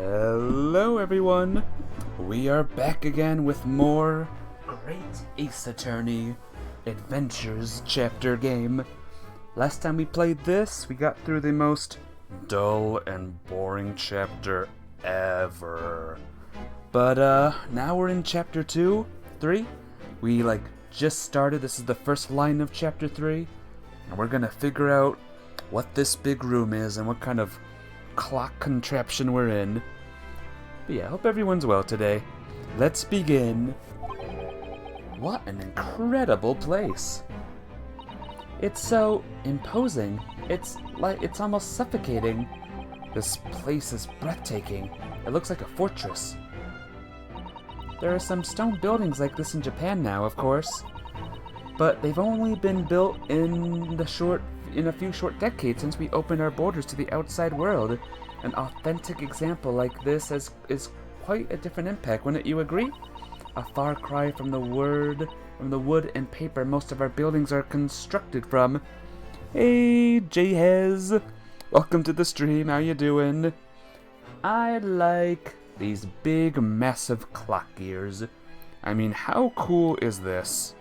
Hello everyone! We are back again with more Great Ace Attorney Adventures chapter game. Last time we played this, we got through the most dull and boring chapter ever. But now we're in chapter 3. We just started. This is the first line of chapter 3. And we're gonna figure out what this big room is and what kind of clock contraption we're in. But yeah, I hope everyone's well today. Let's begin. What an incredible place. It's so imposing. It's almost suffocating. This place is breathtaking. It looks like a fortress. There are some stone buildings like this in Japan now, of course, but they've only been built in a few short decades since we opened our borders to the outside world. An authentic example like this is quite a different impact, wouldn't you agree? A far cry from the wood and paper most of our buildings are constructed from. Hey, J-Hez! Welcome to the stream, how you doing? I like these big, massive clock gears. I mean, how cool is this?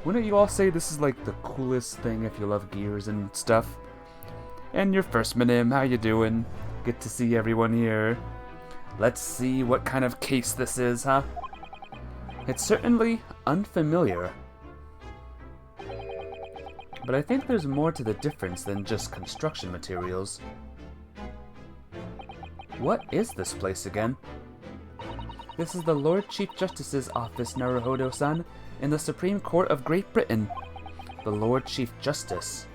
Wouldn't you all say this is like the coolest thing if you love gears and stuff? And your first Minim, how you doing? Good to see everyone here. Let's see what kind of case this is, huh? It's certainly unfamiliar. But I think there's more to the difference than just construction materials. What is this place again? This is the Lord Chief Justice's office, Naruhodo-san, in the Supreme Court of Great Britain. The Lord Chief Justice.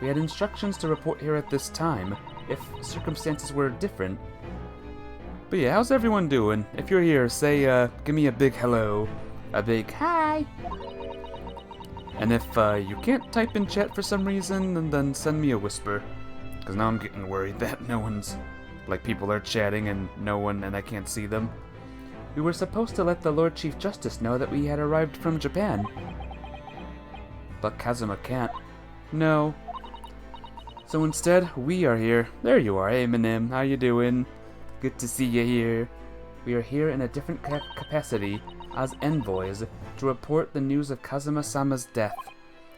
We had instructions to report here at this time, if circumstances were different. But yeah, how's everyone doing? If you're here, say, give me a big hello. A big hi! And if you can't type in chat for some reason, then send me a whisper. Because now I'm getting worried that people are chatting and I can't see them. We were supposed to let the Lord Chief Justice know that we had arrived from Japan. But Kazuma can't. No. So instead, we are here. There you are, hey Minim, how you doing? Good to see you here. We are here in a different capacity, as envoys, to report the news of Kazuma-sama's death.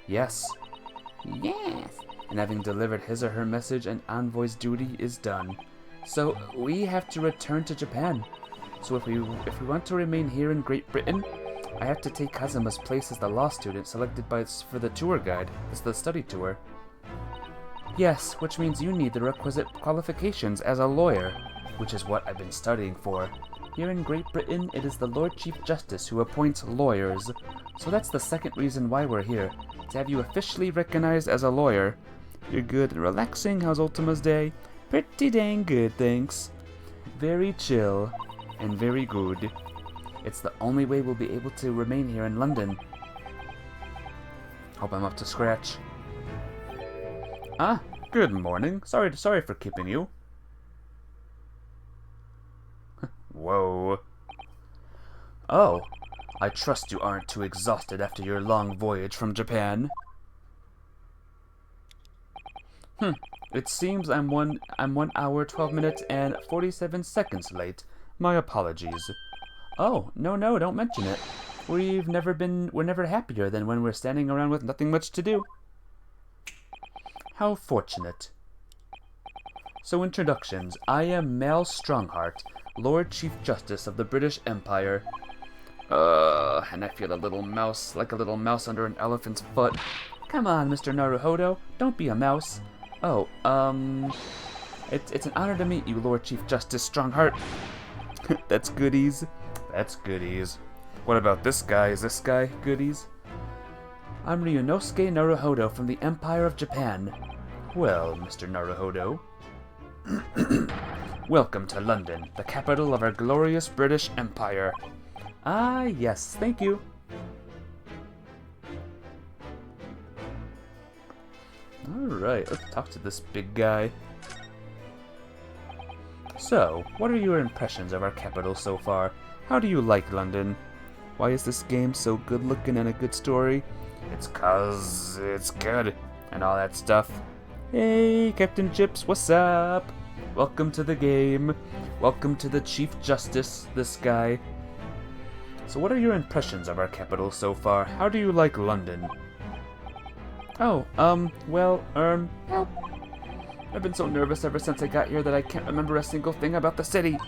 Yes. Yes. And having delivered his or her message, an envoy's duty is done. So we have to return to Japan. So if we want to remain here in Great Britain, I have to take Kazuma's place as the law student selected for the tour guide, as the study tour. Yes, which means you need the requisite qualifications as a lawyer, which is what I've been studying for. Here in Great Britain, it is the Lord Chief Justice who appoints lawyers. So that's the second reason why we're here, to have you officially recognized as a lawyer. You're good and relaxing. How's Ultima's day? Pretty dang good, thanks. Very chill. And very good. It's the only way we'll be able to remain here in London. Hope I'm up to scratch. Ah, good morning. Sorry for keeping you. Whoa. Oh, I trust you aren't too exhausted after your long voyage from Japan. It seems I'm 1 hour, 12 minutes, and 47 seconds late. My apologies. Oh, no, don't mention it. We're never happier than when we're standing around with nothing much to do. How fortunate. So introductions. I am Mal Strongheart, Lord Chief Justice of the British Empire. And I feel like a little mouse under an elephant's foot. Come on, Mr. Naruhodo, don't be a mouse. Oh, it's an honor to meet you, Lord Chief Justice Strongheart. That's goodies. That's goodies. What about this guy? Is this guy goodies? I'm Ryunosuke Naruhodo from the Empire of Japan. Well, Mr. Naruhodo. Welcome to London, the capital of our glorious British Empire. Ah, yes, thank you. Alright, let's talk to this big guy. So, what are your impressions of our capital so far? How do you like London? Why is this game so good looking and a good story? It's 'cause it's good, and all that stuff. Hey, Captain Chips, what's up? Welcome to the game. Welcome to the Chief Justice, this guy. So what are your impressions of our capital so far? How do you like London? Oh, well, help. I've been so nervous ever since I got here that I can't remember a single thing about the city.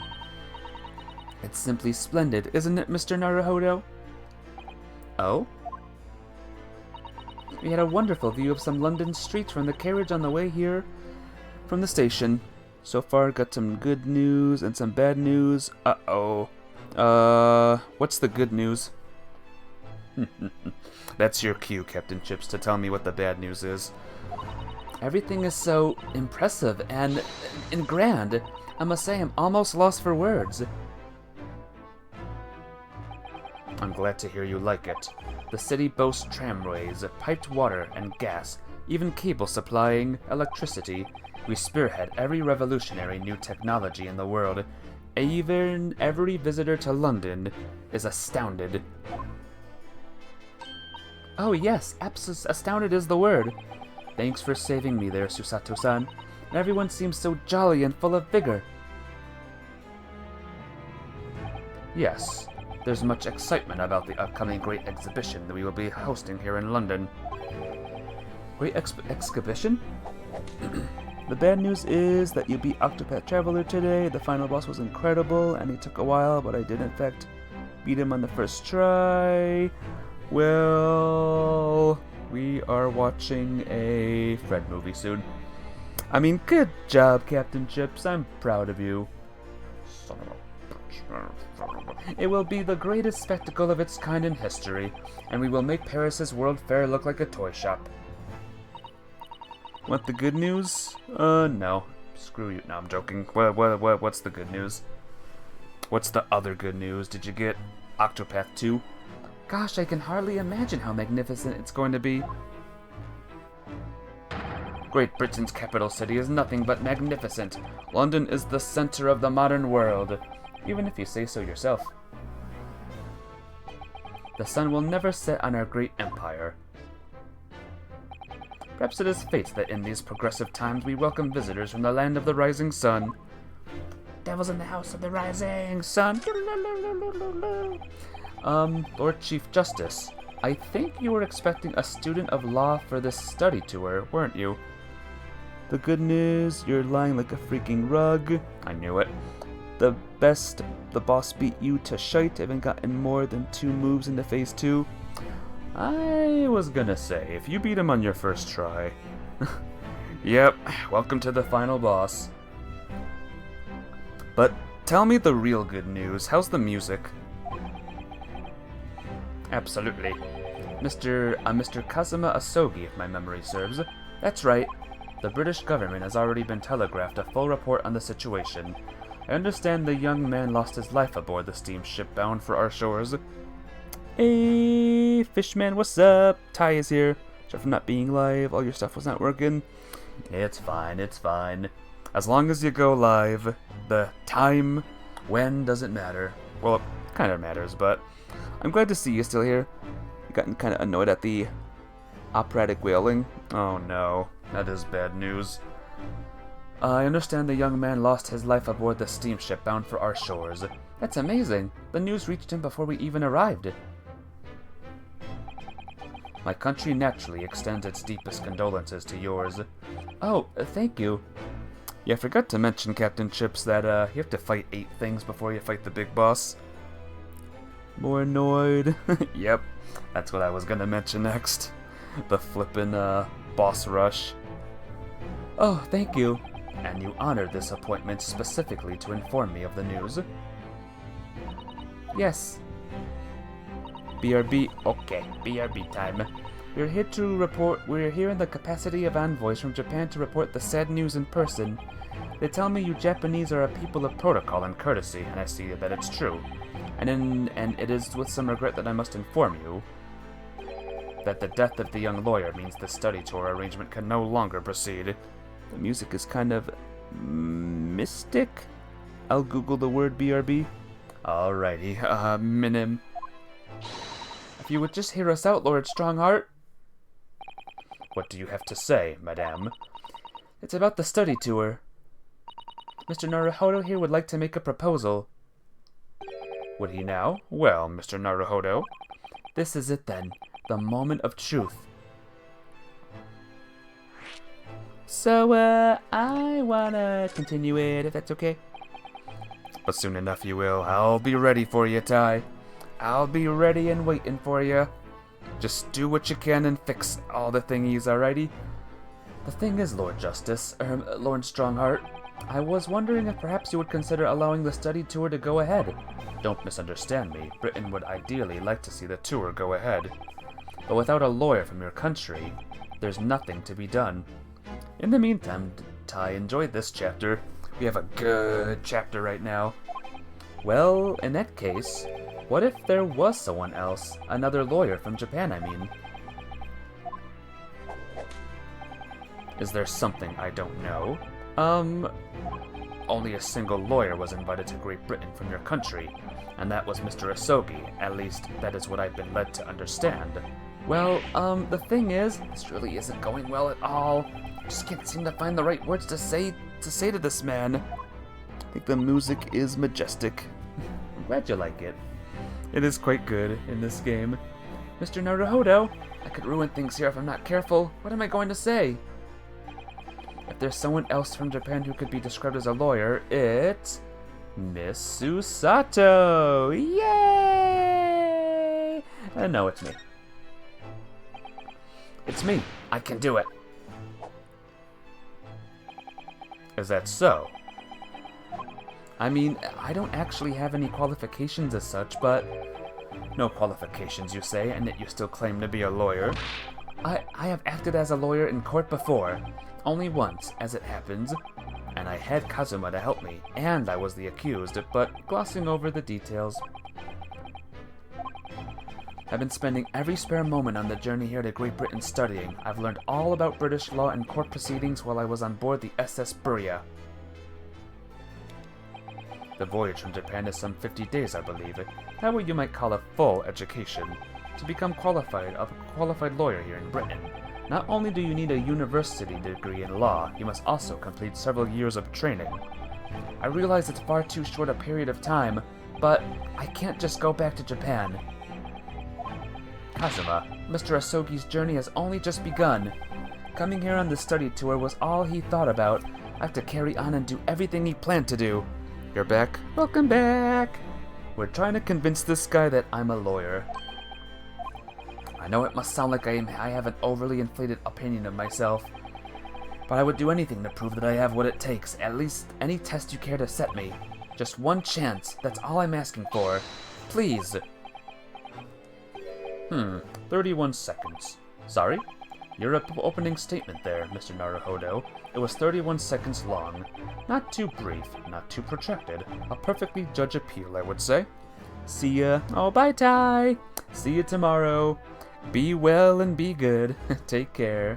It's simply splendid, isn't it, Mr. Naruhodo? Oh? We had a wonderful view of some London streets from the carriage on the way here from the station. So far, got some good news and some bad news. Uh-oh. What's the good news? That's your cue, Captain Chips, to tell me what the bad news is. Everything is so impressive and grand. I must say I'm almost lost for words. I'm glad to hear you like it. The city boasts tramways, piped water and gas, even cable supplying electricity. We spearhead every revolutionary new technology in the world. Even every visitor to London is astounded. Oh yes, astounded is the word. Thanks for saving me there, Susato-san. Everyone seems so jolly and full of vigor. Yes, there's much excitement about the upcoming great exhibition that we will be hosting here in London. Great exhibition? The bad news is that you beat Octopath Traveler today. The final boss was incredible, and it took a while, but I did in fact beat him on the first try. Well, we are watching a Fred movie soon. I mean, good job, Captain Chips. I'm proud of you. Son of a bitch. It will be the greatest spectacle of its kind in history, and we will make Paris's World Fair look like a toy shop. Want the good news? No. Screw you. No, I'm joking. What's the good news? What's the other good news? Did you get Octopath 2? Gosh, I can hardly imagine how magnificent it's going to be. Great Britain's capital city is nothing but magnificent. London is the center of the modern world, even if you say so yourself. The sun will never set on our great empire. Perhaps it is fate that in these progressive times we welcome visitors from the land of the rising sun. Devil's in the house of the rising sun. Lord Chief Justice, I think you were expecting a student of law for this study tour, weren't you? The good news, you're lying like a freaking rug. I knew it. The boss beat you to shite, haven't gotten more than 2 moves into phase 2. I was gonna say, if you beat him on your first try. Yep, welcome to the final boss. But tell me the real good news. How's the music? Absolutely. Mr. Kazuma Asogi, if my memory serves. That's right. The British government has already been telegraphed a full report on the situation. I understand the young man lost his life aboard the steamship bound for our shores. Hey, Fishman, what's up? Ty is here. Sorry for not being live. All your stuff was not working. It's fine, it's fine. As long as you go live, the time, when, doesn't matter. Well, it kind of matters, but I'm glad to see you still here. You gotten kind of annoyed at the operatic wailing. Oh no, that is bad news. I understand the young man lost his life aboard the steamship bound for our shores. That's amazing. The news reached him before we even arrived. My country naturally extends its deepest condolences to yours. Oh, thank you. Yeah, I forgot to mention, Captain Chips, that you have to fight 8 things before you fight the big boss. More annoyed. Yep, that's what I was gonna mention next. The flippin' boss rush. Oh, thank you. And you honored this appointment specifically to inform me of the news? Yes. BRB, okay, BRB time. We're here in the capacity of envoys from Japan to report the sad news in person. They tell me you Japanese are a people of protocol and courtesy, and I see that it's true. And it is with some regret that I must inform you that the death of the young lawyer means the study tour arrangement can no longer proceed. The music is kind of mystic. I'll Google the word BRB. Alrighty, minim. If you would just hear us out, Lord Strongheart. What do you have to say, madame? It's about the study tour. Mr. Naruhodo here would like to make a proposal. Would he now? Well, Mr. Naruhodo. This is it then. The moment of truth. So, I wanna continue it, if that's okay. But soon enough you will. I'll be ready for you, Tai. I'll be ready and waiting for you. Just do what you can and fix all the thingies, alrighty? The thing is, Lord Justice, Lord Strongheart, I was wondering if perhaps you would consider allowing the study tour to go ahead. Don't misunderstand me. Britain would ideally like to see the tour go ahead. But without a lawyer from your country, there's nothing to be done. In the meantime, Tai enjoyed this chapter. We have a good chapter right now. Well, in that case, what if there was someone else? Another lawyer from Japan, I mean. Is there something I don't know? Only a single lawyer was invited to Great Britain from your country, and that was Mr. Asogi. At least, that is what I've been led to understand. Well, the thing is, this really isn't going well at all. I just can't seem to find the right words to say to this man. I think the music is majestic. I'm glad you like it. It is quite good in this game. Mr. Naruhodo, I could ruin things here if I'm not careful. What am I going to say? If there's someone else from Japan who could be described as a lawyer, it's Miss Susato! Yay! No, it's me. It's me. I can do it. Is that so? I mean, I don't actually have any qualifications as such, but... No qualifications, you say, and yet you still claim to be a lawyer? I have acted as a lawyer in court before. Only once, as it happens, and I had Kazuma to help me, and I was the accused, but glossing over the details. I've been spending every spare moment on the journey here to Great Britain studying. I've learned all about British law and court proceedings while I was on board the SS Buria. The voyage from Japan is some 50 days, I believe. That what you might call a full education. To become a qualified lawyer here in Britain. Not only do you need a university degree in law, you must also complete several years of training. I realize it's far too short a period of time, but I can't just go back to Japan. Kazuma, Mr. Asogi's journey has only just begun. Coming here on the study tour was all he thought about. I have to carry on and do everything he planned to do. You're back? Welcome back! We're trying to convince this guy that I'm a lawyer. I know it must sound like I have an overly inflated opinion of myself, but I would do anything to prove that I have what it takes, at least any test you care to set me. Just one chance, that's all I'm asking for. Please. 31 seconds. Sorry? Your opening statement there, Mr. Naruhodo. It was 31 seconds long. Not too brief, not too protracted. A perfectly judge appeal, I would say. See ya. Oh, bye, Tai. See you tomorrow. Be well and be good. Take care.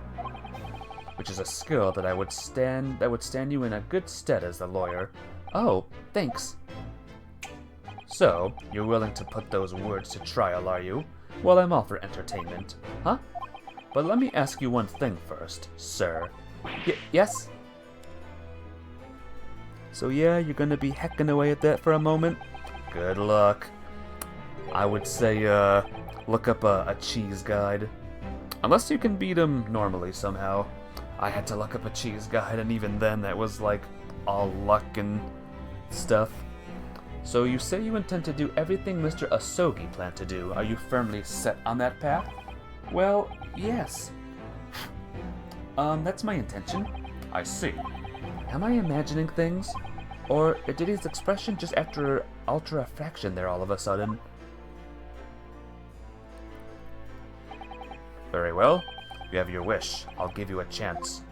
Which is a skill that would stand you in a good stead as a lawyer. Oh, thanks. So, you're willing to put those words to trial, are you? Well, I'm all for entertainment. Huh? But let me ask you one thing first, sir. Yes? So yeah, you're gonna be hecking away at that for a moment? Good luck. I would say, look up a cheese guide. Unless you can beat him normally somehow. I had to look up a cheese guide, and even then that was like all luck and stuff. So you say you intend to do everything Mr. Asogi planned to do. Are you firmly set on that path? Well, yes. That's my intention. I see. Am I imagining things? Or did his expression just after ultra fraction there all of a sudden? Very well. You have your wish. I'll give you a chance.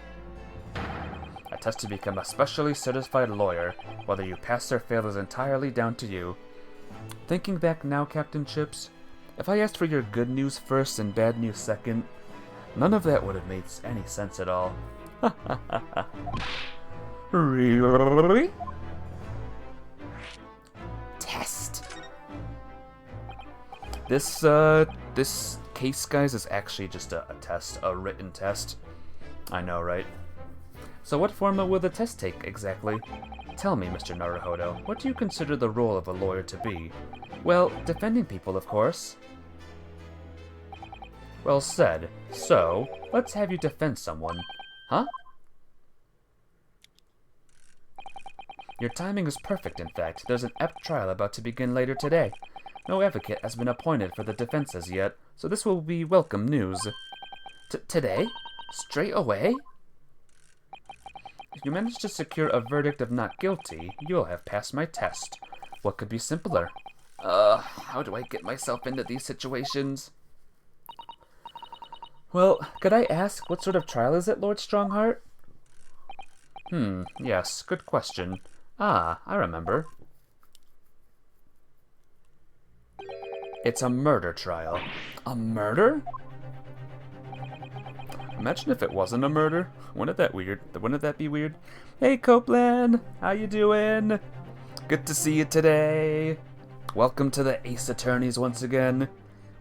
A test to become a specially certified lawyer. Whether you pass or fail is entirely down to you. Thinking back now, Captain Chips, if I asked for your good news first and bad news second, none of that would have made any sense at all. Really? Test. This case, guys, is actually just a test, a written test. I know, right? So what form will the test take, exactly? Tell me, Mr. Naruhodo, what do you consider the role of a lawyer to be? Well, defending people, of course. Well said. So, let's have you defend someone. Huh? Your timing is perfect, in fact. There's an apt trial about to begin later today. No advocate has been appointed for the defense as yet, so this will be welcome news. Today? Straight away? If you manage to secure a verdict of not guilty, you'll have passed my test. What could be simpler? How do I get myself into these situations? Well, could I ask, what sort of trial is it, Lord Strongheart? Yes, good question. Ah, I remember. It's a murder trial. A murder? Imagine if it wasn't a murder. Wouldn't that be weird? Hey, Copeland! How you doing? Good to see you today. Welcome to the Ace Attorneys once again,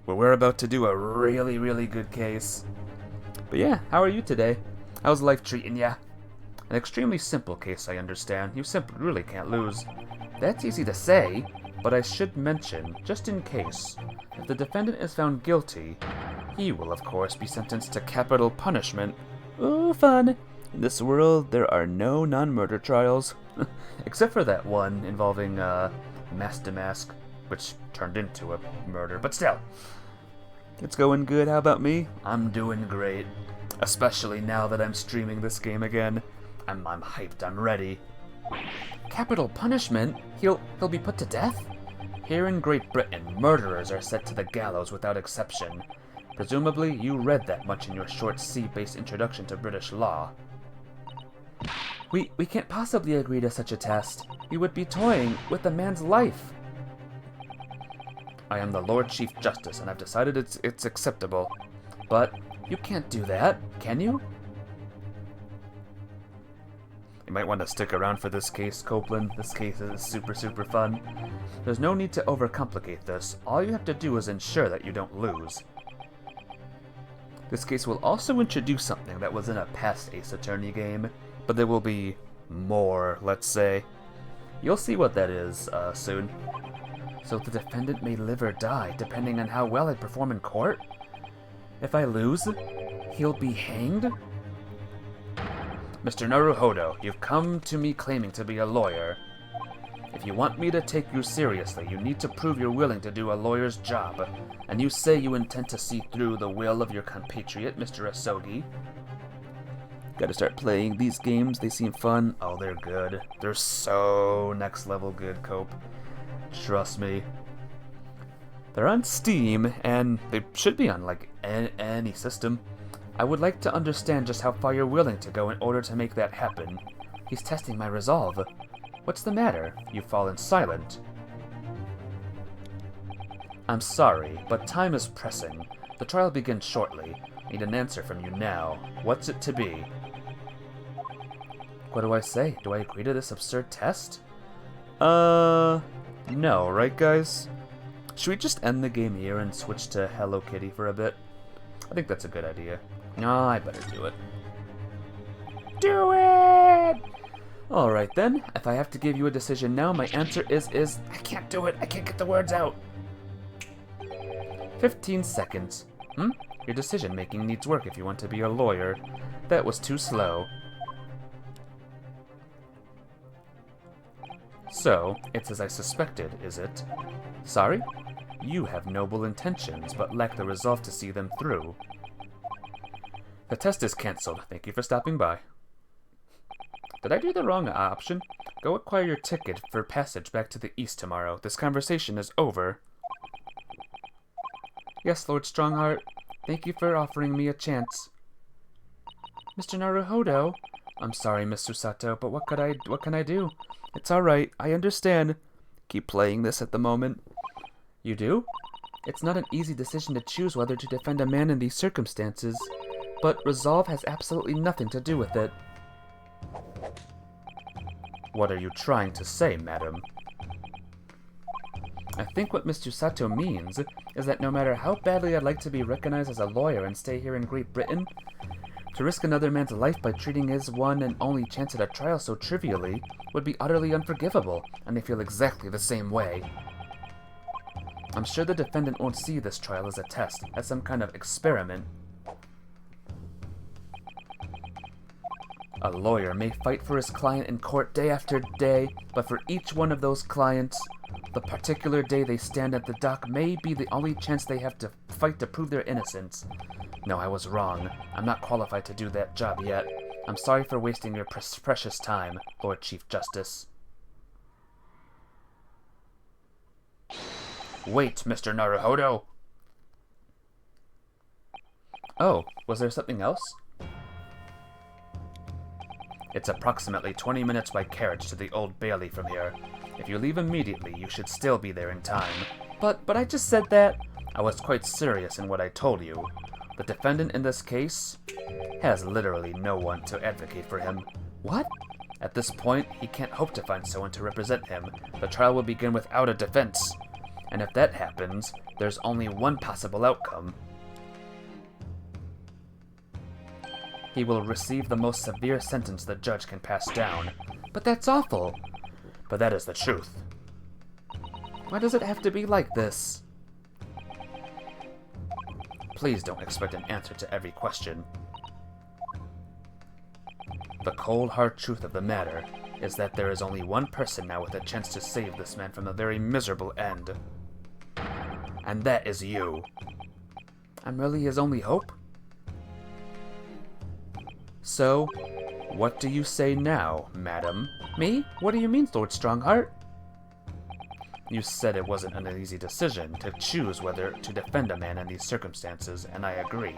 where we're about to do a really, really good case. But yeah, how are you today? How's life treating ya? An extremely simple case, I understand. You simply really can't lose. That's easy to say, but I should mention, just in case, if the defendant is found guilty, he will, of course, be sentenced to capital punishment. Ooh, fun! In this world, there are no non-murder trials. Except for that one involving, Master Mask, which turned into a murder, but still. It's going good, how about me? I'm doing great. Especially now that I'm streaming this game again. I'm hyped, I'm ready. Capital punishment? He'll be put to death? Here in Great Britain, murderers are set to the gallows without exception. Presumably, you read that much in your short C-based introduction to British law. We can't possibly agree to such a test. We would be toying with a man's life. I am the Lord Chief Justice, and I've decided it's acceptable. But you can't do that, can you? You might want to stick around for this case, Copeland. This case is super, super fun. There's no need to overcomplicate this. All you have to do is ensure that you don't lose. This case will also introduce something that was in a past Ace Attorney game, but there will be more, let's say. You'll see what that is, soon. So the defendant may live or die, depending on how well I perform in court? If I lose, he'll be hanged? Mr. Naruhodo, you've come to me claiming to be a lawyer. If you want me to take you seriously, you need to prove you're willing to do a lawyer's job. And you say you intend to see through the will of your compatriot, Mr. Asogi. Gotta start playing these games, they seem fun. Oh, they're good. They're so next level good, Cope. Trust me. They're on Steam, and they should be on, like, any system. I would like to understand just how far you're willing to go in order to make that happen. He's testing my resolve. What's the matter? You've fallen silent. I'm sorry, but time is pressing. The trial begins shortly. Need an answer from you now. What's it to be? What do I say? Do I agree to this absurd test? No, right guys? Should we just end the game here and switch to Hello Kitty for a bit? I think that's a good idea. No, I better do it. Do it! Alright then, if I have to give you a decision now, my answer is I can't do it, I can't get the words out. 15 seconds. Your decision making needs work if you want to be a lawyer. That was too slow. So, it's as I suspected, is it? Sorry? You have noble intentions, but lack the resolve to see them through. The test is cancelled. Thank you for stopping by. Did I do the wrong option? Go acquire your ticket for passage back to the east tomorrow. This conversation is over. Yes, Lord Strongheart. Thank you for offering me a chance. Mr. Naruhodo? I'm sorry, Miss Susato, but what can I do? It's alright, I understand. Keep playing this at the moment. You do? It's not an easy decision to choose whether to defend a man in these circumstances, but resolve has absolutely nothing to do with it. What are you trying to say, madam? I think what Mr. Sato means is that no matter how badly I'd like to be recognized as a lawyer and stay here in Great Britain, To risk another man's life by treating his one and only chance at a trial so trivially would be utterly unforgivable, and I feel exactly the same way. I'm sure the defendant won't see this trial as a test, as some kind of experiment. A lawyer may fight for his client in court day after day, but for each one of those clients, the particular day they stand at the dock may be the only chance they have to fight to prove their innocence. No, I was wrong. I'm not qualified to do that job yet. I'm sorry for wasting your precious time, Lord Chief Justice. Wait, Mr. Naruhodo! Oh, was there something else? It's approximately 20 minutes by carriage to the Old Bailey from here. If you leave immediately, you should still be there in time. But I just said that. I was quite serious in what I told you. The defendant in this case has literally no one to advocate for him. What? At this point, he can't hope to find someone to represent him. The trial will begin without a defense. And if that happens, there's only one possible outcome. He will receive the most severe sentence the judge can pass down. But that's awful. But that is the truth. Why does it have to be like this? Please don't expect an answer to every question. The cold, hard truth of the matter is that there is only one person now with a chance to save this man from a very miserable end. And that is you. I'm really his only hope? So, what do you say now, madam? Me? What do you mean, Lord Strongheart? You said it wasn't an easy decision to choose whether to defend a man in these circumstances, and I agree.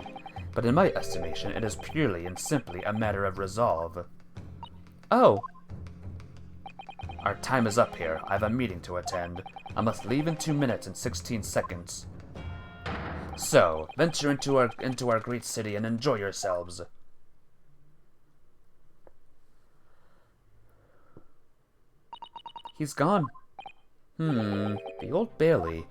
But in my estimation, it is purely and simply a matter of resolve. Oh. Our time is up here. I have a meeting to attend. I must leave in 2 minutes and 16 seconds. So, venture into our great city and enjoy yourselves. He's gone. The Old Bailey.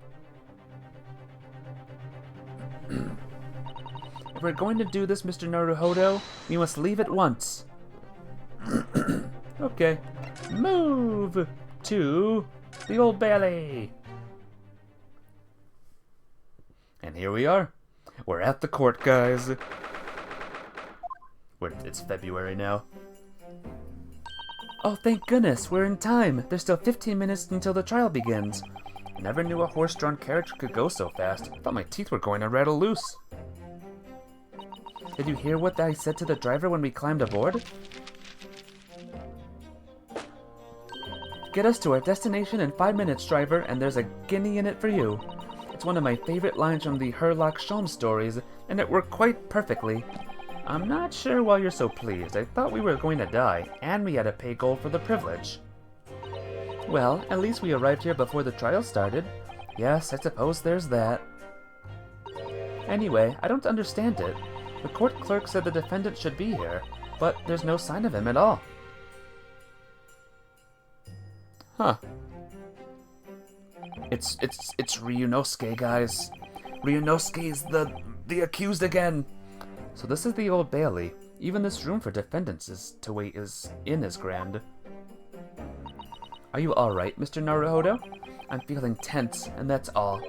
If we're going to do this, Mr. Naruhodo, we must leave at once. Okay. Move to the Old Bailey. And here we are. We're at the court, guys. It's February now. Oh, thank goodness, we're in time. There's still 15 minutes until the trial begins. I never knew a horse-drawn carriage could go so fast. I thought my teeth were going to rattle loose. Did you hear what I said to the driver when we climbed aboard? Get us to our destination in 5 minutes, driver, and there's a guinea in it for you. It's one of my favorite lines from the Herlock Sholmes stories, and it worked quite perfectly. I'm not sure why you're so pleased. I thought we were going to die, and we had to pay gold for the privilege. Well, at least we arrived here before the trial started. Yes, I suppose there's that. Anyway, I don't understand it. The court clerk said the defendant should be here, but there's no sign of him at all. Huh. It's Ryunosuke, guys. Ryunosuke's the accused again. So this is the Old Bailey. Even this room for defendants is grand. Are you alright, Mr. Naruhodo? I'm feeling tense, and that's all.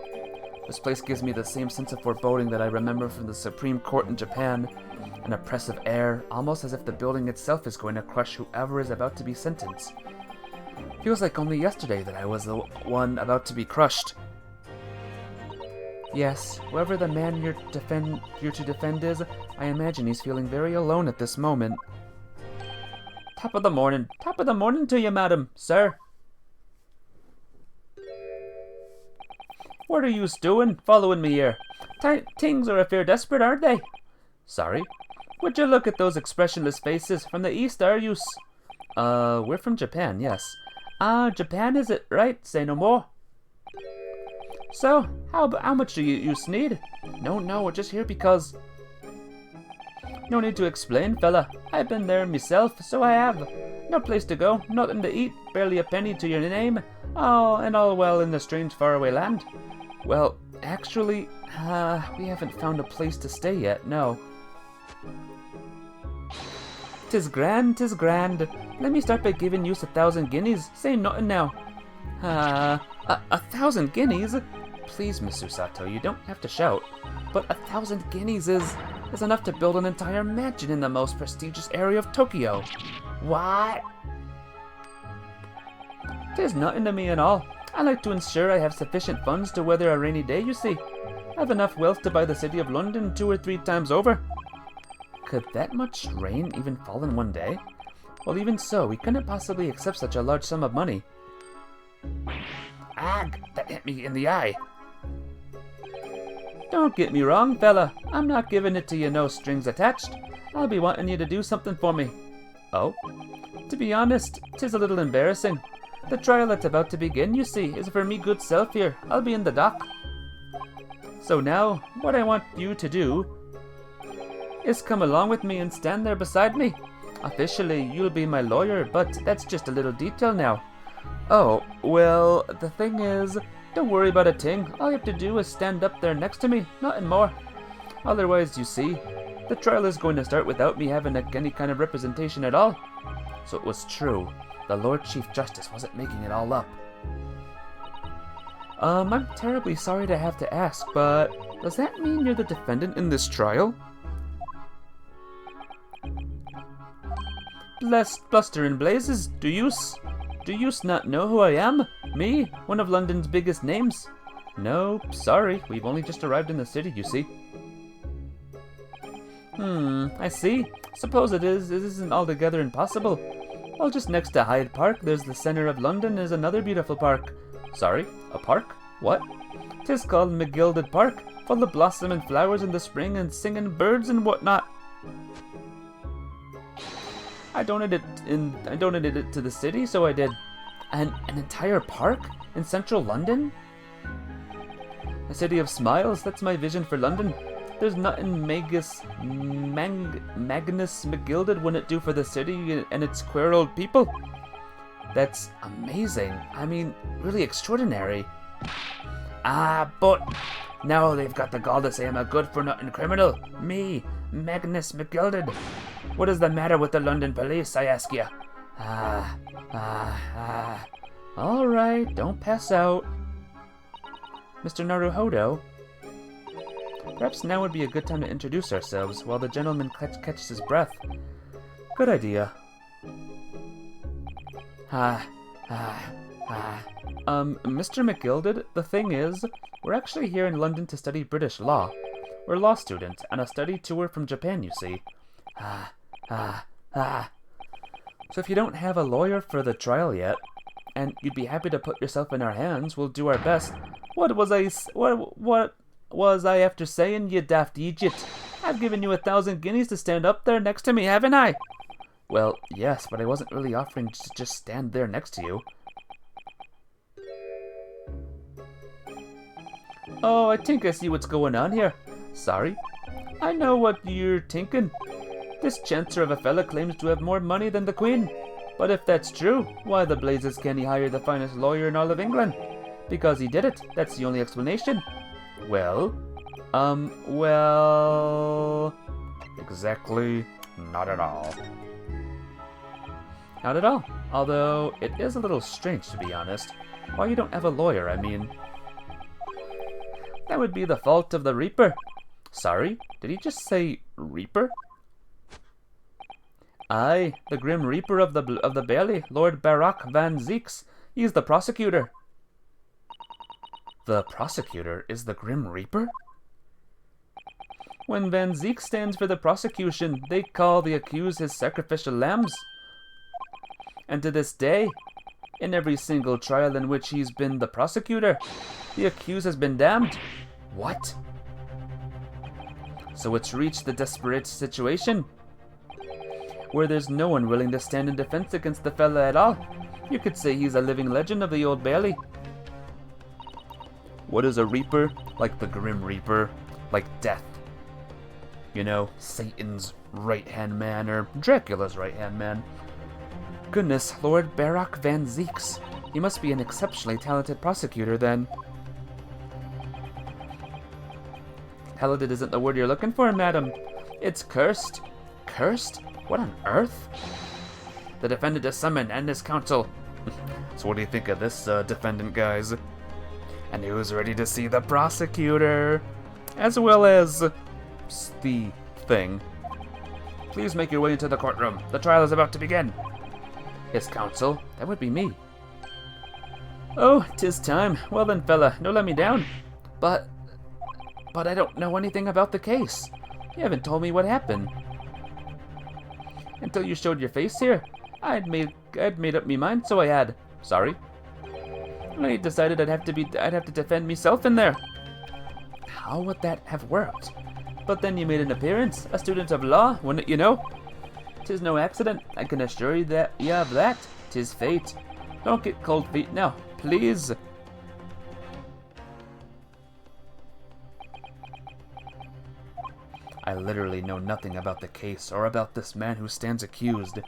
This place gives me the same sense of foreboding that I remember from the Supreme Court in Japan. An oppressive air, almost as if the building itself is going to crush whoever is about to be sentenced. Feels like only yesterday that I was the one about to be crushed. Yes, whoever the man you're to defend is, I imagine he's feeling very alone at this moment. Top of the morning to you, madam, sir. What are yous doing, following me here? Things are a fair desperate, aren't they? Sorry. Would you look at those expressionless faces? From the east, are yous? We're from Japan, yes. Japan is it? Right, say no more. So, how much do you need? No, we're just here because... No need to explain, fella. I've been there myself, so I have. No place to go, nothing to eat, barely a penny to your name. Oh, and all well in the strange faraway land. Well, actually, we haven't found a place to stay yet, no. 'Tis grand, 'tis grand. Let me start by giving you 1,000 guineas. Say nothing now. 1,000 guineas? Please, Miss Susato, you don't have to shout. But 1,000 guineas is enough to build an entire mansion in the most prestigious area of Tokyo. What? 'Tis nothing to me at all. I like to ensure I have sufficient funds to weather a rainy day, you see. I have enough wealth to buy the city of London 2 or 3 times over. Could that much rain even fall in one day? Well, even so, we couldn't possibly accept such a large sum of money. Ag, that hit me in the eye. Don't get me wrong, fella. I'm not giving it to you no strings attached. I'll be wanting you to do something for me. Oh? To be honest, 'tis a little embarrassing. The trial that's about to begin, you see, is for me good self here. I'll be in the dock. So now, what I want you to do is come along with me and stand there beside me. Officially, you'll be my lawyer, but that's just a little detail now. Oh, well, the thing is, don't worry about a thing. All you have to do is stand up there next to me, nothing more. Otherwise, you see, the trial is going to start without me having any kind of representation at all. So it was true. The Lord Chief Justice wasn't making it all up. I'm terribly sorry to have to ask, but does that mean you're the defendant in this trial? Blessed bluster and blazes, do yous not know who I am? Me, one of London's biggest names? No, sorry, we've only just arrived in the city, you see. I see. Suppose it isn't altogether impossible. Well, just next to Hyde Park, there's the centre of London, is another beautiful park. Sorry, a park? What? 'Tis called McGilded Park, full of blossom and flowers in the spring and singing birds and whatnot. I donated it to the city, so I did. An entire park in central London? A city of smiles, that's my vision for London. There's nothing Magnus McGilded wouldn't do for the city and its queer old people. That's amazing. I mean, really extraordinary. But now they've got the gall to say I'm a good-for-nothing criminal. Me, Magnus McGilded. What is the matter with the London police, I ask you? All right, don't pass out. Mr. Naruhodo, perhaps now would be a good time to introduce ourselves while the gentleman catches his breath. Good idea. Mr. McGilded, the thing is, we're actually here in London to study British law. We're law students on a study tour from Japan, you see. So if you don't have a lawyer for the trial yet, and you'd be happy to put yourself in our hands, we'll do our best. What was I after saying, you daft Egypt? I've given you 1,000 guineas to stand up there next to me, haven't I? Well, yes, but I wasn't really offering to just stand there next to you. Oh, I think I see what's going on here. Sorry. I know what you're thinking. This chancer of a fella claims to have more money than the Queen. But if that's true, why the blazes can he hire the finest lawyer in all of England? Because he did it. That's the only explanation. Well, exactly not at all. Not at all. Although, it is a little strange, to be honest. Why you don't have a lawyer, I mean. That would be the fault of the Reaper. Sorry, did he just say Reaper? Aye, the Grim Reaper of the Bailey, Lord Barak Van Zeeks. He's the prosecutor. The prosecutor is the Grim Reaper? When Van Zeek stands for the prosecution, they call the accused his sacrificial lambs. And to this day, in every single trial in which he's been the prosecutor, the accused has been damned. What? So it's reached the desperate situation where there's no one willing to stand in defense against the fella at all. You could say he's a living legend of the Old Bailey. What is a Reaper? Like the Grim Reaper? Like death. You know, Satan's right-hand man, or Dracula's right-hand man. Goodness, Lord Barak Van Zeeks. He must be an exceptionally talented prosecutor, then. Talented isn't the word you're looking for, madam. It's cursed. Cursed? What on earth? The defendant is summoned and his counsel. So what do you think of this defendant, guys? And who's ready to see the prosecutor? As well as the thing. Please make your way into the courtroom. The trial is about to begin. His counsel? That would be me. Oh, 'tis time. Well then, fella, no let me down. But I don't know anything about the case. You haven't told me what happened. Until you showed your face here, I'd made up me mind, so I had. Sorry. I decided I'd have to defend myself in there. How would that have worked? But then you made an appearance, a student of law, wouldn't you know? 'Tis no accident, I can assure you that of that. 'Tis fate. Don't get cold feet now, please. I literally know nothing about the case or about this man who stands accused.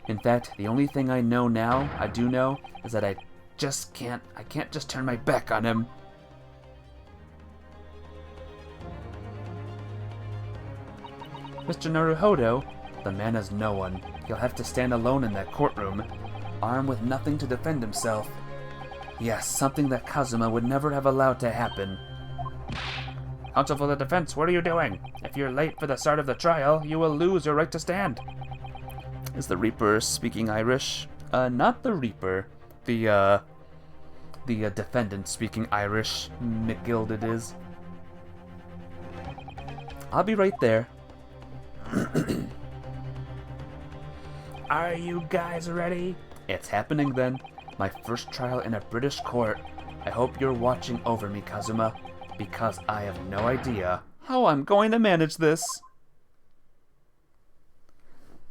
In fact, the only thing I do know, is that I can't just turn my back on him. Mr. Naruhodo, the man is no one. He'll have to stand alone in that courtroom, armed with nothing to defend himself. Yes, something that Kazuma would never have allowed to happen. Counsel for the defense, what are you doing? If you're late for the start of the trial, you will lose your right to stand. Is the Reaper speaking Irish? Not the Reaper. The defendant speaking Irish. McGilded is. I'll be right there. Are you guys ready? It's happening then. My first trial in a British court. I hope you're watching over me, Kazuma, because I have no idea how I'm going to manage this.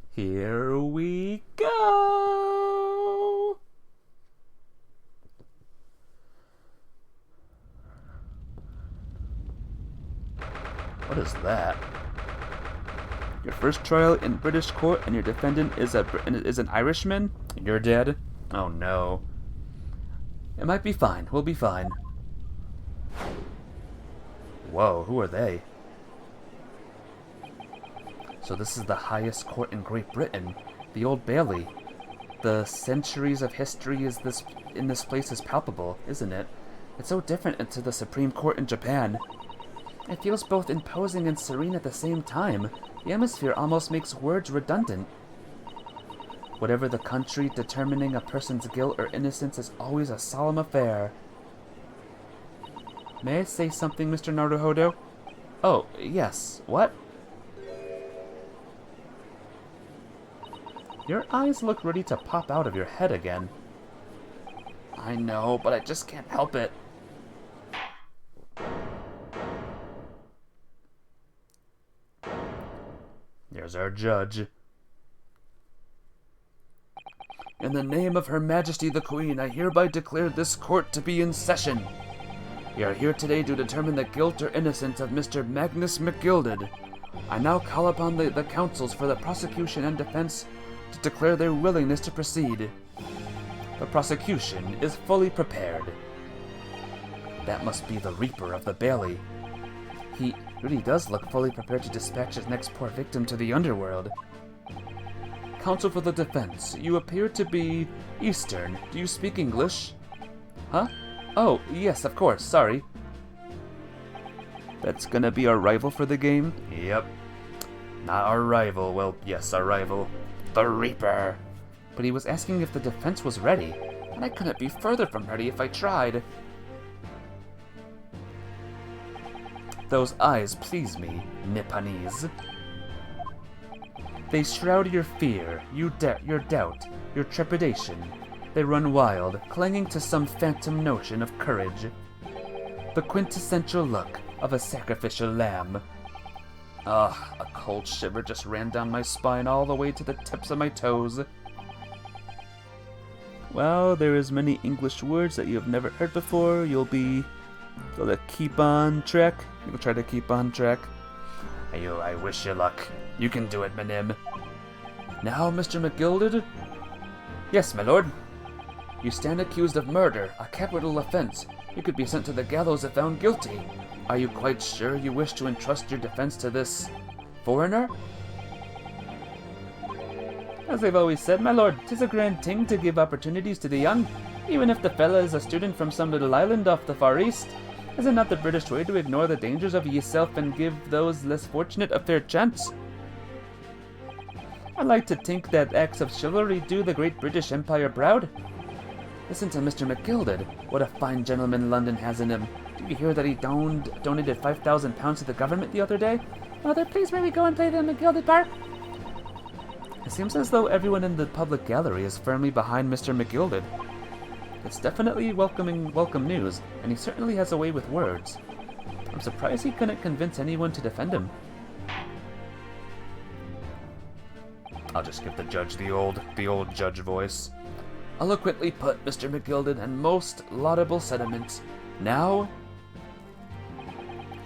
Here we go! What is that? Your first trial in British court and your defendant is an Irishman? You're dead? Oh no. It might be fine. We'll be fine. Whoa, who are they? So this is the highest court in Great Britain, the Old Bailey. The centuries of history in this place is palpable, isn't it? It's so different to the Supreme Court in Japan. It feels both imposing and serene at the same time. The atmosphere almost makes words redundant. Whatever the country, determining a person's guilt or innocence is always a solemn affair. May I say something, Mr. Naruhodo? Oh, yes. What? Your eyes look ready to pop out of your head again. I know, but I just can't help it. There's our judge. In the name of Her Majesty the Queen, I hereby declare this court to be in session. We are here today to determine the guilt or innocence of Mr. Magnus McGilded. I now call upon the counsels for the prosecution and defense to declare their willingness to proceed. The prosecution is fully prepared. That must be the Reaper of the Bailey. He really does look fully prepared to dispatch his next poor victim to the underworld. Counsel for the defense, you appear to be Eastern. Do you speak English? Huh? Oh, yes, of course, sorry. That's gonna be our rival for the game? Yep. Not our rival, well, yes, our rival. The Reaper. But he was asking if the defense was ready, and I couldn't be further from ready if I tried. Those eyes please me, Nipponese. They shroud your fear, your doubt, your trepidation. They run wild, clinging to some phantom notion of courage. The quintessential look of a sacrificial lamb. Ah, a cold shiver just ran down my spine all the way to the tips of my toes. Well, there is many English words that you have never heard before. You'll keep on track. You'll try to keep on track. I wish you luck. You can do it, Manim. Now, Mr. McGilded? Yes, my lord. You stand accused of murder, a capital offense. You could be sent to the gallows if found guilty. Are you quite sure you wish to entrust your defense to this foreigner? As I've always said, my lord, 'tis a grand thing to give opportunities to the young, even if the fella is a student from some little island off the Far East. Is it not the British way to ignore the dangers of yourself and give those less fortunate a fair chance? I like to think that acts of chivalry do the great British Empire proud. Listen to Mr. McGilded. What a fine gentleman London has in him. Did you hear that he donated £5,000 to the government the other day? Mother, please may we go and play the McGilded part? It seems as though everyone in the public gallery is firmly behind Mr. McGilded. It's definitely welcome news, and he certainly has a way with words. I'm surprised he couldn't convince anyone to defend him. I'll just give the judge the old judge voice. Eloquently put, Mr. McGilded, and most laudable sentiments. Now,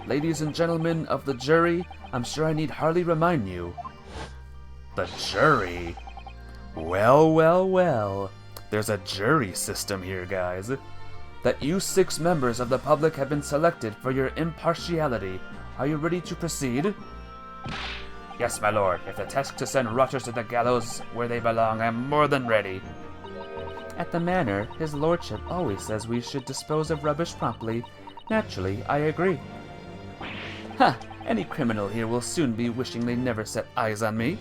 ladies and gentlemen of the jury, I'm sure I need hardly remind you. The jury? Well, well, well. There's a jury system here, guys. That you 6 members of the public have been selected for your impartiality. Are you ready to proceed? Yes, my lord. If the task to send rotters to the gallows where they belong, I'm more than ready. At the manor, his lordship always says we should dispose of rubbish promptly. Naturally, I agree. Ha! Any criminal here will soon be wishing they never set eyes on me.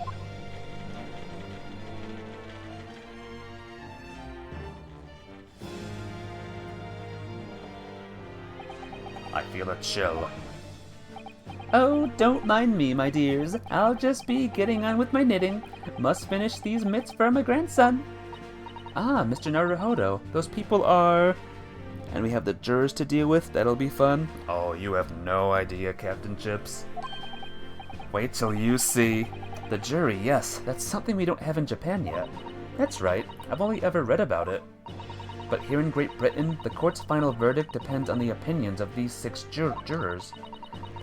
I feel a chill. Oh, don't mind me, my dears. I'll just be getting on with my knitting. Must finish these mitts for my grandson. Ah, Mr. Naruhodo, those people are... And we have the jurors to deal with, that'll be fun. Oh, you have no idea, Captain Chips. Wait till you see. The jury, yes, that's something we don't have in Japan yet. That's right, I've only ever read about it. But here in Great Britain, the court's final verdict depends on the opinions of these 6 jurors.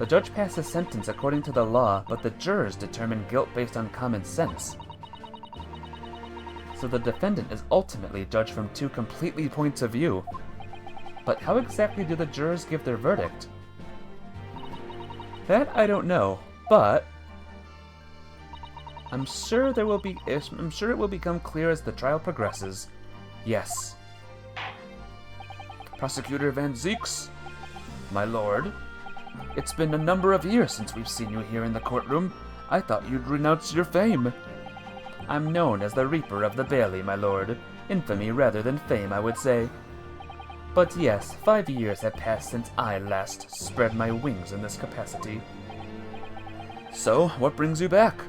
The judge passes sentence according to the law, but the jurors determine guilt based on common sense. So the defendant is ultimately judged from 2 completely points of view. But how exactly do the jurors give their verdict? That I don't know, but I'm sure it will become clear as the trial progresses. Yes. Prosecutor Van Zieks, my lord, it's been a number of years since we've seen you here in the courtroom. I thought you'd renounce your fame. I'm known as the Reaper of the Bailey, my lord. Infamy rather than fame, I would say. But yes, 5 years have passed since I last spread my wings in this capacity. So, what brings you back?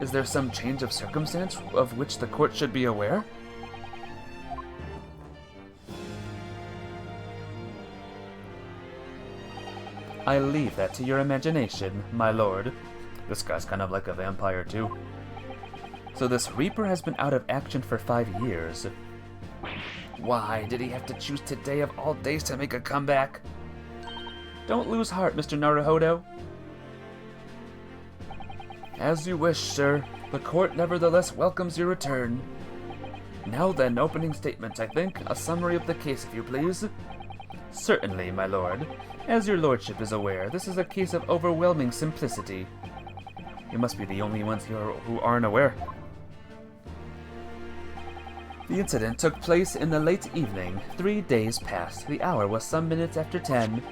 Is there some change of circumstance of which the court should be aware? I leave that to your imagination, my lord. This guy's kind of like a vampire, too. So this Reaper has been out of action for 5 years. Why did he have to choose today of all days to make a comeback? Don't lose heart, Mr. Naruhodo. As you wish, sir. The court nevertheless welcomes your return. Now then, opening statements, I think. A summary of the case, if you please. Certainly, my lord. As your lordship is aware, this is a case of overwhelming simplicity. You must be the only ones here who aren't aware. The incident took place in the late evening. 3 days passed. The hour was some minutes after 10.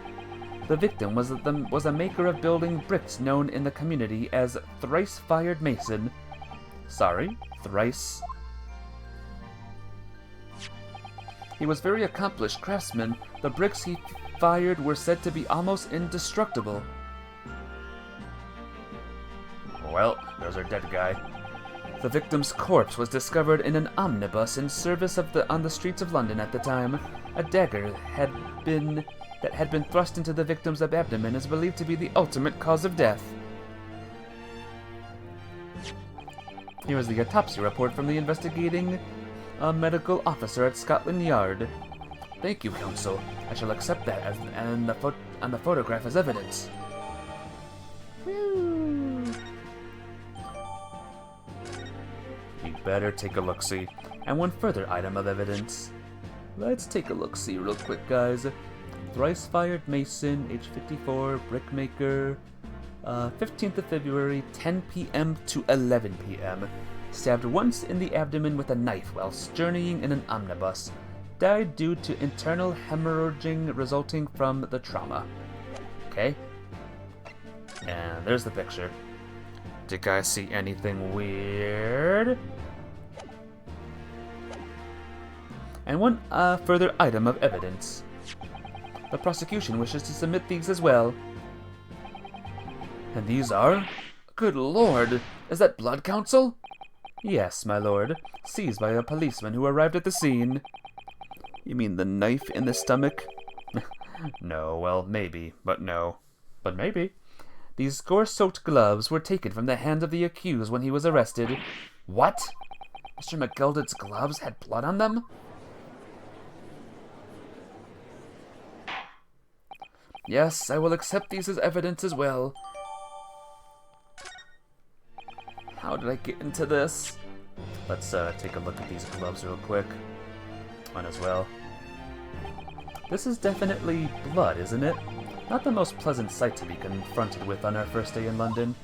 The victim was a maker of building bricks known in the community as Thrice-Fired Mason. Sorry, Thrice. He was very accomplished craftsman. The bricks he fired were said to be almost indestructible. Well, there's our dead guy. The victim's corpse was discovered in an omnibus in service on the streets of London at the time. A dagger that had been thrust into the victim's abdomen is believed to be the ultimate cause of death. Here is the autopsy report from the investigating medical officer at Scotland Yard. Thank you, counsel. I shall accept that on the photograph as evidence. Woo. You'd better take a look-see. And one further item of evidence. Let's take a look-see real quick, guys. Thrice-Fired Mason, age 54, brickmaker, 15th of February, 10 p.m. to 11 p.m. stabbed once in the abdomen with a knife whilst journeying in an omnibus. Died due to internal hemorrhaging resulting from the trauma. Okay. And there's the picture. Did you guys see anything weird? And one further item of evidence. The prosecution wishes to submit these as well. And these are... Good lord! Is that blood, counsel? Yes, my lord. Seized by a policeman who arrived at the scene. You mean the knife in the stomach? No, well, maybe, but no. But maybe. These gore-soaked gloves were taken from the hands of the accused when he was arrested. What? Mr. McGildered's gloves had blood on them? Yes, I will accept these as evidence as well. How did I get into this? Let's take a look at these gloves real quick. One as well. This is definitely blood, isn't it? Not the most pleasant sight to be confronted with on our first day in London.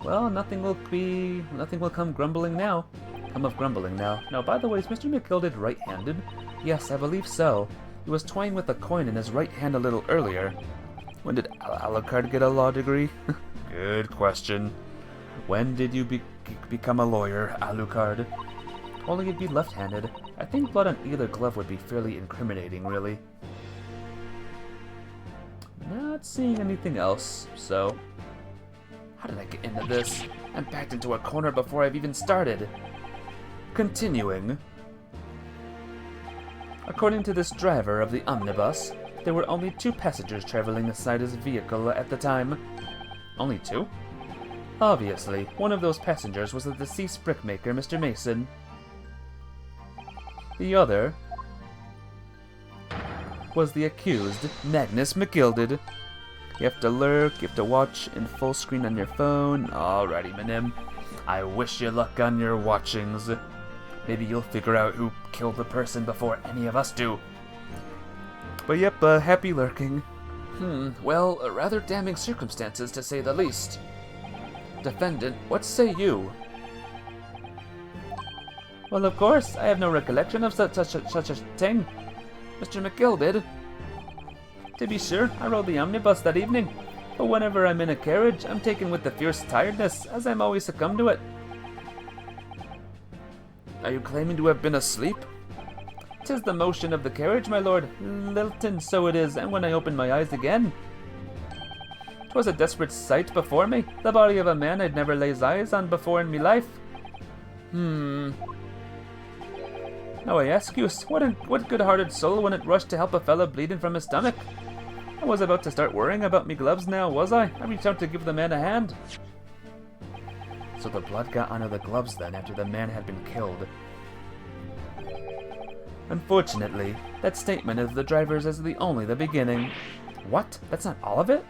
Well, nothing will come grumbling now. Come of grumbling now. Now, by the way, is Mr. McGilded right-handed? Yes, I believe so. He was toying with a coin in his right hand a little earlier. When did Alucard get a law degree? Good question. When did you become a lawyer, Alucard? Only you'd be left-handed. I think blood on either glove would be fairly incriminating, really. Not seeing anything else, so... How did I get into this? I'm backed into a corner before I've even started. Continuing. According to this driver of the omnibus, there were only 2 passengers traveling inside his vehicle at the time. Only 2? Obviously, one of those passengers was the deceased brickmaker, Mr. Mason. The other was the accused, Magnus McGilded. You have to lurk, you have to watch in full screen on your phone. Alrighty, Minim. I wish you luck on your watchings. Maybe you'll figure out who killed the person before any of us do. But yep, happy lurking. Well, rather damning circumstances to say the least. Defendant, what say you? Well, of course, I have no recollection of such a thing. Mr. McGilded. To be sure, I rode the omnibus that evening, but whenever I'm in a carriage, I'm taken with the fierce tiredness, as I'm always succumb to it. Are you claiming to have been asleep? 'Tis the motion of the carriage, my lord. Lilton, so it is, and when I opened my eyes again. 'Twas a desperate sight before me, the body of a man I'd never laid eyes on before in me life. Now I ask you, what good-hearted soul wouldn't rush to help a fella bleeding from his stomach? I was about to start worrying about me gloves now, was I? I reached out to give the man a hand. So the blood got onto the gloves then after the man had been killed. Unfortunately, that statement of the driver's is only the beginning. What? That's not all of it?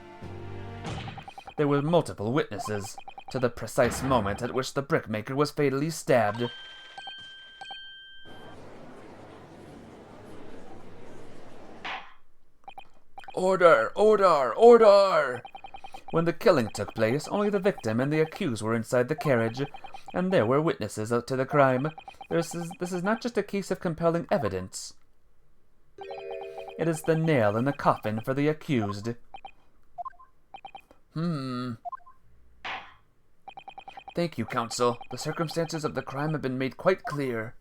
There were multiple witnesses to the precise moment at which the brickmaker was fatally stabbed. Order! Order! Order! When the killing took place, only the victim and the accused were inside the carriage, and there were witnesses to the crime. This is not just a case of compelling evidence. It is the nail in the coffin for the accused. Thank you, counsel. The circumstances of the crime have been made quite clear.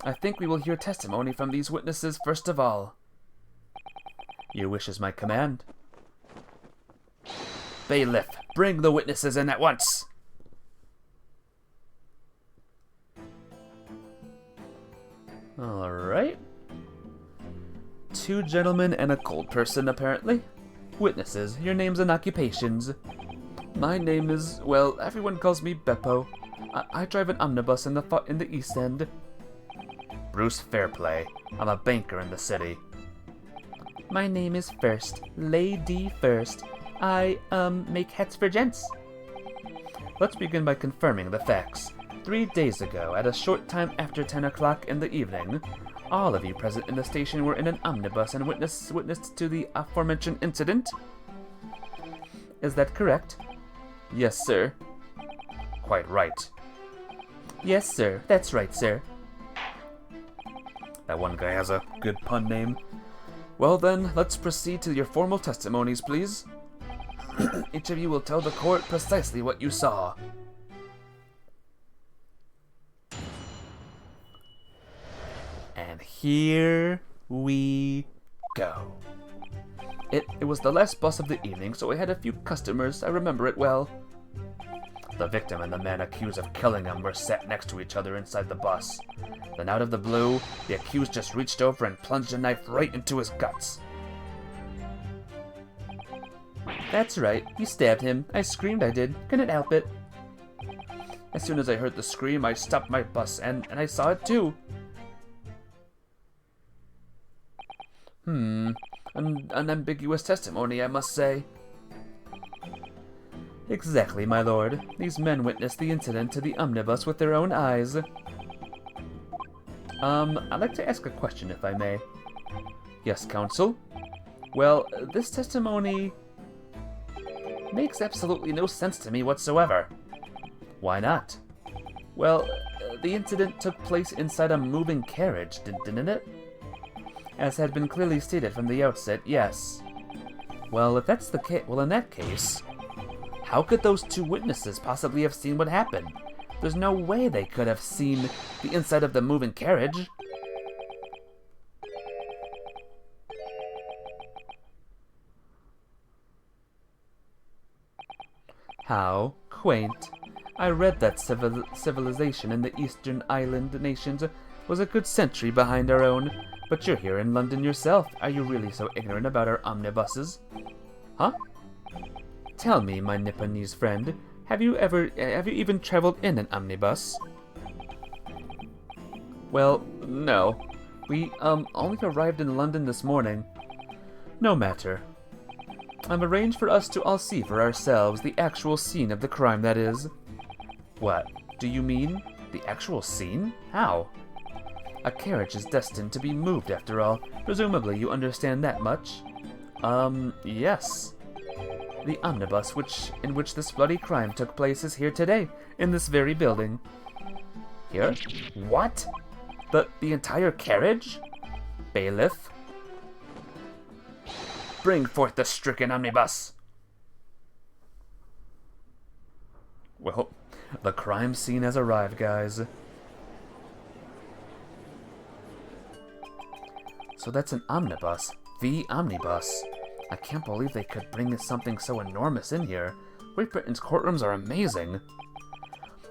I think we will hear testimony from these witnesses first of all. Your wish is my command. Bailiff, bring the witnesses in at once. Alright. 2 gentlemen and a cold person, apparently. Witnesses, your names and occupations. My name is, well, everyone calls me Beppo. I drive an omnibus in the East End. Bruce Fairplay. I'm a banker in the city. My name is First, Lady First. I, make hats for gents. Let's begin by confirming the facts. 3 days ago, at a short time after 10 o'clock in the evening, all of you present in the station were in an omnibus and witnessed to the aforementioned incident? Is that correct? Yes, sir. Quite right. Yes, sir. That's right, sir. That one guy has a good pun name. Well then, let's proceed to your formal testimonies, please. Each of you will tell the court precisely what you saw. And here we go. It was the last bus of the evening, so I had a few customers. I remember it well. The victim and the man accused of killing him were sat next to each other inside the bus. Then out of the blue, the accused just reached over and plunged a knife right into his guts. That's right, you stabbed him. I screamed, I did. Couldn't help it. As soon as I heard the scream, I stopped my bus, and I saw it too. An ambiguous testimony, I must say. Exactly, my lord. These men witnessed the incident to the omnibus with their own eyes. I'd like to ask a question, if I may. Yes, counsel? Well, this testimony makes absolutely no sense to me whatsoever. Why not? Well, the incident took place inside a moving carriage, didn't it? As had been clearly stated from the outset, yes. Well, if that's the case, well, in that case, how could those two witnesses possibly have seen what happened? There's no way they could have seen the inside of the moving carriage. How quaint. I read that civilization in the eastern island nations was a good century behind our own, but you're here in London yourself. Are you really so ignorant about our omnibuses? Huh? Tell me, my Nipponese friend, have you even traveled in an omnibus? Well, no. We, only arrived in London this morning. No matter. I've arranged for us to all see for ourselves the actual scene of the crime, that is. What? Do you mean the actual scene? How? A carriage is destined to be moved after all. Presumably you understand that much? Yes. The omnibus in which this bloody crime took place is here today, in this very building. Here? What? The entire carriage? Bailiff? Bring forth the stricken omnibus! Well, the crime scene has arrived, guys. So that's an omnibus. The omnibus. I can't believe they could bring something so enormous in here. Great Britain's courtrooms are amazing.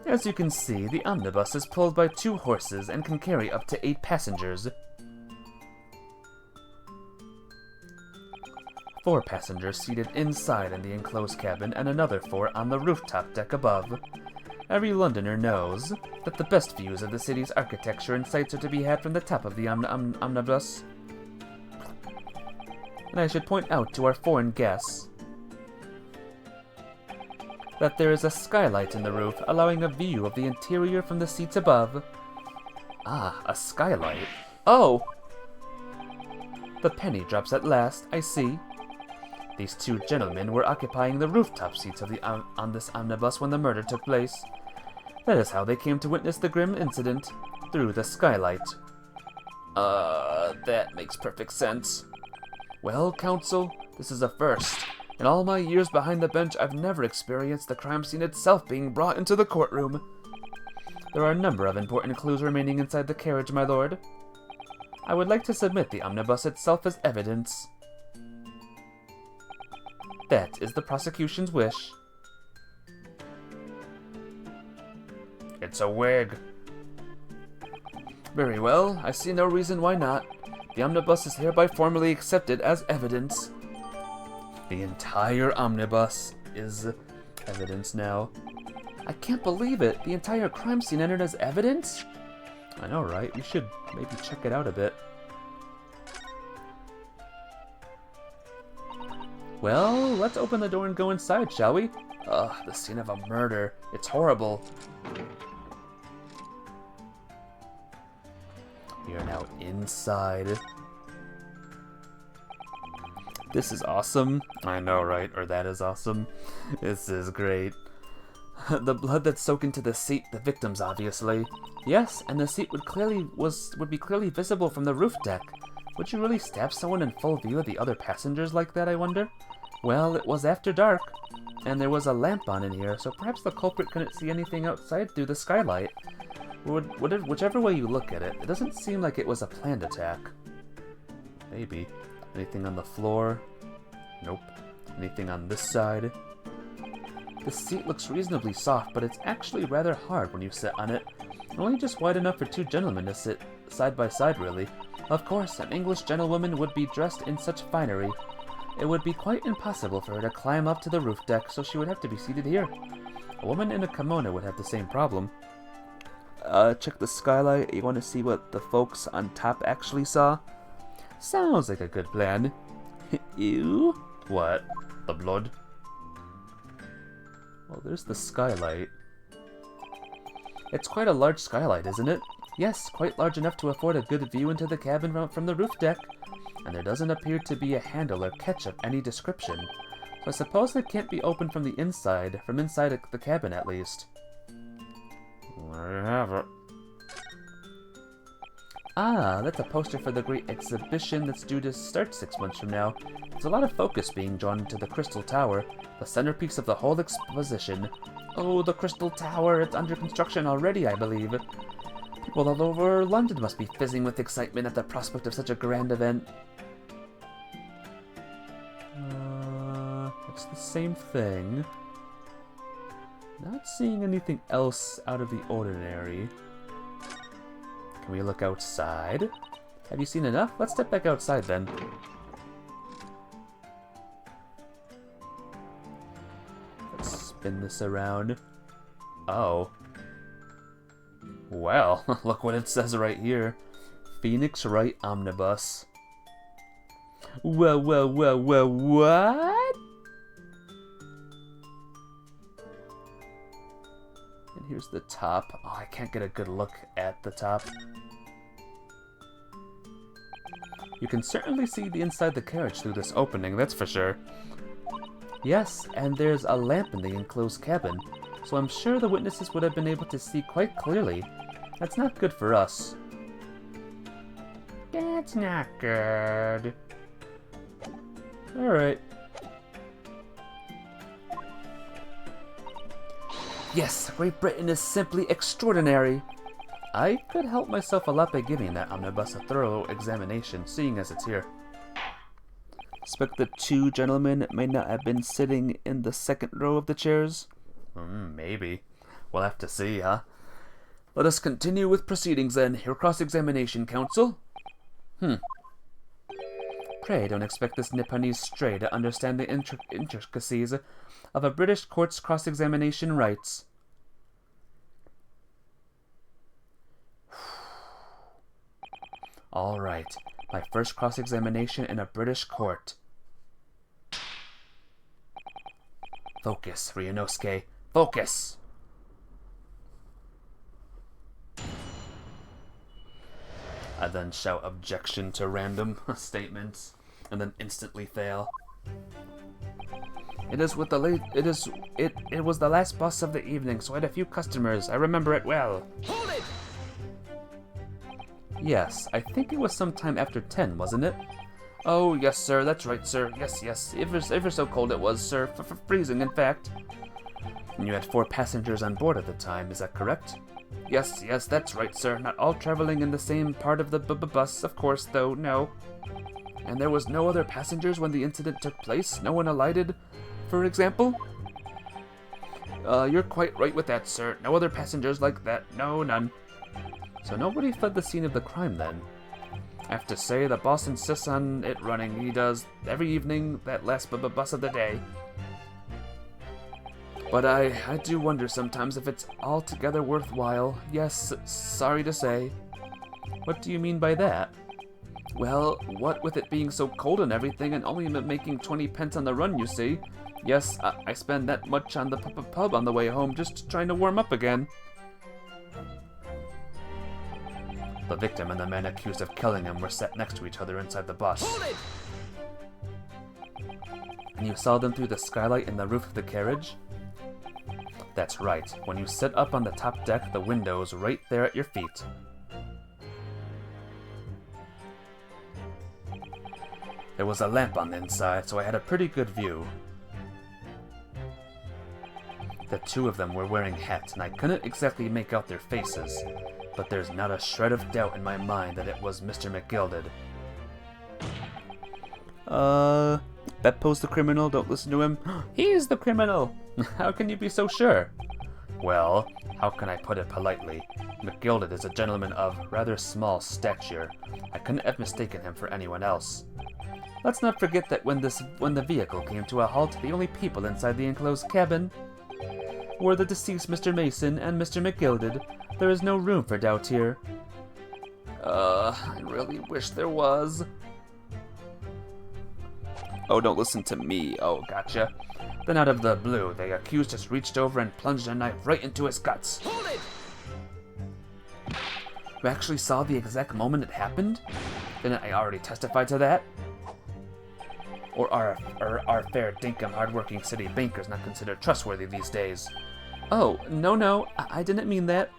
As you can see, the omnibus is pulled by 2 horses and can carry up to 8 passengers. 4 passengers seated inside in the enclosed cabin and another 4 on the rooftop deck above. Every Londoner knows that the best views of the city's architecture and sights are to be had from the top of the omnibus. And I should point out to our foreign guests that there is a skylight in the roof, allowing a view of the interior from the seats above. Ah, a skylight. Oh! The penny drops at last, I see. These 2 gentlemen were occupying the rooftop seats of on this omnibus when the murder took place. That is how they came to witness the grim incident, through the skylight. That makes perfect sense. Well, counsel, this is a first. In all my years behind the bench, I've never experienced the crime scene itself being brought into the courtroom. There are a number of important clues remaining inside the carriage, my lord. I would like to submit the omnibus itself as evidence. That is the prosecution's wish. It's a wig. Very well, I see no reason why not. The omnibus is hereby formally accepted as evidence. The entire omnibus is evidence now. I can't believe it. The entire crime scene entered as evidence? I know, right? We should maybe check it out a bit. Well, let's open the door and go inside, shall we? Ugh, the scene of a murder. It's horrible. We are now inside. This is awesome. I know, right? Or that is awesome. This is great. The blood that's soaked into the seat, the victim's obviously. Yes, and the seat would be clearly visible from the roof deck. Would you really stab someone in full view of the other passengers like that, I wonder? Well, it was after dark, and there was a lamp on in here, so perhaps the culprit couldn't see anything outside through the skylight. Whichever way you look at it, it doesn't seem like it was a planned attack. Maybe. Anything on the floor? Nope. Anything on this side? The seat looks reasonably soft, but it's actually rather hard when you sit on it. Only just wide enough for two gentlemen to sit side by side, really. Of course, an English gentlewoman would be dressed in such finery. It would be quite impossible for her to climb up to the roof deck, so she would have to be seated here. A woman in a kimono would have the same problem. Check the skylight. You want to see what the folks on top actually saw? Sounds like a good plan. Ew. What? The blood? Well, there's the skylight. It's quite a large skylight, isn't it? Yes, quite large enough to afford a good view into the cabin from the roof deck. And there doesn't appear to be a handle or catch of any description. So I suppose it can't be opened from the inside, from inside the cabin at least. There you have it. Ah, that's a poster for the great exhibition that's due to start 6 months from now. There's a lot of focus being drawn into the Crystal Tower, the centerpiece of the whole exposition. Oh, the Crystal Tower, it's under construction already, I believe. People all over London must be fizzing with excitement at the prospect of such a grand event. It's the same thing. Not seeing anything else out of the ordinary. Can we look outside? Have you seen enough? Let's step back outside then. Let's spin this around. Oh. Well, look what it says right here. Phoenix Wright Omnibus. Well, what? And here's the top. Oh, I can't get a good look at the top. You can certainly see the inside of the carriage through this opening, that's for sure. Yes, and there's a lamp in the enclosed cabin, so I'm sure the witnesses would have been able to see quite clearly. That's not good for us. That's not good. Alright. Yes, Great Britain is simply extraordinary. I could help myself a lot by giving that omnibus a thorough examination, seeing as it's here. Suspect the two gentlemen may not have been sitting in the second row of the chairs? Maybe. We'll have to see, huh? Let us continue with proceedings then. Your cross-examination, counsel. Pray don't expect this Nipponese stray to understand the intricacies of a British court's cross-examination rights. All right, my first cross-examination in a British court. Focus, Ryunosuke. Focus! I then shout objection to random statements, and then instantly fail. It was the last bus of the evening, so I had a few customers. I remember it well. Hold it! Yes, I think it was sometime after 10, wasn't it? Oh, yes, sir, that's right, sir. Yes. Ever so cold it was, sir. Freezing, in fact. And you had 4 passengers on board at the time, is that correct? Yes, that's right, sir. Not all traveling in the same part of the bus, of course, though, no. And there was no other passengers when the incident took place? No one alighted, for example? You're quite right with that, sir. No other passengers like that. No, none. So nobody fled the scene of the crime, then? I have to say, the boss insists on it running. He does every evening, that last bus of the day. But I do wonder sometimes if it's altogether worthwhile. Yes, sorry to say. What do you mean by that? Well, what with it being so cold and everything, and only making 20 pence on the run, you see. Yes, I spend that much on the pub on the way home, just trying to warm up again. The victim and the man accused of killing him were sat next to each other inside the bus. Hold it! And you saw them through the skylight in the roof of the carriage? That's right. When you sit up on the top deck, the window's right there at your feet. There was a lamp on the inside, so I had a pretty good view. The two of them were wearing hats, and I couldn't exactly make out their faces, but there's not a shred of doubt in my mind that it was Mr. McGilded. Beppo's the criminal, don't listen to him. He's the criminal! How can you be so sure? Well, how can I put it politely? McGilded is a gentleman of rather small stature. I couldn't have mistaken him for anyone else. Let's not forget that when the vehicle came to a halt, the only people inside the enclosed cabin were the deceased Mr. Mason and Mr. McGilded. There is no room for doubt here. I really wish there was. Oh, don't listen to me. Oh, gotcha. Then out of the blue, the accused just reached over and plunged a knife right into his guts. Hold it! You actually saw the exact moment it happened? Didn't I already testify to that? Or are fair dinkum hard-working city bankers not considered trustworthy these days? Oh, no, I didn't mean that.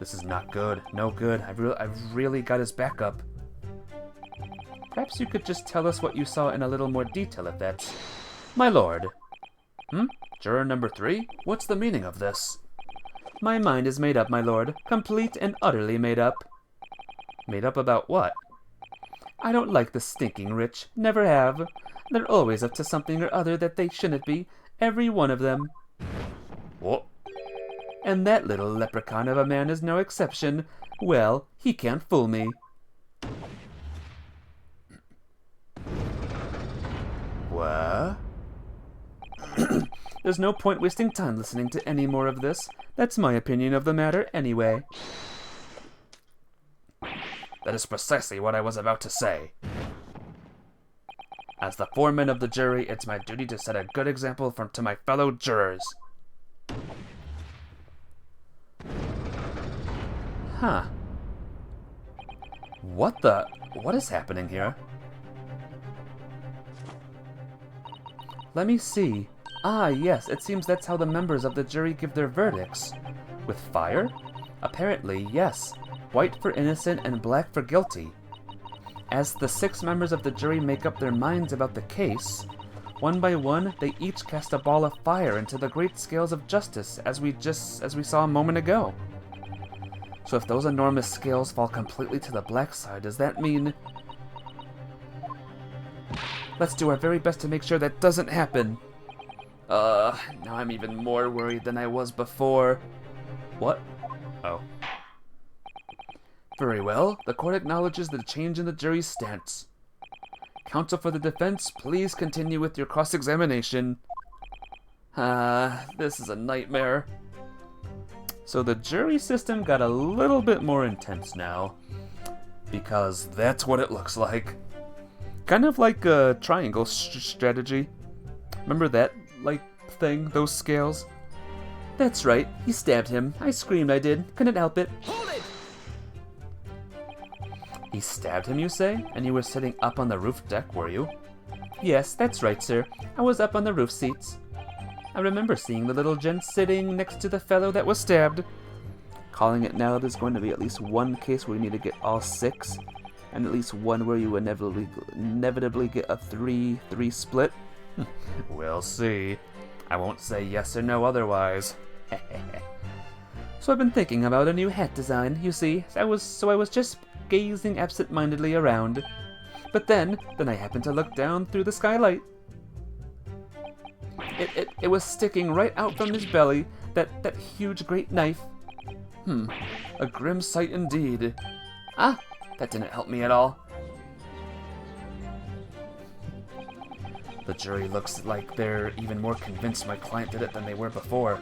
This is not good. No good. I've really got his back up. Perhaps you could just tell us what you saw in a little more detail if that's... My lord. Juror number 3? What's the meaning of this? My mind is made up, my lord. Complete and utterly made up. Made up about what? I don't like the stinking rich. Never have. They're always up to something or other that they shouldn't be. Every one of them. What? And that little leprechaun of a man is no exception. Well, he can't fool me. What? There's no point wasting time listening to any more of this. That's my opinion of the matter anyway. That is precisely what I was about to say. As the foreman of the jury, it's my duty to set a good example to my fellow jurors. Huh. What is happening here? Let me see. Ah, yes, it seems that's how the members of the jury give their verdicts. With fire? Apparently, yes. White for innocent and black for guilty. As the 6 members of the jury make up their minds about the case, one by one, they each cast a ball of fire into the great scales of justice, as we saw a moment ago. So if those enormous scales fall completely to the black side, does that mean... Let's do our very best to make sure that doesn't happen. Now I'm even more worried than I was before. What? Oh. Very well. The court acknowledges the change in the jury's stance. Counsel for the defense, please continue with your cross-examination. This is a nightmare. So the jury system got a little bit more intense now, because that's what it looks like. Kind of like a triangle strategy. Remember that, thing, those scales? That's right, he stabbed him. I screamed, I did. Couldn't help it. Hold it! He stabbed him, you say? And you were sitting up on the roof deck, were you? Yes, that's right, sir. I was up on the roof seats. I remember seeing the little gent sitting next to the fellow that was stabbed. Calling it now, there's going to be at least one case where you need to get all 6, and at least one where you inevitably get a 3-3 split. We'll see. I won't say yes or no otherwise. So I've been thinking about a new hat design, you see. I was just gazing absent-mindedly around. But then I happened to look down through the skylight. It was sticking right out from his belly, that huge great knife. A grim sight indeed. Ah, that didn't help me at all. The jury looks like they're even more convinced my client did it than they were before.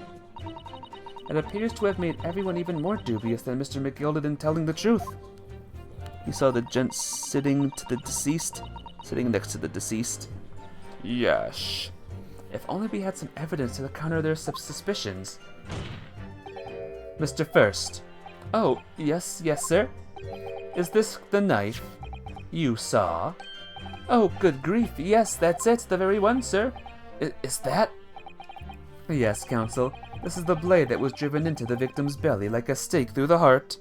It appears to have made everyone even more dubious than Mr. McGilded in telling the truth. You saw the gent sitting next to the deceased. Yes. If only we had some evidence to counter their suspicions. Mr. First. Oh, yes, sir. Is this the knife you saw? Oh, good grief, yes, that's it, the very one, sir. Is that? Yes, Counsel. This is the blade that was driven into the victim's belly like a stake through the heart.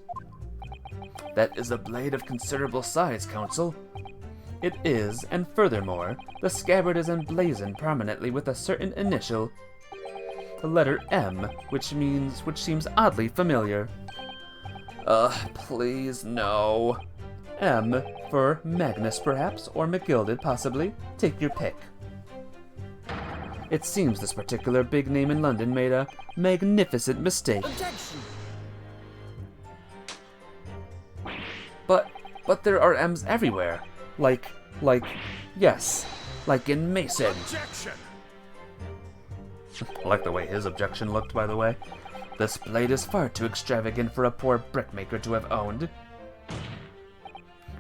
That is a blade of considerable size, Counsel. It is, and furthermore, the scabbard is emblazoned prominently with a certain initial, the letter M, which seems oddly familiar. Please, no. M for Magnus, perhaps, or McGilded, possibly. Take your pick. It seems this particular big name in London made a magnificent mistake. Objection! But there are M's everywhere. Yes, like in Mason. Objection! I like the way his objection looked, by the way. This blade is far too extravagant for a poor brickmaker to have owned.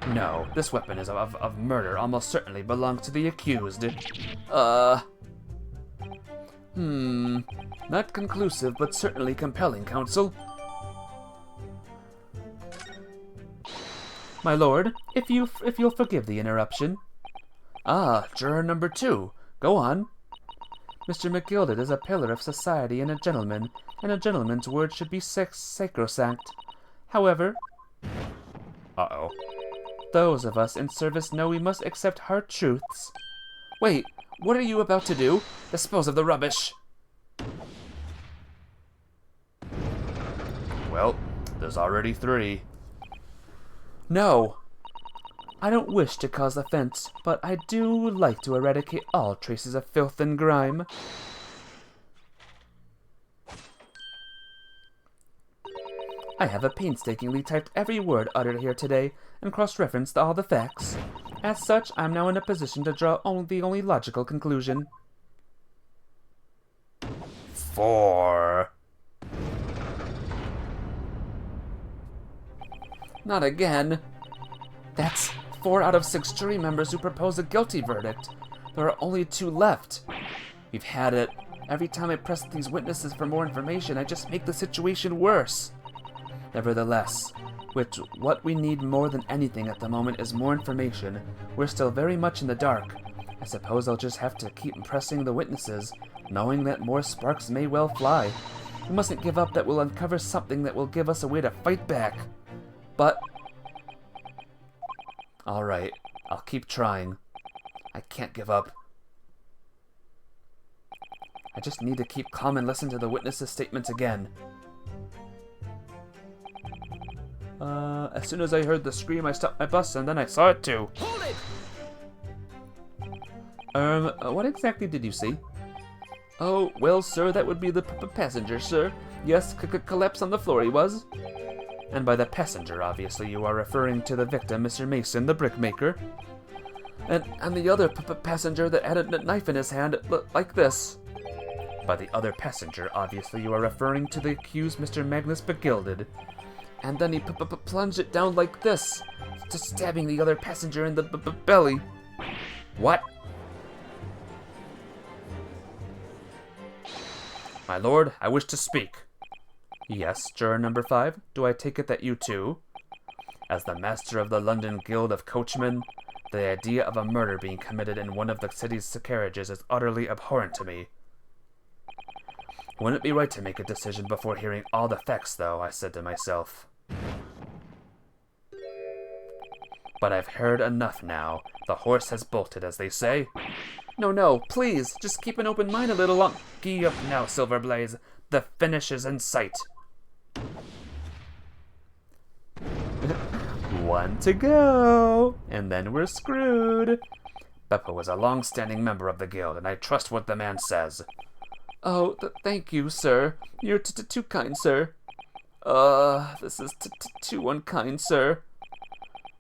No, this weapon is of murder almost certainly belongs to the accused. Not conclusive, but certainly compelling, Counsel. My lord, if you'll forgive the interruption. Juror number 2. Go on. Mr. McGilded is a pillar of society and a gentleman's word should be sacrosanct. However, those of us in service know we must accept hard truths. Wait, what are you about to do? Dispose of the rubbish. Well, there's already 3. No! I don't wish to cause offense, but I do like to eradicate all traces of filth and grime. I have painstakingly typed every word uttered here today and cross-referenced all the facts. As such, I'm now in a position to draw the only logical conclusion. 4. Not again. That's 4 out of 6 jury members who propose a guilty verdict. There are only 2 left. We've had it. Every time I press these witnesses for more information, I just make the situation worse. Nevertheless, what we need more than anything at the moment is more information. We're still very much in the dark. I suppose I'll just have to keep pressing the witnesses, knowing that more sparks may well fly. We mustn't give up that we'll uncover something that will give us a way to fight back. But... Alright, I'll keep trying. I can't give up. I just need to keep calm and listen to the witnesses' statements again. As soon as I heard the scream, I stopped my bus, and then I saw it too. Hold it! What exactly did you see? Oh, well, sir, that would be the passenger, sir. Yes, collapse on the floor he was. And by the passenger, obviously, you are referring to the victim, Mr. Mason, the brickmaker. And the other passenger that had a knife in his hand, like this. By the other passenger, obviously, you are referring to the accused Mr. Magnus McGilded. And then he plunged it down like this, just stabbing the other passenger in the belly. What? My lord, I wish to speak. Yes, juror number 5, do I take it that you too? As the master of the London Guild of Coachmen, the idea of a murder being committed in one of the city's carriages is utterly abhorrent to me. Wouldn't it be right to make a decision before hearing all the facts, though, I said to myself. But I've heard enough now. The horse has bolted, as they say. No, please, just keep an open mind a little long. Gee up now, Silverblaze. The finish is in sight. 1 to go, and then we're screwed. Beppo was a long-standing member of the guild, and I trust what the man says. Oh, thank you, sir. You're too kind, sir. This is too unkind, sir.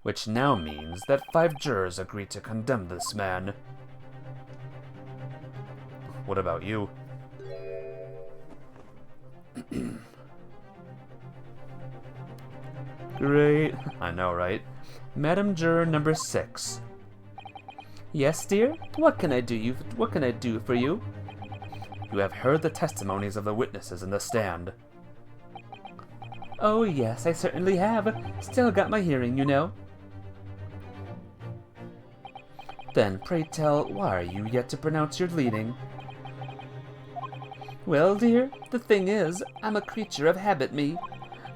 Which now means that 5 jurors agreed to condemn this man. What about you? Great. I know, right? Madam Juror number 6. Yes, dear? What can I do for you? You have heard the testimonies of the witnesses in the stand. Oh, yes, I certainly have. Still got my hearing, you know. Then, pray tell, why are you yet to pronounce your leading? Well, dear, the thing is, I'm a creature of habit, me.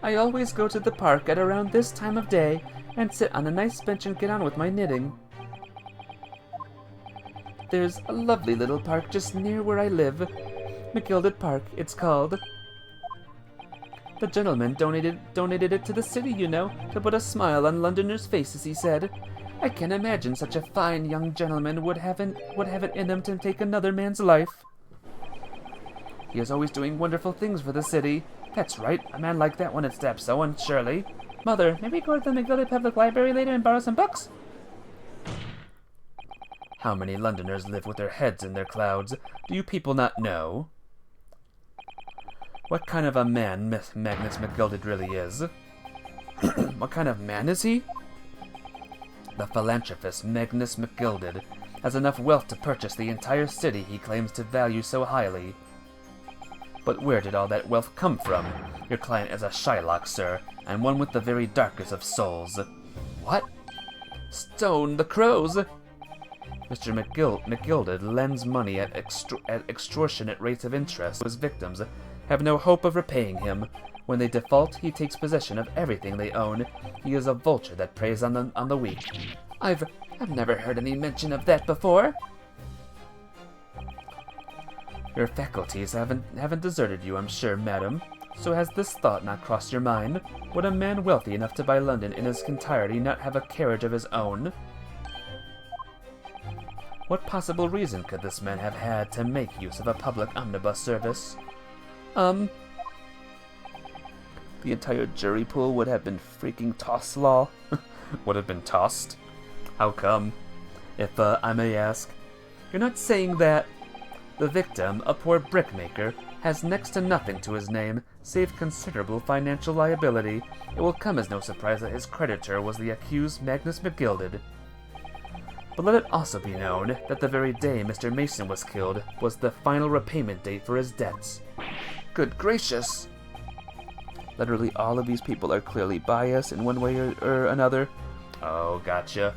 I always go to the park at around this time of day and sit on a nice bench and get on with my knitting. There's a lovely little park just near where I live. McGilded Park, it's called. The gentleman donated it to the city, you know, to put a smile on Londoners' faces, he said. I can't imagine such a fine young gentleman would have it in him to take another man's life. He is always doing wonderful things for the city. That's right, a man like that wouldn't stop so unsurely. Mother, may we go to the McGilded Public Library later and borrow some books? How many Londoners live with their heads in their clouds? Do you people not know? What kind of a man Magnus McGilded really is? What kind of man is he? The philanthropist Magnus McGilded has enough wealth to purchase the entire city he claims to value so highly. But where did all that wealth come from? Your client is a Shylock, sir, and one with the very darkest of souls. What? Stone the crows! Mr. McGilded lends money at extortionate rates of interest. His victims have no hope of repaying him. When they default, he takes possession of everything they own. He is a vulture that preys on the weak. I've never heard any mention of that before. Your faculties haven't deserted you, I'm sure, madam. So has this thought not crossed your mind? Would a man wealthy enough to buy London in its entirety not have a carriage of his own? What possible reason could this man have had to make use of a public omnibus service? The entire jury pool would have been freaking tossed, law. Would have been tossed? How come? If I may ask. You're not saying that the victim, a poor brickmaker, has next to nothing to his name, save considerable financial liability. It will come as no surprise that his creditor was the accused Magnus McGilded. But let it also be known that the very day Mr. Mason was killed was the final repayment date for his debts. Good gracious! Literally all of these people are clearly biased in one way or another. Oh, gotcha.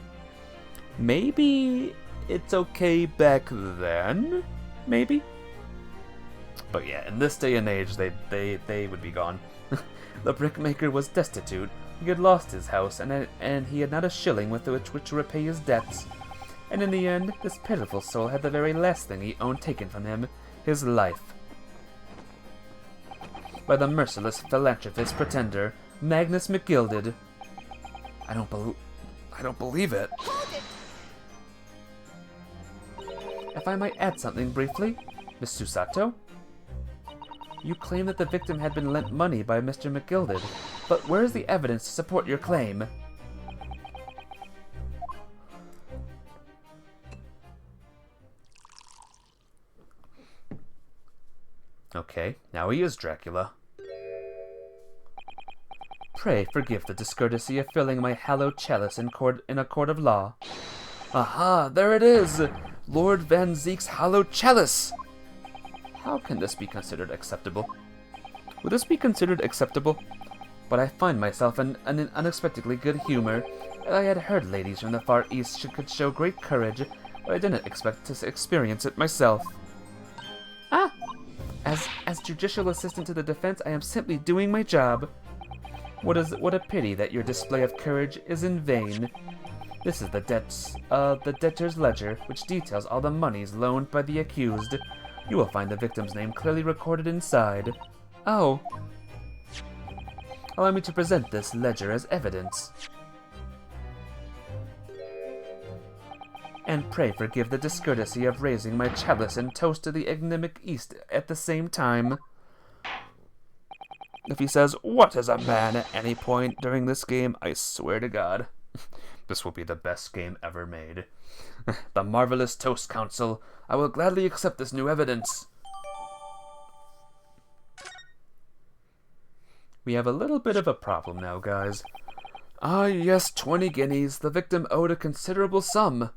Maybe it's okay back then? Maybe? But yeah, in this day and age, they would be gone. The brickmaker was destitute. He had lost his house, and he had not a shilling with which to repay his debts. And in the end, this pitiful soul had the very last thing he owned taken from him, his life. By the merciless philanthropist pretender, Magnus McGilded. I don't believe it. If I might add something briefly, Miss Susato? You claim that the victim had been lent money by Mr. McGilded, but where is the evidence to support your claim? Okay, now he is Dracula. Pray forgive the discourtesy of filling my hallowed chalice in a court of law. Aha, there it is! Lord Van Zeek's hallowed chalice! How can this be considered acceptable? Would this be considered acceptable? But I find myself in an unexpectedly good humor. I had heard ladies from the Far East could show great courage, but I didn't expect to experience it myself. Ah! As judicial assistant to the defense, I am simply doing my job. What a pity that your display of courage is in vain. This is the debtor's ledger, which details all the monies loaned by the accused. You will find the victim's name clearly recorded inside. Oh. Allow me to present this ledger as evidence. And pray forgive the discourtesy of raising my chalice and toast to the enigmatic East at the same time. If he says, "What is a man?" at any point during this game, I swear to God, this will be the best game ever made. The Marvelous Toast Council, I will gladly accept this new evidence. We have a little bit of a problem now, guys. Ah, yes, 20 guineas. The victim owed a considerable sum,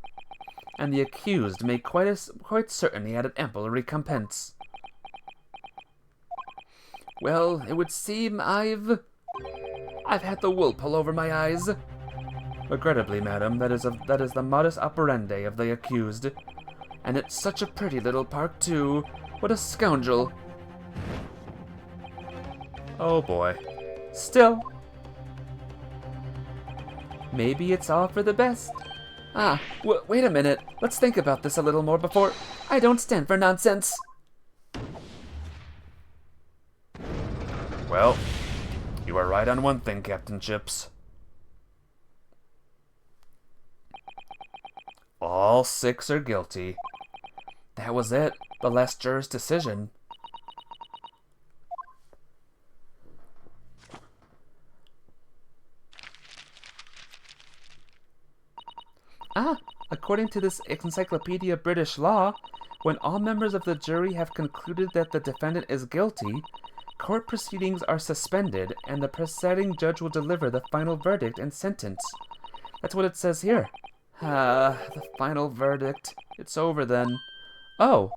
and the accused made quite certain he had an ample recompense. Well, it would seem I've had the wool pull over my eyes. Regrettably, madam, that is the modus operandi of the accused. And it's such a pretty little park, too. What a scoundrel. Oh boy. Still, maybe it's all for the best. Wait a minute. Let's think about this a little more before... I don't stand for nonsense. Well, you are right on one thing, Captain Chips. All 6 are guilty. That was it. The last juror's decision. According to this Encyclopedia British Law, when all members of the jury have concluded that the defendant is guilty, court proceedings are suspended and the presiding judge will deliver the final verdict and sentence. That's what it says here. The final verdict. It's over then. Oh.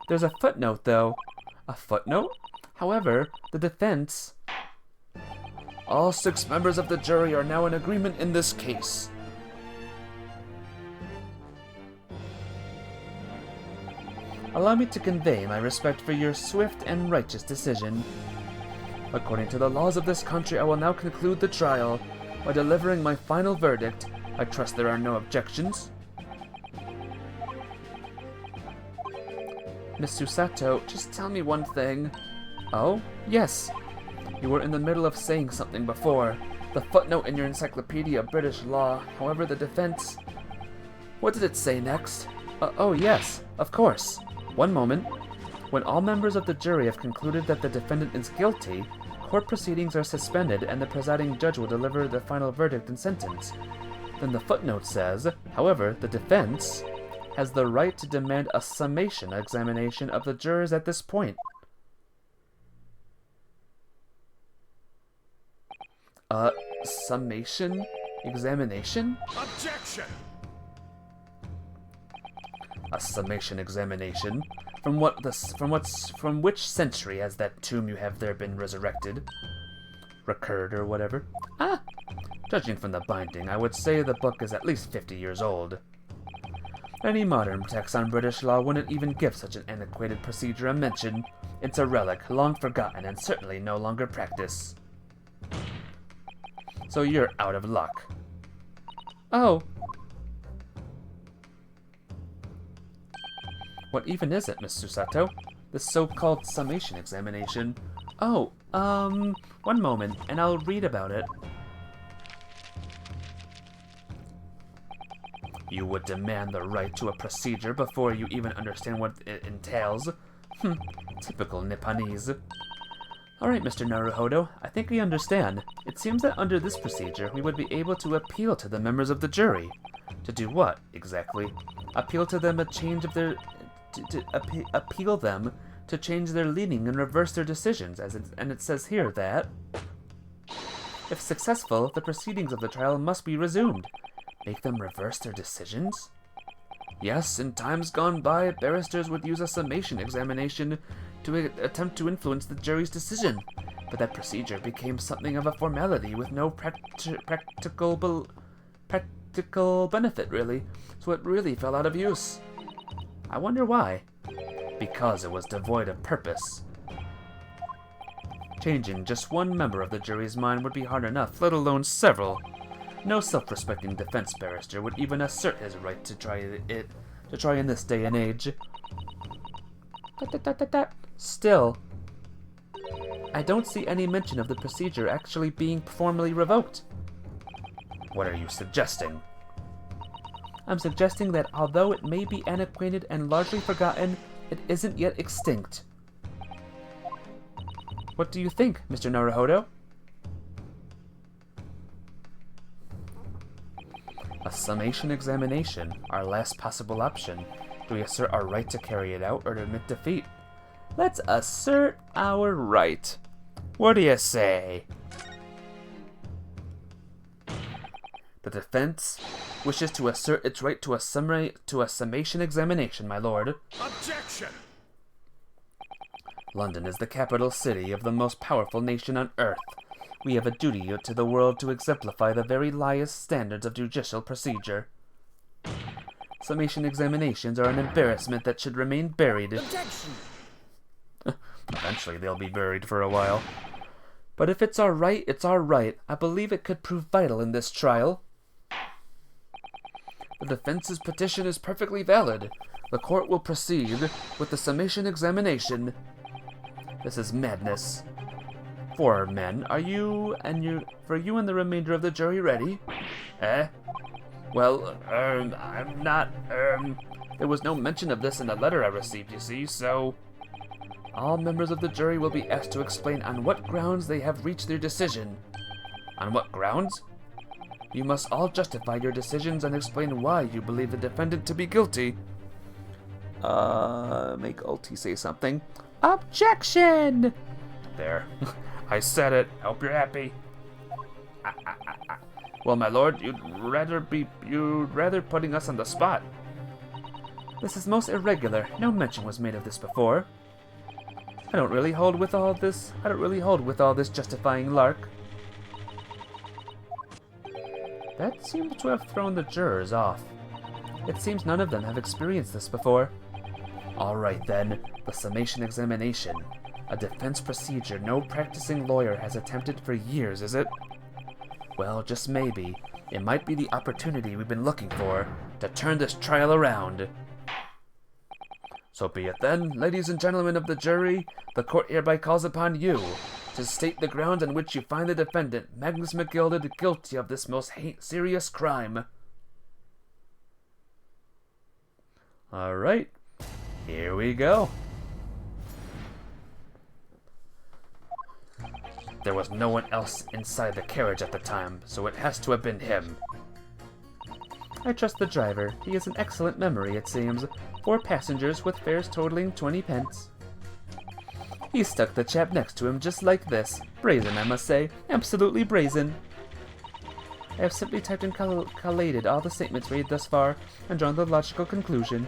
There's a footnote, though. A footnote? However, the defense... All 6 members of the jury are now in agreement in this case. Allow me to convey my respect for your swift and righteous decision. According to the laws of this country, I will now conclude the trial by delivering my final verdict. I trust there are no objections. Miss Susato, just tell me one thing. Oh, yes. You were in the middle of saying something before. The footnote in your Encyclopedia British Law. However, the defense... What did it say next? Oh, yes, of course. One moment. When all members of the jury have concluded that the defendant is guilty, court proceedings are suspended and the presiding judge will deliver the final verdict and sentence. Then the footnote says, however, the defense has the right to demand a summation examination of the jurors at this point. Summation? Examination? Objection! A summation examination? From which century has that tomb you have there been resurrected? Recurred or whatever? Judging from the binding, I would say the book is at least 50 years old. Any modern text on British law wouldn't even give such an antiquated procedure a mention. It's a relic, long forgotten, and certainly no longer practiced. So you're out of luck. Oh. What even is it, Miss Susato? This so-called summation examination? Oh, one moment, and I'll read about it. You would demand the right to a procedure before you even understand what it entails. Typical Nipponese. Alright, Mr. Naruhodo, I think we understand. It seems that under this procedure, we would be able to appeal to the members of the jury. To do what, exactly? Appeal to them a change of their... appeal them to change their leaning and reverse their decisions, and it says here that... If successful, the proceedings of the trial must be resumed. Make them reverse their decisions? Yes, in times gone by, barristers would use a summation examination to attempt to influence the jury's decision, but that procedure became something of a formality with no practical benefit, really, so it really fell out of use. I wonder why. Because it was devoid of purpose. Changing just one member of the jury's mind would be hard enough, let alone several. No self-respecting defense barrister would even assert his right to try in this day and age. Still, I don't see any mention of the procedure actually being formally revoked. What are you suggesting? I'm suggesting that although it may be antiquated and largely forgotten, it isn't yet extinct. What do you think, Mr. Naruhodo? A summation examination, our last possible option. Do we assert our right to carry it out or to admit defeat? Let's assert our right. What do you say? The defense wishes to assert its right to a summation examination, my lord. Objection! London is the capital city of the most powerful nation on earth. We have a duty to the world to exemplify the very highest standards of judicial procedure. Summation examinations are an embarrassment that should remain buried. Objection! Eventually they'll be buried for a while. But if it's alright, it's alright. I believe it could prove vital in this trial. The defense's petition is perfectly valid. The court will proceed with the summation examination. This is madness. 4 men, for you and the remainder of the jury ready? Eh? Well, I'm not, there was no mention of this in the letter I received, you see, so... All members of the jury will be asked to explain on what grounds they have reached their decision. On what grounds? You must all justify your decisions and explain why you believe the defendant to be guilty. Make Ulti say something. Objection! There. I said it. Hope you're happy. Well, my lord, you'd rather putting us on the spot. This is most irregular. No mention was made of this before. I don't really hold with all this justifying lark. That seems to have thrown the jurors off. It seems none of them have experienced this before. Alright then, the summation examination. A defense procedure no practicing lawyer has attempted for years, is it? Well, just maybe. It might be the opportunity we've been looking for to turn this trial around. So be it then, ladies and gentlemen of the jury, the court hereby calls upon you to state the grounds on which you find the defendant, Magnus McGilded, guilty of this most serious crime. Alright, here we go. There was no one else inside the carriage at the time, so it has to have been him. I trust the driver. He has an excellent memory, it seems. 4 passengers with fares totaling 20 pence. He stuck the chap next to him just like this. Brazen, I must say. Absolutely brazen. I have simply typed and collated all the statements read thus far and drawn the logical conclusion.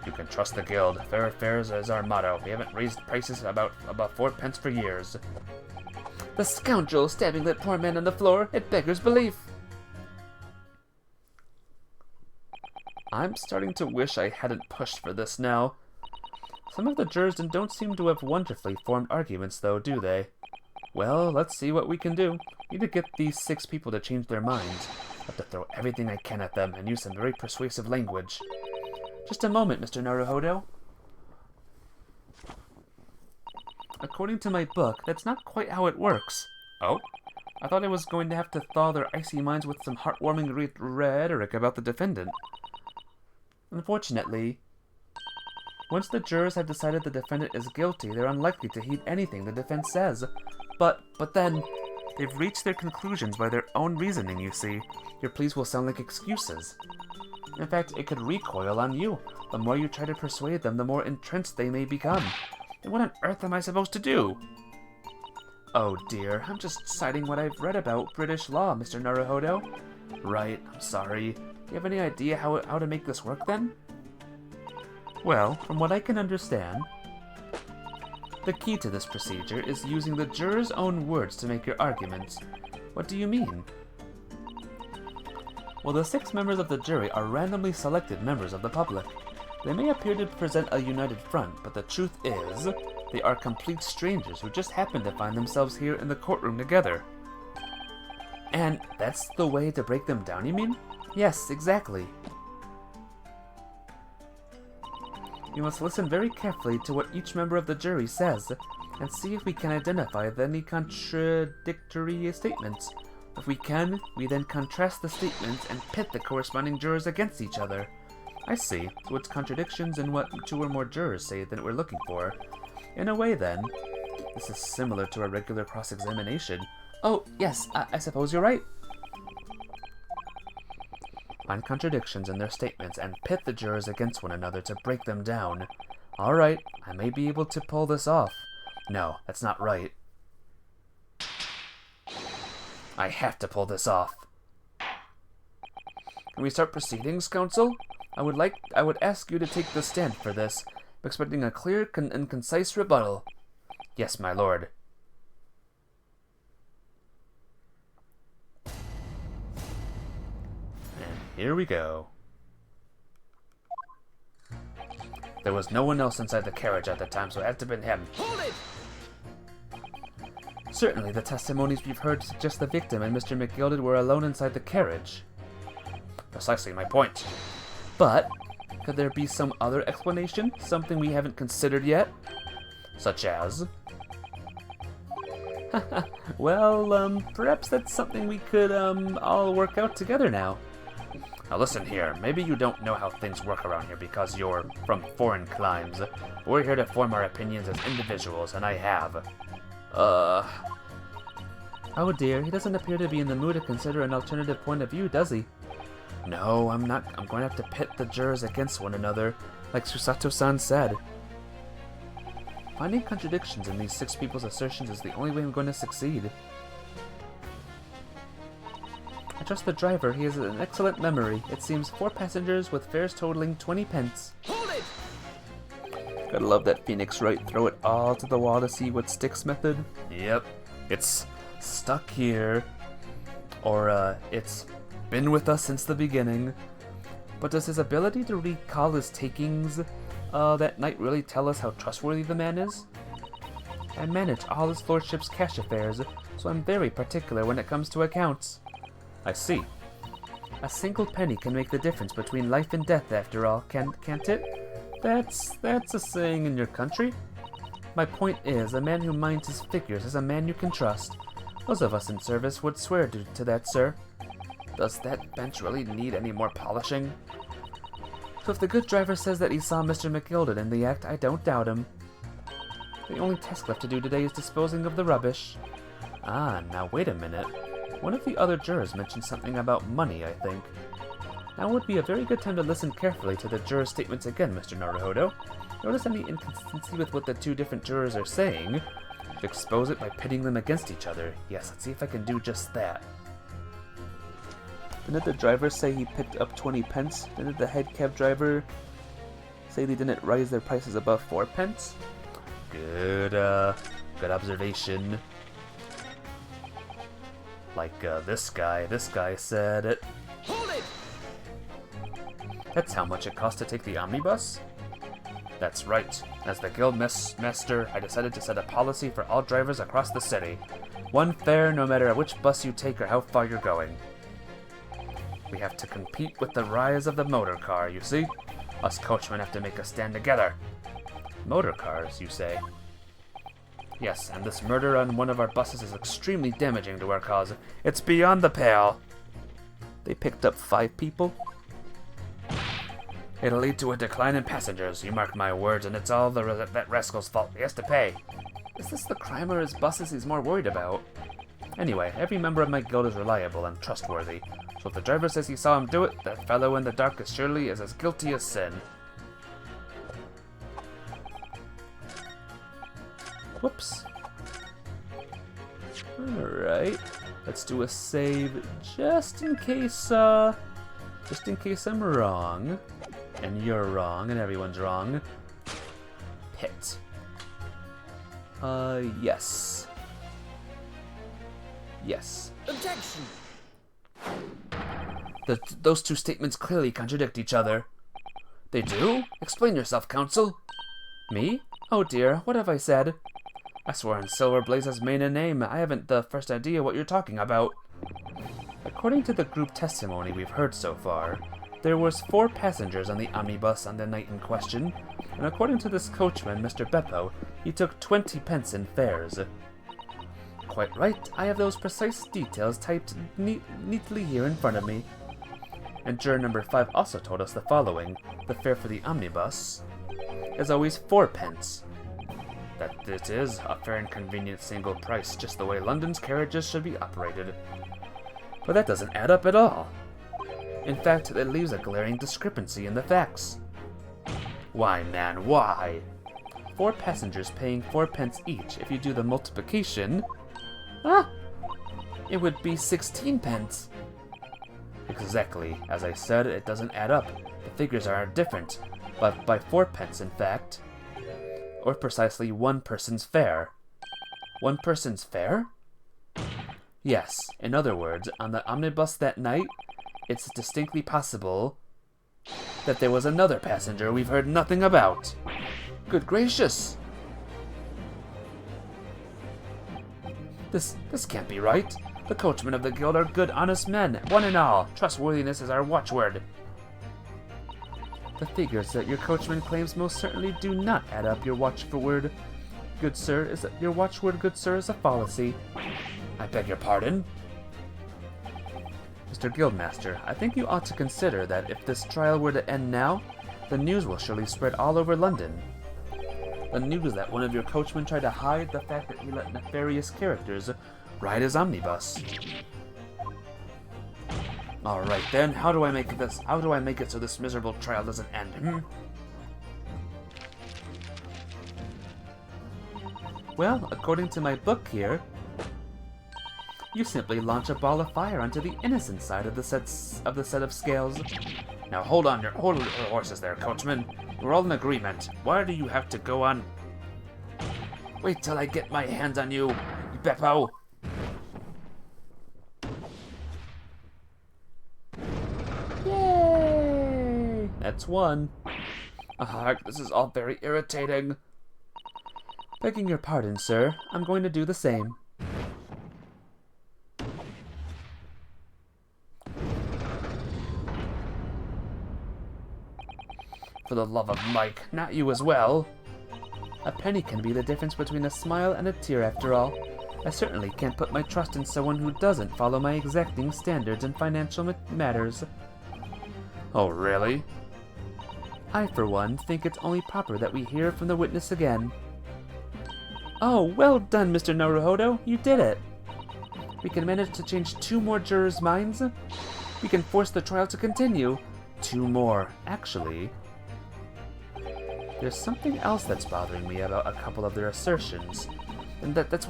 You can trust the guild. Fair fares is our motto. We haven't raised prices about 4 pence for years. The scoundrel stabbing that poor man on the floor. It beggars belief. I'm starting to wish I hadn't pushed for this now. Some of the jurors don't seem to have wonderfully formed arguments, though, do they? Well, let's see what we can do. Need to get these 6 people to change their minds. Have to throw everything I can at them and use some very persuasive language. Just a moment, Mr. Naruhodo. According to my book, that's not quite how it works. Oh? I thought I was going to have to thaw their icy minds with some heartwarming rhetoric about the defendant. Unfortunately, once the jurors have decided the defendant is guilty, they're unlikely to heed anything the defense says. But then, they've reached their conclusions by their own reasoning, you see. Your pleas will sound like excuses. In fact, it could recoil on you. The more you try to persuade them, the more entrenched they may become. And what on earth am I supposed to do? Oh dear, I'm just citing what I've read about British law, Mr. Naruhodo. Right, I'm sorry. Do you have any idea how to make this work, then? Well, from what I can understand, the key to this procedure is using the jurors' own words to make your arguments. What do you mean? Well, the 6 members of the jury are randomly selected members of the public. They may appear to present a united front, but the truth is, they are complete strangers who just happen to find themselves here in the courtroom together. And that's the way to break them down, you mean? Yes, exactly. You must listen very carefully to what each member of the jury says, and see if we can identify any contradictory statements. If we can, we then contrast the statements and pit the corresponding jurors against each other. I see. So it's contradictions in what 2 or more jurors say that we're looking for. In a way, then, this is similar to a regular cross-examination. Oh, yes, I suppose you're right. Find contradictions in their statements and pit the jurors against one another to break them down. Alright, I may be able to pull this off. No, that's not right. I have to pull this off. Can we start proceedings, counsel? I would ask you to take the stand for this. I'm expecting a clear and concise rebuttal. Yes, my lord. Here we go. There was no one else inside the carriage at the time, so it had to have been him. Hold it! Certainly, the testimonies we've heard suggest the victim and Mr. McGilded were alone inside the carriage. Precisely my point. But, could there be some other explanation? Something we haven't considered yet? Such as? Well, perhaps that's something we could, all work out together now. Now listen here, maybe you don't know how things work around here because you're from foreign climes. But we're here to form our opinions as individuals, and I have. Oh dear, he doesn't appear to be in the mood to consider an alternative point of view, does he? No, I'm not. I'm going to have to pit the jurors against one another, like Susato-san said. Finding contradictions in these 6 people's assertions is the only way I'm going to succeed. I trust the driver. He has an excellent memory. It seems 4 passengers with fares totaling 20 pence. Hold it! Gotta love that Phoenix Wright throw it all to the wall to see what sticks method. Yep, it's stuck here. Or, it's been with us since the beginning. But does his ability to recall his takings that night really tell us how trustworthy the man is? I manage all his lordship's cash affairs, so I'm very particular when it comes to accounts. I see. A single penny can make the difference between life and death, after all, can't it? That's a saying in your country. My point is, a man who minds his figures is a man you can trust. Those of us in service would swear to that, sir. Does that bench really need any more polishing? So if the good driver says that he saw Mr. McGilded in the act, I don't doubt him. The only task left to do today is disposing of the rubbish. Ah, now wait a minute. One of the other jurors mentioned something about money, I think. Now would be a very good time to listen carefully to the jurors' statements again, Mr. Naruhodo. Notice any inconsistency with what the 2 different jurors are saying. Expose it by pitting them against each other. Yes, let's see if I can do just that. Didn't the driver say he picked up 20 pence? Didn't the head cab driver say they didn't raise their prices above 4 pence? Good observation. Like, this guy said it. Hold it! That's how much it cost to take the omnibus? That's right. As the guild master, I decided to set a policy for all drivers across the city. 1 fare no matter which bus you take or how far you're going. We have to compete with the rise of the motor car, you see? Us coachmen have to make a stand together. Motor cars, you say? Yes, and this murder on one of our buses is extremely damaging to our cause. It's beyond the pale. They picked up 5 people? It'll lead to a decline in passengers, you mark my words, and it's all that rascal's fault. He has to pay. Is this the crime or his buses he's more worried about? Anyway, every member of my guild is reliable and trustworthy, so if the driver says he saw him do it, that fellow in the dark is surely as guilty as sin. Whoops. Alright, let's do a save just in case I'm wrong. And you're wrong, and everyone's wrong. Pit. Yes. Yes. Objection! Those 2 statements clearly contradict each other. They do? Explain yourself, counsel. Me? Oh dear, what have I said? I swear on Silver Blaze's main and name, I haven't the first idea what you're talking about. According to the group testimony we've heard so far, there was 4 passengers on the omnibus on the night in question, and according to this coachman, Mr. Beppo, he took 20 pence in fares. Quite right, I have those precise details typed neatly here in front of me. And juror number 5 also told us the following. The fare for the omnibus is always 4 pence. That it is a fair and convenient single price, just the way London's carriages should be operated. But that doesn't add up at all. In fact, it leaves a glaring discrepancy in the facts. Why, man, why? 4 passengers paying 4 pence each. If you do the multiplication, it would be 16 pence. Exactly. As I said, it doesn't add up. The figures are different, but by 4 pence, in fact. Or precisely 1 person's fare. 1 person's fare? Yes. In other words, on the omnibus that night, it's distinctly possible that there was another passenger we've heard nothing about. Good gracious! This can't be right. The coachmen of the guild are good, honest men, one and all. Trustworthiness is our watchword. The figures that your coachman claims most certainly do not add up, your watchword. Good sir, is that your watchword, good sir, is a fallacy. I beg your pardon? Mr. Guildmaster, I think you ought to consider that if this trial were to end now, the news will surely spread all over London. The news that one of your coachmen tried to hide the fact that he let nefarious characters ride his omnibus. Alright then, how do I make it so this miserable trial doesn't end, Well, according to my book here, you simply launch a ball of fire onto the innocent side of the set of scales. Now hold your horses there, coachman. We're all in agreement. Why do you have to go on? Wait till I get my hands on you, Beppo. Yay! That's one. This is all very irritating. Begging your pardon, sir. I'm going to do the same. For the love of Mike, not you as well. A penny can be the difference between a smile and a tear, after all. I certainly can't put my trust in someone who doesn't follow my exacting standards in financial matters. Oh, really? I, for one, think it's only proper that we hear from the witness again. Oh, well done, Mr. Naruhodo. You did it. We can manage to change 2 more jurors' minds. We can force the trial to continue. 2 more, actually. There's something else that's bothering me about a couple of their assertions. And that's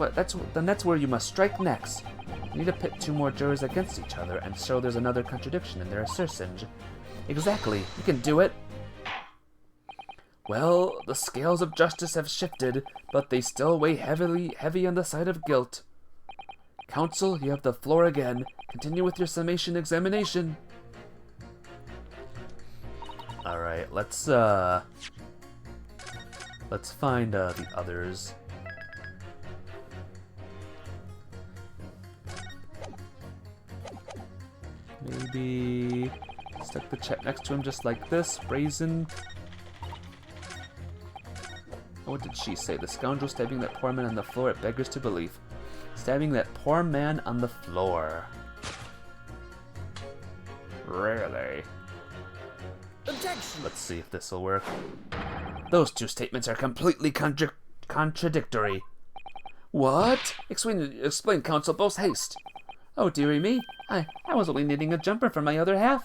where you must strike next. You need to pit 2 more jurors against each other and show there's another contradiction in their assertions. Exactly, you can do it. Well, the scales of justice have shifted, but they still weigh heavy on the side of guilt. Counsel, you have the floor again. Continue with your summation examination. Alright, let's find the others. Maybe stick the check next to him just like this. Brazen. What did she say? The scoundrel stabbing that poor man on the floor, it beggars to belief. Stabbing that poor man on the floor. Really? Objection! Let's see if this will work. Those 2 statements are completely contradictory. What? Explain, counsel, post haste. Oh, dearie me. I was only knitting a jumper for my other half.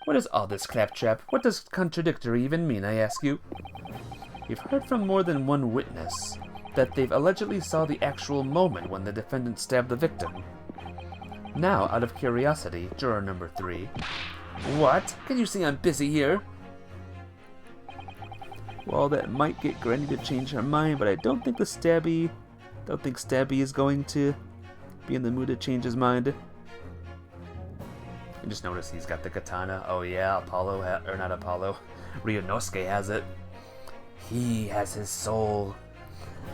What is all this claptrap? What does contradictory even mean, I ask you? We've heard from more than one witness that they've allegedly saw the actual moment when the defendant stabbed the victim. Now, out of curiosity, juror number 3. What? Can you see I'm busy here? Well, that might get Granny to change her mind, but I don't think Stabby is going to be in the mood to change his mind. And just notice he's got the katana. Oh yeah, Ryunosuke has it. He has his soul.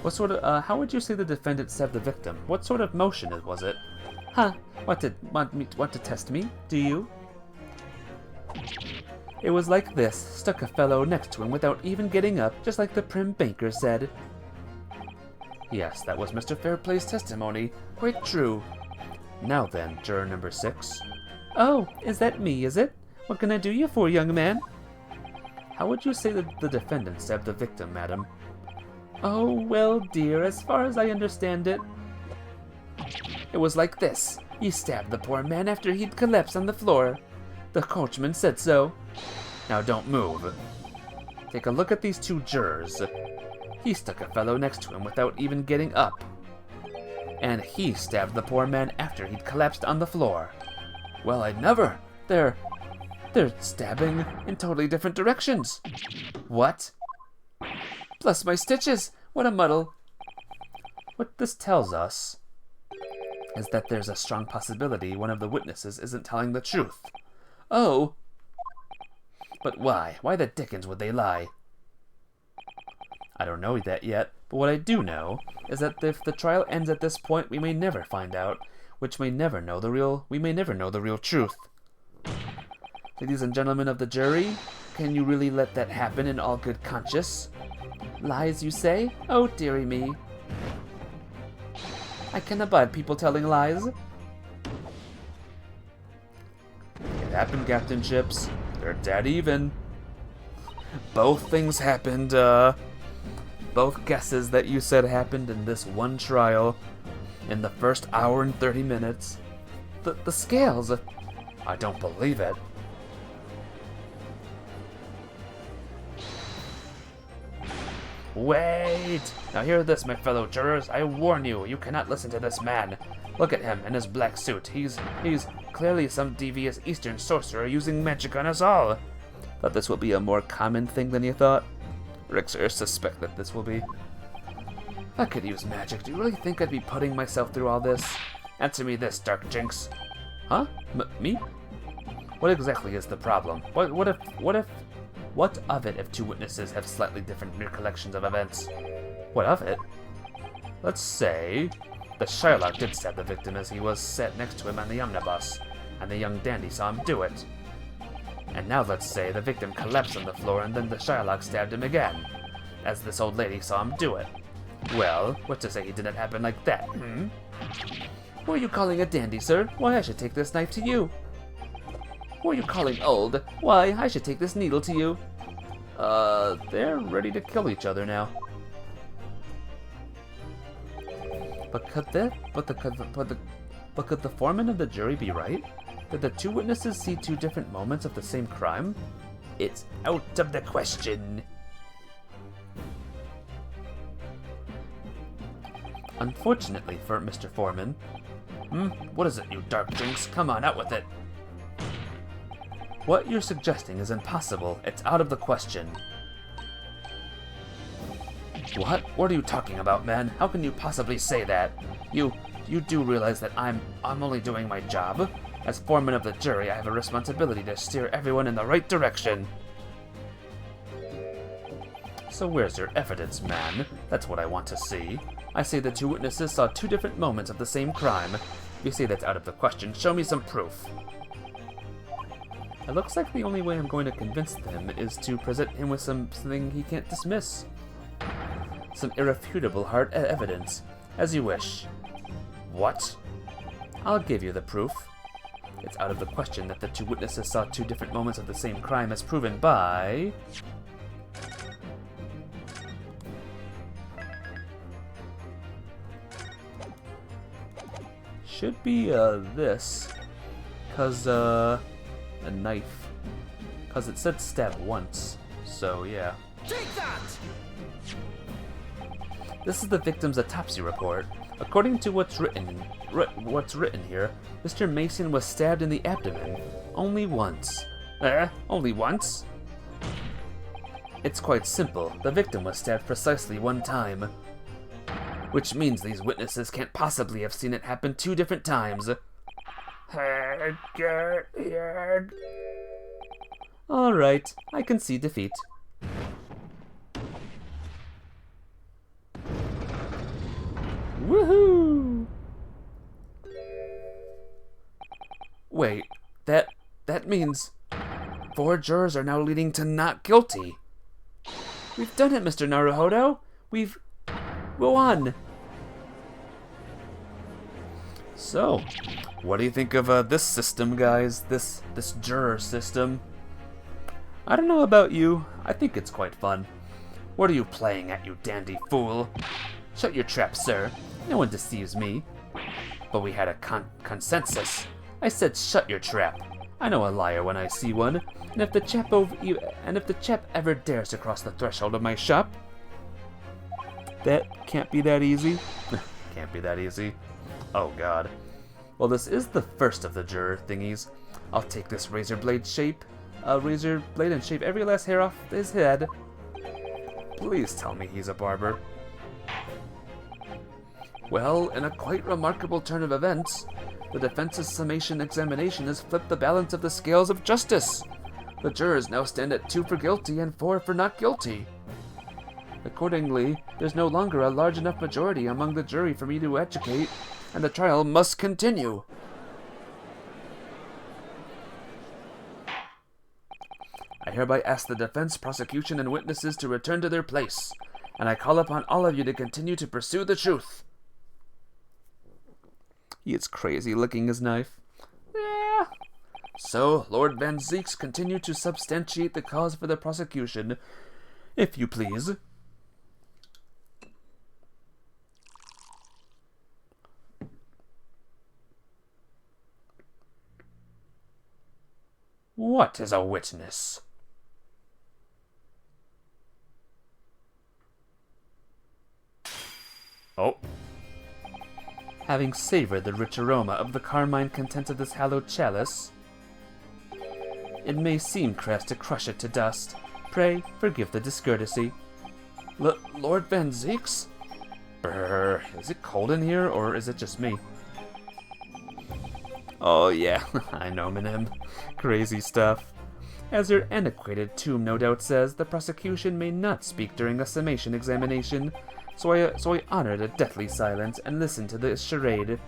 What sort of, how would you say the defendant stabbed the victim? What sort of motion was it? Huh, want to test me, do you? It was like this, stuck a fellow next to him without even getting up, just like the prim banker said. Yes, that was Mr. Fairplay's testimony. Quite true. Now then, juror number 6. Oh, is that me, is it? What can I do you for, young man? How would you say that the defendant stabbed the victim, madam? Oh, well, dear, as far as I understand it, it was like this. He stabbed the poor man after he'd collapsed on the floor. The coachman said so. Now don't move. Take a look at these 2 jurors. He stuck a fellow next to him without even getting up. And he stabbed the poor man after he'd collapsed on the floor. Well, I'd never. They're stabbing in totally different directions. What? Bless my stitches! What a muddle. What this tells us is that there's a strong possibility one of the witnesses isn't telling the truth. Oh! But why? Why the dickens would they lie? I don't know that yet, but what I do know is that if the trial ends at this point, we may never find out, we may never know the real truth. Ladies and gentlemen of the jury, can you really let that happen in all good conscience? Lies, you say? Oh, dearie me. I can abide people telling lies. It happened, Captain Chips. They're dead even. Both things happened, both guesses that you said happened in this one trial in the first hour and 30 minutes. The scales. I don't believe it. Wait! Now hear this, my fellow jurors. I warn you, you cannot listen to this man. Look at him in his black suit. He's clearly some devious Eastern sorcerer using magic on us all. Thought this would be a more common thing than you thought? Rixer, suspect that this will be. If I could use magic, do you really think I'd be putting myself through all this? Answer me this, Dark Jinx. Huh? Me? What exactly is the problem? What of it if two witnesses have slightly different recollections of events? What of it? Let's say the Shylock did stab the victim as he was sat next to him on the omnibus, and the young dandy saw him do it. And now let's say the victim collapsed on the floor and then the Shylock stabbed him again, as this old lady saw him do it. Well, what's to say he didn't happen like that, Who are you calling a dandy, sir? Why, I should take this knife to you. Who are you calling old? Why, I should take this needle to you. They're ready to kill each other now. But could the foreman of the jury be right? Did the two witnesses see two different moments of the same crime? It's out of the question. Unfortunately for Mr. Foreman. What is it, you Dark Jinx? Come on, out with it. What you're suggesting is impossible. It's out of the question. What? What are you talking about, man? How can you possibly say that? You do realize that I'm only doing my job? As foreman of the jury, I have a responsibility to steer everyone in the right direction. So where's your evidence, man? That's what I want to see. I say the two witnesses saw two different moments of the same crime. If you say that's out of the question, show me some proof. It looks like the only way I'm going to convince him is to present him with something he can't dismiss. Some irrefutable hard evidence. As you wish. What? I'll give you the proof. It's out of the question that the two witnesses saw two different moments of the same crime as proven by... Should be, this. 'Cause, a knife. 'Cause it said stab once. So, yeah. Take that! This is the victim's autopsy report. According to what's written here, Mr. Mason was stabbed in the abdomen only once. Only once? It's quite simple. The victim was stabbed precisely one time. Which means these witnesses can't possibly have seen it happen two different times. Alright, I concede defeat. Woohoo! Wait, that means 4 jurors are now leading to not guilty. We've done it, Mr. Naruhodo. We won. So, what do you think of this system, guys? This juror system? I don't know about you. I think it's quite fun. What are you playing at, you dandy fool? Shut your trap, sir. No one deceives me. But we had a consensus. I said shut your trap. I know a liar when I see one. And if the chap ever dares to cross the threshold of my shop, that can't be that easy. Can't be that easy. Oh god. Well, this is the first of the juror thingies. I'll take this razor blade and shave every last hair off his head. Please tell me he's a barber. Well, in a quite remarkable turn of events, the defense's summation examination has flipped the balance of the scales of justice. The jurors now stand at 2 for guilty and 4 for not guilty. Accordingly, there's no longer a large enough majority among the jury for me to educate, and the trial must continue. I hereby ask the defense, prosecution, and witnesses to return to their place, and I call upon all of you to continue to pursue the truth. He is crazy licking his knife. Yeah. So, Lord Van Zeeks, continue to substantiate the cause for the prosecution, if you please. What is a witness? Oh. Having savored the rich aroma of the carmine content of this hallowed chalice, it may seem crass to crush it to dust. Pray, forgive the discourtesy. Lord Van Zeeks? Brr, is it cold in here, or is it just me? Oh yeah, I know Minim. Crazy stuff. As your antiquated tomb no doubt says, the prosecution may not speak during a summation examination, so I honored a deathly silence and listened to the charade.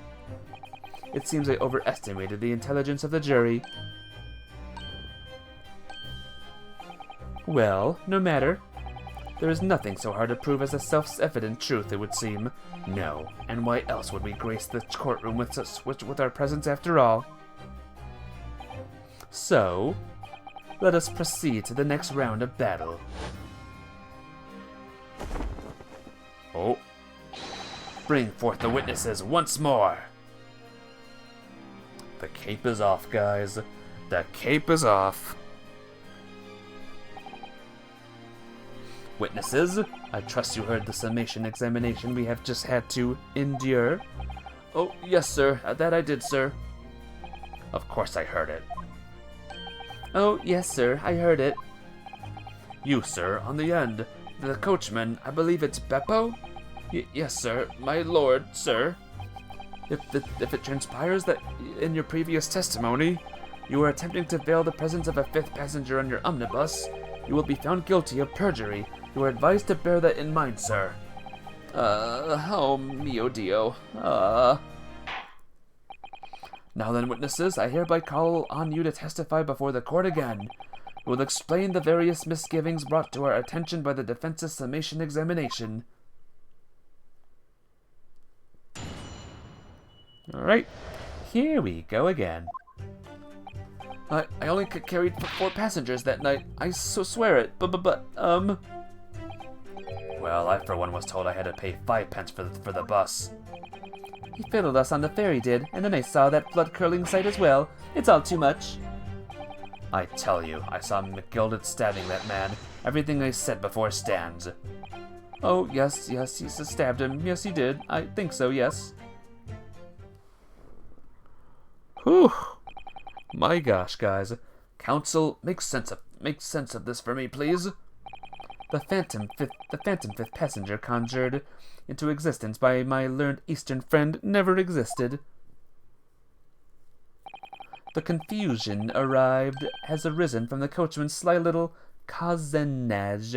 It seems I overestimated the intelligence of the jury. Well, no matter. There is nothing so hard to prove as a self-evident truth, it would seem. No, and why else would we grace the courtroom with our presence after all? So, let us proceed to the next round of battle. Oh. Bring forth the witnesses once more. The cape is off, guys. The cape is off. Witnesses, I trust you heard the summation examination we have just had to endure. Oh, yes, sir. That I did, sir. Of course I heard it. Oh, yes, sir. I heard it. You, sir, on the end. The coachman, I believe it's Beppo? Yes, sir. My lord, sir. If it transpires that in your previous testimony you were attempting to veil the presence of a 5th passenger on your omnibus, you will be found guilty of perjury. You are advised to bear that in mind, sir. Oh mio dio. Now then, witnesses, I hereby call on you to testify before the court again. We will explain the various misgivings brought to our attention by the defense's summation examination. Alright, here we go again. I only carried 4 passengers that night. I swear it, but. Well, I for one was told I had to pay 5 pence for the bus. He fiddled us on the ferry, did, and then I saw that blood-curdling sight as well. It's all too much. I tell you, I saw McGilded stabbing that man. Everything I said before stands. Oh, yes, he stabbed him. Yes, he did. I think so, yes. Whew. My gosh, guys. Counsel, make sense of this for me, please. The phantom fifth passenger conjured into existence by my learned Eastern friend never existed. The confusion has arisen from the coachman's sly little cousinage.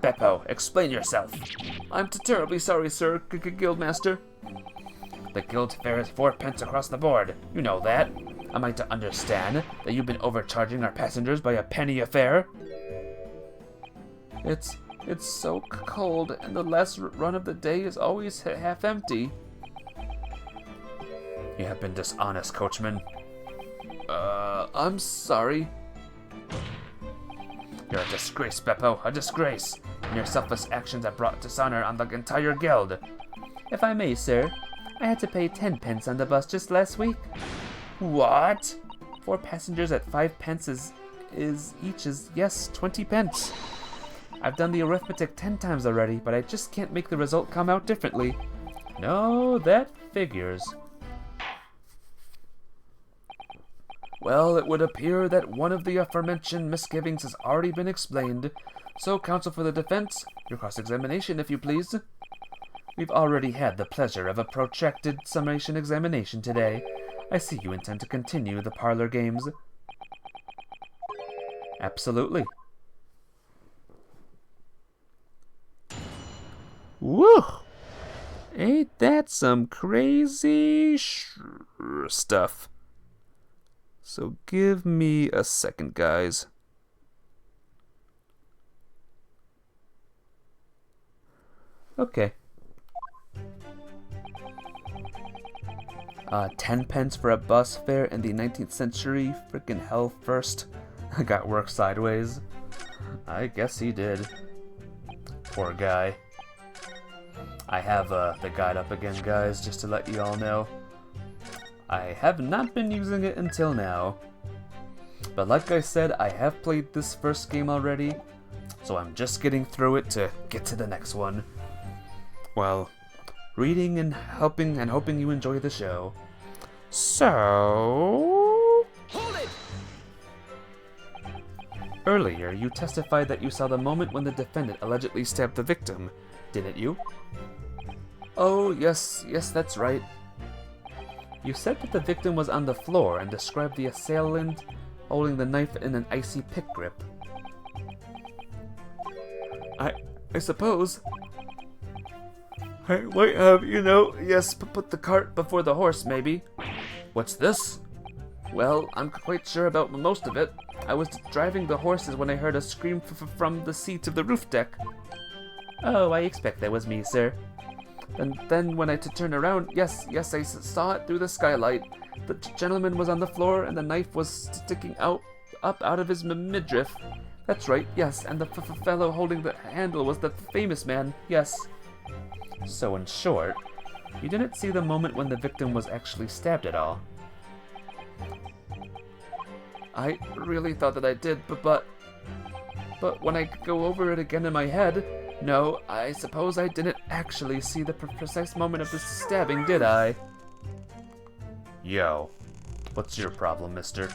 Beppo, explain yourself. I'm terribly sorry, sir, Guildmaster. The guild fare is 4 pence across the board. You know that. Am I to understand that you've been overcharging our passengers by a penny a fare? It's so cold, and the last run of the day is always half empty. You have been dishonest, coachman. I'm sorry. You're a disgrace, Beppo, a disgrace. And your selfless actions have brought dishonor on the entire guild. If I may, sir, I had to pay 10 pence on the bus just last week. What? 4 passengers at 5 pence is 20 pence. I've done the arithmetic 10 times already, but I just can't make the result come out differently. No, that figures. Well, it would appear that one of the aforementioned misgivings has already been explained. So, counsel for the defense, your cross-examination, if you please. We've already had the pleasure of a protracted summation examination today. I see you intend to continue the parlor games. Absolutely. Woo! Ain't that some crazy stuff? So give me a second, guys. Okay. 10 pence for a bus fare in the 19th century? Frickin' hell first. I got work sideways. I guess he did. Poor guy. I have the guide up again, guys, just to let you all know. I have not been using it until now. But like I said, I have played this first game already, so I'm just getting through it to get to the next one. Well, reading and helping and hoping you enjoy the show. So... Hold it! Earlier, you testified that you saw the moment when the defendant allegedly stabbed the victim, didn't you? Oh, yes, that's right. You said that the victim was on the floor and described the assailant holding the knife in an icy pick grip. I suppose I might have, yes, put the cart before the horse, maybe. What's this? Well, I'm quite sure about most of it. I was driving the horses when I heard a scream from the seat of the roof deck. Oh, I expect that was me, sir. And then when I turned around, yes, I saw it through the skylight. The gentleman was on the floor and the knife was sticking up out of his midriff. That's right, yes, and the fellow holding the handle was the famous man, yes. So in short, you didn't see the moment when the victim was actually stabbed at all. I really thought that I did, but when I go over it again in my head, no, I suppose I didn't actually see the precise moment of the stabbing, did I? Yo, what's your problem, mister?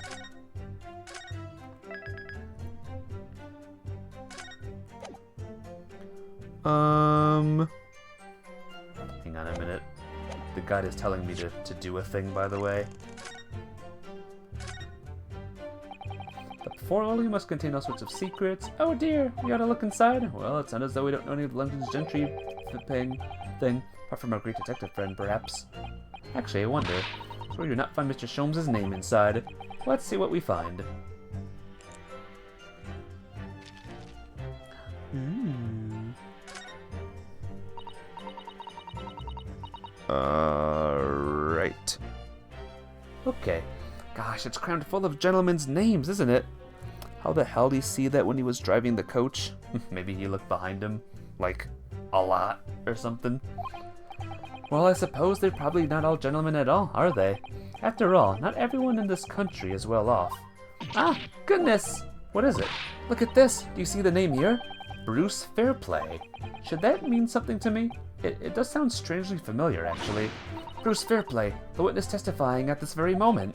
Hang on a minute. The guide is telling me to do a thing, by the way. The portfolio must contain all sorts of secrets. Oh dear, we ought to look inside. Well, it's not as though we don't know any of London's gentry thing, apart from our great detective friend, perhaps. Actually, I wonder. Sure you not find Mr. Sholmes' name inside. Let's see what we find. Right. Okay. Gosh, it's crammed full of gentlemen's names, isn't it? How the hell did he see that when he was driving the coach? Maybe he looked behind him, like, a lot, or something. Well, I suppose they're probably not all gentlemen at all, are they? After all, not everyone in this country is well off. Ah, goodness! What is it? Look at this! Do you see the name here? Bruce Fairplay. Should that mean something to me? It does sound strangely familiar, actually. Bruce Fairplay, the witness testifying at this very moment.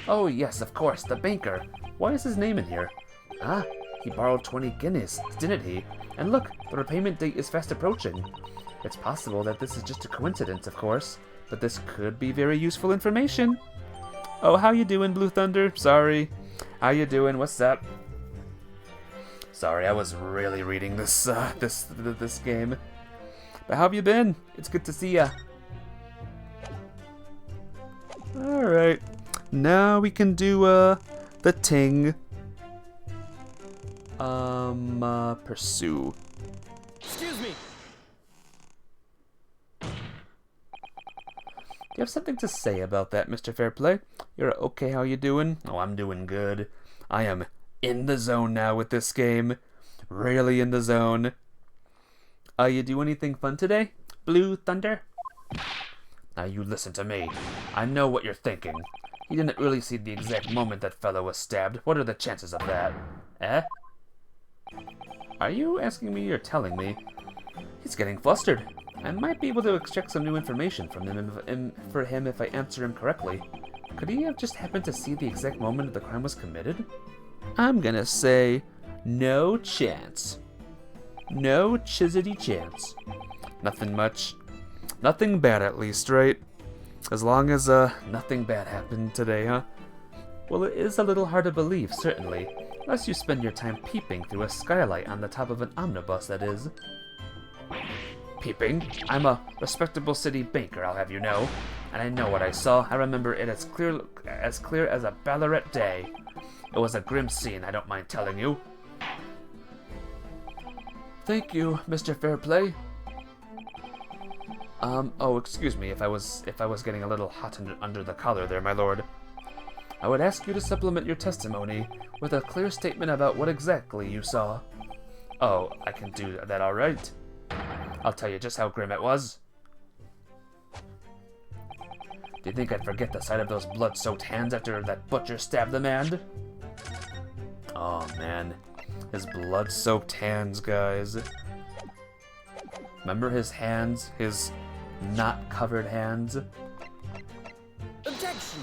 Oh yes, of course, the banker. Why is his name in here? Ah, he borrowed 20 guineas, didn't he? And look, the repayment date is fast approaching. It's possible that this is just a coincidence, of course, but this could be very useful information. Oh, how you doing, Blue Thunder? Sorry. How you doing? What's up? Sorry, I was really reading this game. But how have you been? It's good to see ya. Alright. Now we can do, the ting. Pursue. Excuse me. Do you have something to say about that, Mr. Fairplay? You're okay, how you doing? Oh, I'm doing good. I am in the zone now with this game. Really in the zone. You do anything fun today, Blue Thunder? Now you listen to me. I know what you're thinking. You didn't really see the exact moment that fellow was stabbed. What are the chances of that? Eh? Are you asking me or telling me? He's getting flustered. I might be able to extract some new information from him if I answer him correctly. Could he have just happened to see the exact moment the crime was committed? I'm gonna say no chance. No chizzity chance. Nothing much. Nothing bad, at least, right? As long as, nothing bad happened today, huh? Well, it is a little hard to believe, certainly. Unless you spend your time peeping through a skylight on the top of an omnibus, that is. Peeping? I'm a respectable city banker, I'll have you know. And I know what I saw. I remember it as clear as a Ballarat day. It was a grim scene, I don't mind telling you. Thank you, Mr. Fairplay. Oh, excuse me if I was getting a little hot under the collar there, my lord. I would ask you to supplement your testimony with a clear statement about what exactly you saw. Oh, I can do that all right. I'll tell you just how grim it was. Do you think I'd forget the sight of those blood-soaked hands after that butcher stabbed the man? Oh, man. His blood-soaked hands, guys. Remember his hands? His not-covered hands? Objection!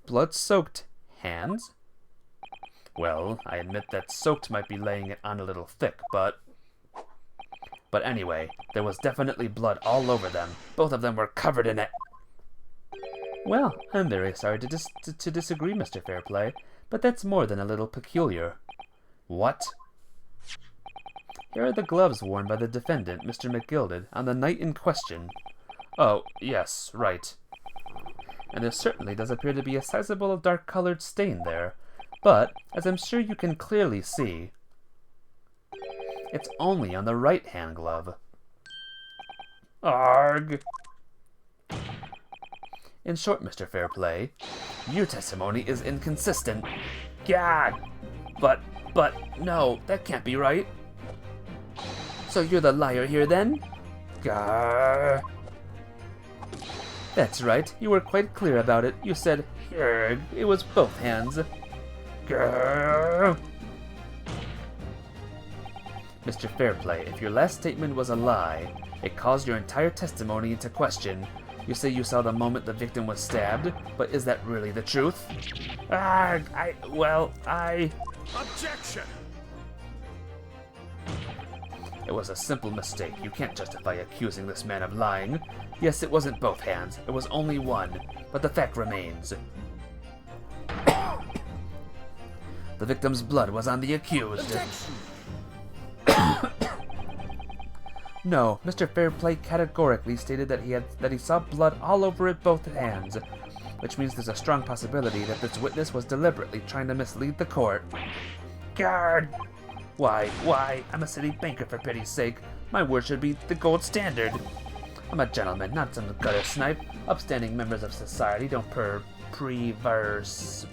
Blood-soaked hands? Well, I admit that soaked might be laying it on a little thick, but anyway, there was definitely blood all over them. Both of them were covered in it. Well, I'm very sorry to disagree, Mr. Fairplay, but that's more than a little peculiar. What? Here are the gloves worn by the defendant, Mr. McGilded, on the night in question. Oh, yes, right. And there certainly does appear to be a sizable dark-colored stain there, but, as I'm sure you can clearly see, it's only on the right-hand glove. Arg! In short, Mr. Fairplay, your testimony is inconsistent. Gad! But, no, that can't be right. So you're the liar here, then? Gah! That's right, you were quite clear about it. You said, "Grr," it was both hands. Grr! Mr. Fairplay, if your last statement was a lie, it calls your entire testimony into question. You say you saw the moment the victim was stabbed, but is that really the truth? Objection! It was a simple mistake. You can't justify accusing this man of lying. Yes, it wasn't both hands. It was only one. But the fact remains. The victim's blood was on the accused. Objection! No, Mr. Fairplay categorically stated that he saw blood all over it both hands, which means there's a strong possibility that this witness was deliberately trying to mislead the court. Guard! Why? I'm a city banker, for pity's sake. My word should be the gold standard. I'm a gentleman, not some gutter snipe. Upstanding members of society don't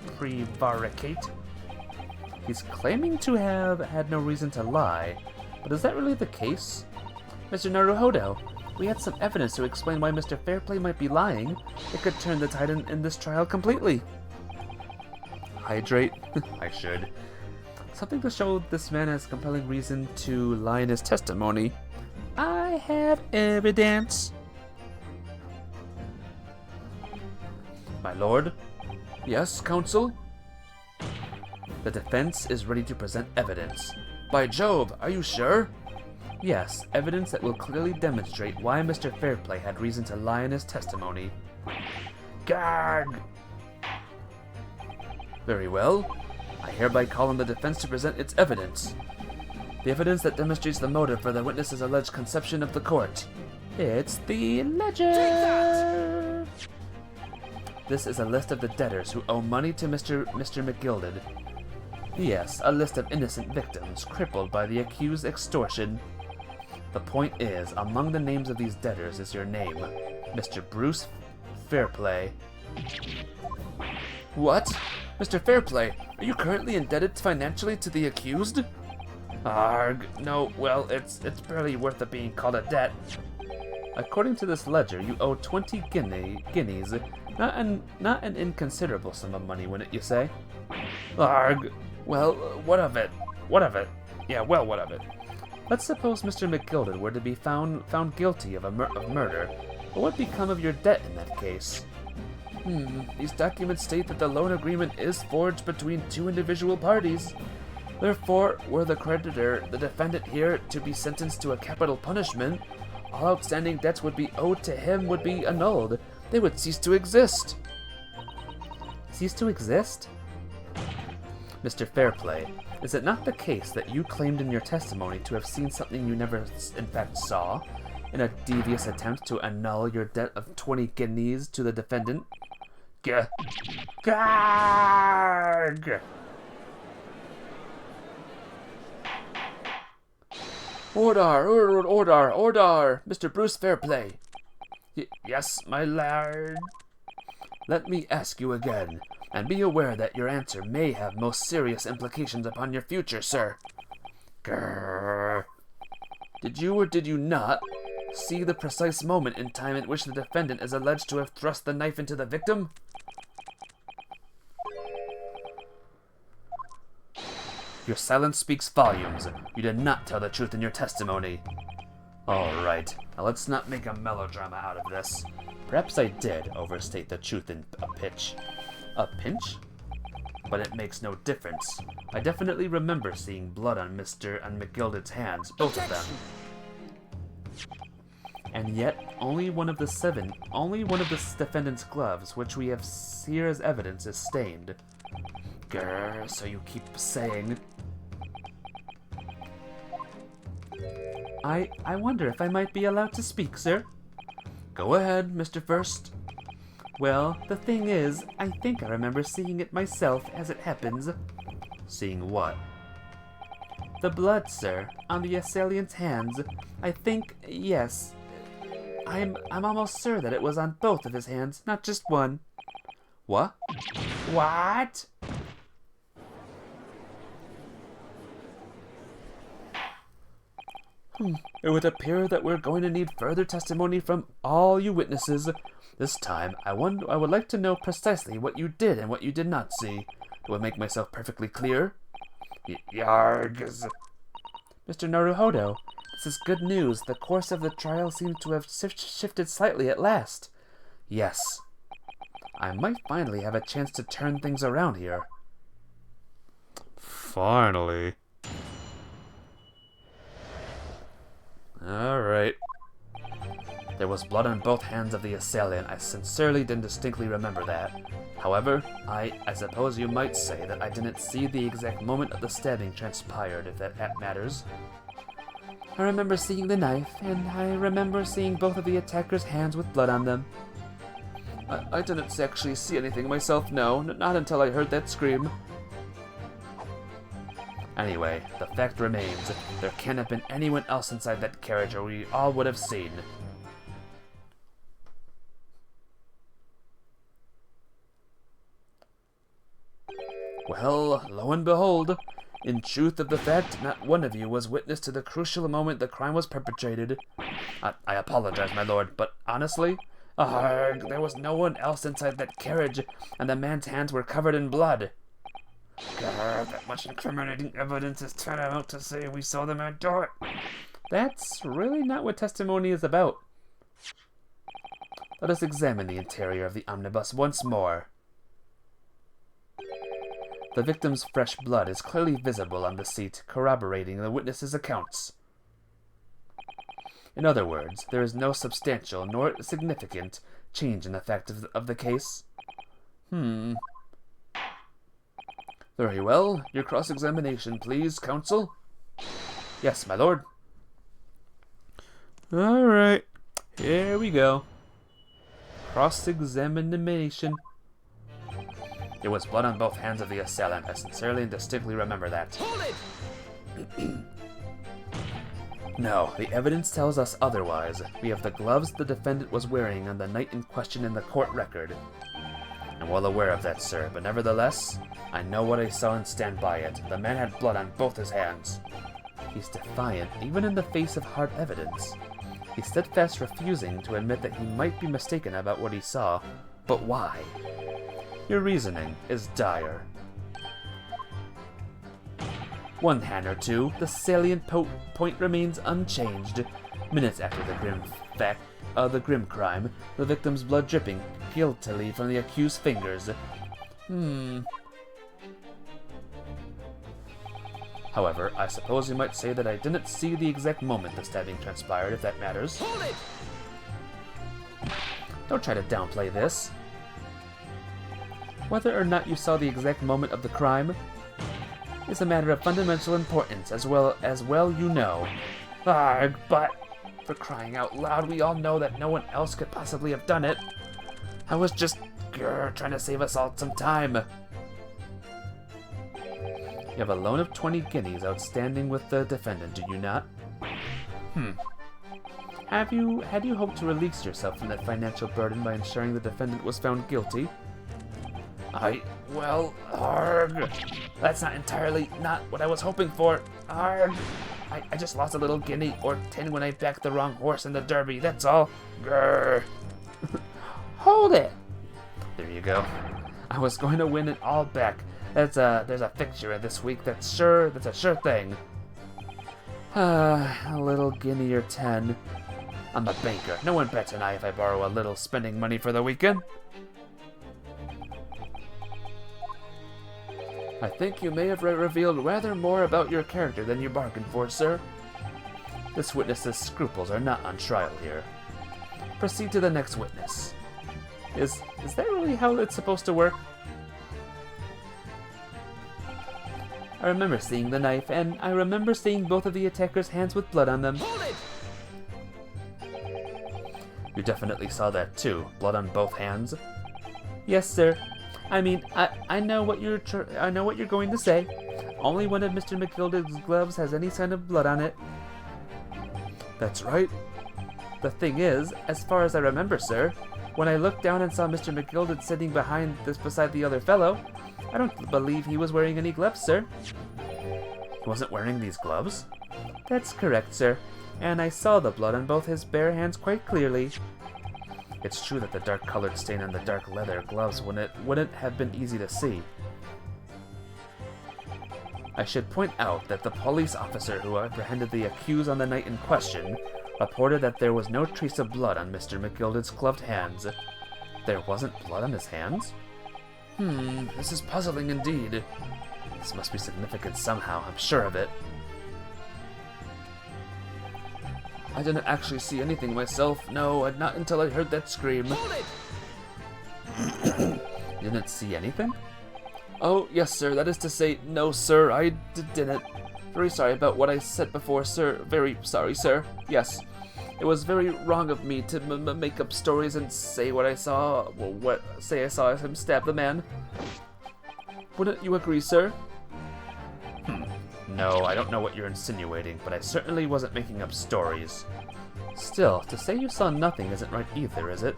prevaricate. He's claiming to have had no reason to lie, but is that really the case? Mr. Naruhodo, we had some evidence to explain why Mr. Fairplay might be lying. It could turn the tide in this trial completely. Hydrate? I should. Something to show this man has compelling reason to lie in his testimony. I have evidence. My lord? Yes, counsel? The defense is ready to present evidence. By Jove, are you sure? Yes, evidence that will clearly demonstrate why Mr. Fairplay had reason to lie in his testimony. Gag! Very well. I hereby call on the defense to present its evidence. The evidence that demonstrates the motive for the witness's alleged conception of the court. It's the ledger! This is a list of the debtors who owe money to Mr. McGilded. Yes, a list of innocent victims crippled by the accused's extortion. The point is, among the names of these debtors is your name, Mr. Bruce Fairplay. What? Mr. Fairplay, are you currently indebted financially to the accused? Arg, no, well, it's barely worth it being called a debt. According to this ledger, you owe 20 guineas, not an inconsiderable sum of money, wouldn't you say? Arg, well, what of it? What of it? Yeah, well, what of it? Let's suppose Mr. McGilded were to be found guilty of murder. What would become of your debt in that case? These documents state that the loan agreement is forged between two individual parties. Therefore, were the creditor, the defendant here, to be sentenced to a capital punishment, All outstanding debts would be owed to him would be annulled. They would cease to exist. Cease to exist? Mr. Fairplay, is it not the case that you claimed in your testimony to have seen something you never in fact saw, in a devious attempt to annul your debt of 20 guineas to the defendant? Gag! Order! Mr. Bruce Fairplay. Yes, my lord. Let me ask you again, and be aware that your answer may have most serious implications upon your future, sir. Grrr. Did you or did you not see the precise moment in time at which the defendant is alleged to have thrust the knife into the victim? Your silence speaks volumes. You did not tell the truth in your testimony. All right, now let's not make a melodrama out of this. Perhaps I did overstate the truth in a pitch. A pinch? But it makes no difference. I definitely remember seeing blood on Mr. and McGilded's hands, both of them. And yet, only one of the defendant's gloves, which we have here as evidence, is stained. Grrr, so you keep saying. I wonder if I might be allowed to speak, sir? Go ahead, Mr. First. Well, the thing is, I think I remember seeing it myself, as it happens. Seeing what? The blood, sir, on the assailant's hands. I think, yes. I'm almost sure that it was on both of his hands, not just one. What? What? It would appear that we're going to need further testimony from all you witnesses. This time, I would like to know precisely what you did and what you did not see. Do I make myself perfectly clear? Yargs. Mr. Naruhodo, this is good news. The course of the trial seems to have shifted slightly at last. Yes. I might finally have a chance to turn things around here. Finally. Alright. There was blood on both hands of the assailant. I sincerely didn't distinctly remember that. However, I suppose you might say that I didn't see the exact moment of the stabbing transpired, if that matters. I remember seeing the knife, and I remember seeing both of the attackers' hands with blood on them. I didn't actually see anything myself, no, not until I heard that scream. Anyway, the fact remains, there can't have been anyone else inside that carriage or we all would have seen. Well, lo and behold, in truth of the fact, not one of you was witness to the crucial moment the crime was perpetrated. I apologize, my lord, but honestly, there was no one else inside that carriage, and the man's hands were covered in blood. God, that much incriminating evidence is tantamount to say we saw the man do it. That's really not what testimony is about. Let us examine the interior of the omnibus once more. The victim's fresh blood is clearly visible on the seat, corroborating the witness's accounts. In other words, there is no substantial nor significant change in the fact of the case. Very well. Your cross-examination, please, counsel. Yes, my lord. All right. Here we go. Cross-examination. There was blood on both hands of the assailant. I sincerely and distinctly remember that. Hold it! No, the evidence tells us otherwise. We have the gloves the defendant was wearing on the night in question in the court record. I'm well aware of that, sir, but nevertheless, I know what I saw and stand by it. The man had blood on both his hands. He's defiant, even in the face of hard evidence. He's steadfast, refusing to admit that he might be mistaken about what he saw. But why? Your reasoning is dire. One hand or two, the salient point remains unchanged. Minutes after the grim crime, the victim's blood dripping guiltily from the accused's fingers. However, I suppose you might say that I didn't see the exact moment the stabbing transpired, if that matters. Hold it! Don't try to downplay this. Whether or not you saw the exact moment of the crime is a matter of fundamental importance, as well you know. Arg, but for crying out loud, we all know that no one else could possibly have done it. I was just trying to save us all some time. You have a loan of 20 guineas outstanding with the defendant, do you not? Had you hoped to release yourself from that financial burden by ensuring the defendant was found guilty? Well, arg, that's not what I was hoping for. Arg, I just lost a little guinea or 10 when I backed the wrong horse in the derby, that's all. Grr. Hold it! There you go. I was going to win it all back. There's a fixture this week that's a sure thing. A little guinea or 10. I'm a banker. No one bets an eye if I borrow a little spending money for the weekend. I think you may have revealed rather more about your character than you bargained for, sir. This witness's scruples are not on trial here. Proceed to the next witness. Is that really how it's supposed to work? I remember seeing the knife, and I remember seeing both of the attacker's hands with blood on them. Hold it! You definitely saw that too. Blood on both hands? Yes, sir. I mean, I know what you're going to say. Only one of Mr. McGilded's gloves has any sign of blood on it. That's right. The thing is, as far as I remember, sir, when I looked down and saw Mr. McGilded sitting beside the other fellow, I don't believe he was wearing any gloves, sir. He wasn't wearing these gloves? That's correct, sir. And I saw the blood on both his bare hands quite clearly. It's true that the dark-colored stain on the dark leather gloves wouldn't have been easy to see. I should point out that the police officer who apprehended the accused on the night in question reported that there was no trace of blood on Mr. McGilded's gloved hands. There wasn't blood on his hands? This is puzzling indeed. This must be significant somehow, I'm sure of it. I didn't actually see anything myself, no, not until I heard that scream. Hold it! You didn't see anything? Oh, yes, sir, that is to say, no, sir, I didn't. Very sorry about what I said before, sir. Very sorry, sir. Yes, it was very wrong of me to make up stories and say what I saw. Well, say I saw him stab the man. Wouldn't you agree, sir? No, I don't know what you're insinuating, but I certainly wasn't making up stories. Still, to say you saw nothing isn't right either, is it?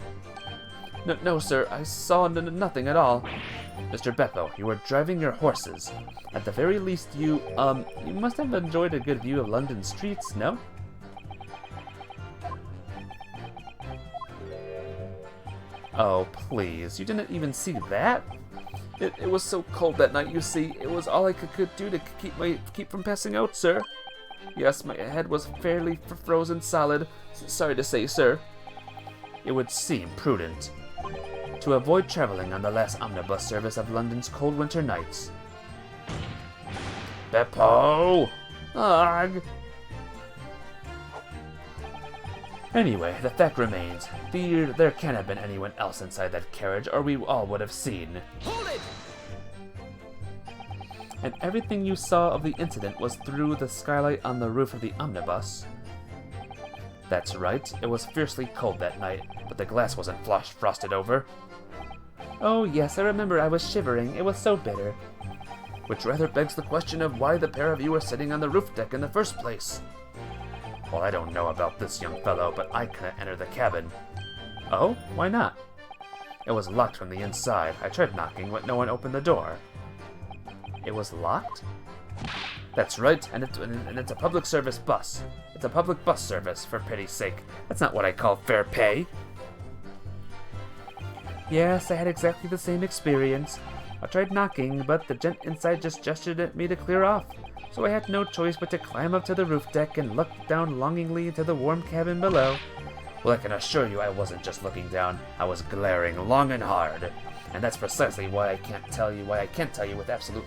No, sir, I saw nothing at all. Mr. Beppo, you were driving your horses. At the very least, you must have enjoyed a good view of London streets, no? Oh, please, you didn't even see that? It was so cold that night, you see. It was all I could do to keep from passing out, sir. Yes, my head was fairly frozen solid. Sorry to say, sir. It would seem prudent to avoid traveling on the last omnibus service of London's cold winter nights. Beppo! Ugh! Anyway, the fact remains. There can't have been anyone else inside that carriage, or we all would have seen. Hold it! And everything you saw of the incident was through the skylight on the roof of the omnibus. That's right, it was fiercely cold that night, but the glass wasn't frosted over. Oh yes, I remember I was shivering, it was so bitter. Which rather begs the question of why the pair of you were sitting on the roof deck in the first place. Well, I don't know about this young fellow, but I couldn't enter the cabin. Oh? Why not? It was locked from the inside. I tried knocking, but no one opened the door. It was locked? That's right, and it's a public service bus. It's a public bus service, for pity's sake. That's not what I call fair pay. Yes, I had exactly the same experience. I tried knocking, but the gent inside just gestured at me to clear off. So I had no choice but to climb up to the roof deck and look down longingly into the warm cabin below. Well, I can assure you I wasn't just looking down, I was glaring long and hard. And that's precisely why I can't tell you with absolute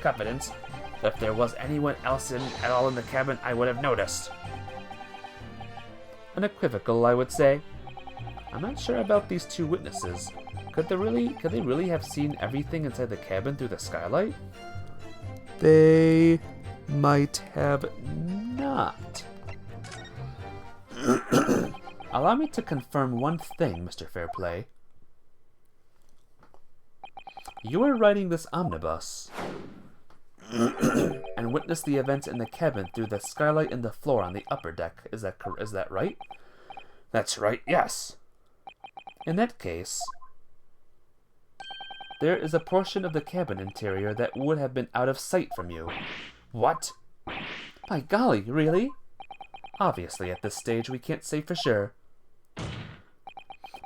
confidence If there was anyone else at all in the cabin, I would have noticed. Unequivocal, I would say. I'm not sure about these two witnesses. Could they really have seen everything inside the cabin through the skylight? They might have not. Allow me to confirm one thing, Mr. Fairplay. You are riding this omnibus and witnessed the events in the cabin through the skylight in the floor on the upper deck. Is that right? That's right, yes. In that case, there is a portion of the cabin interior that would have been out of sight from you. What? By golly, really? Obviously, at this stage, we can't say for sure.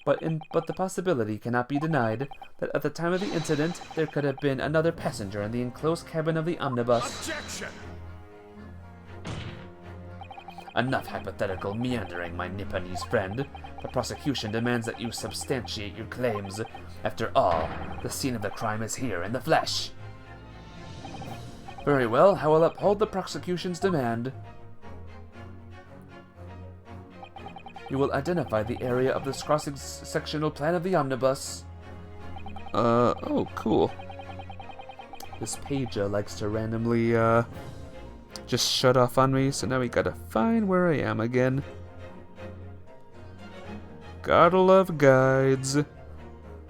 But the possibility cannot be denied that at the time of the incident, there could have been another passenger in the enclosed cabin of the omnibus. Objection! Enough hypothetical meandering, my Nipponese friend. The prosecution demands that you substantiate your claims. After all, the scene of the crime is here in the flesh. Very well, I will uphold the prosecution's demand. You will identify the area of this cross-sectional plan of the omnibus. Oh, cool. This page likes to randomly, just shut off on me, so now we gotta find where I am again. Gotta love guides.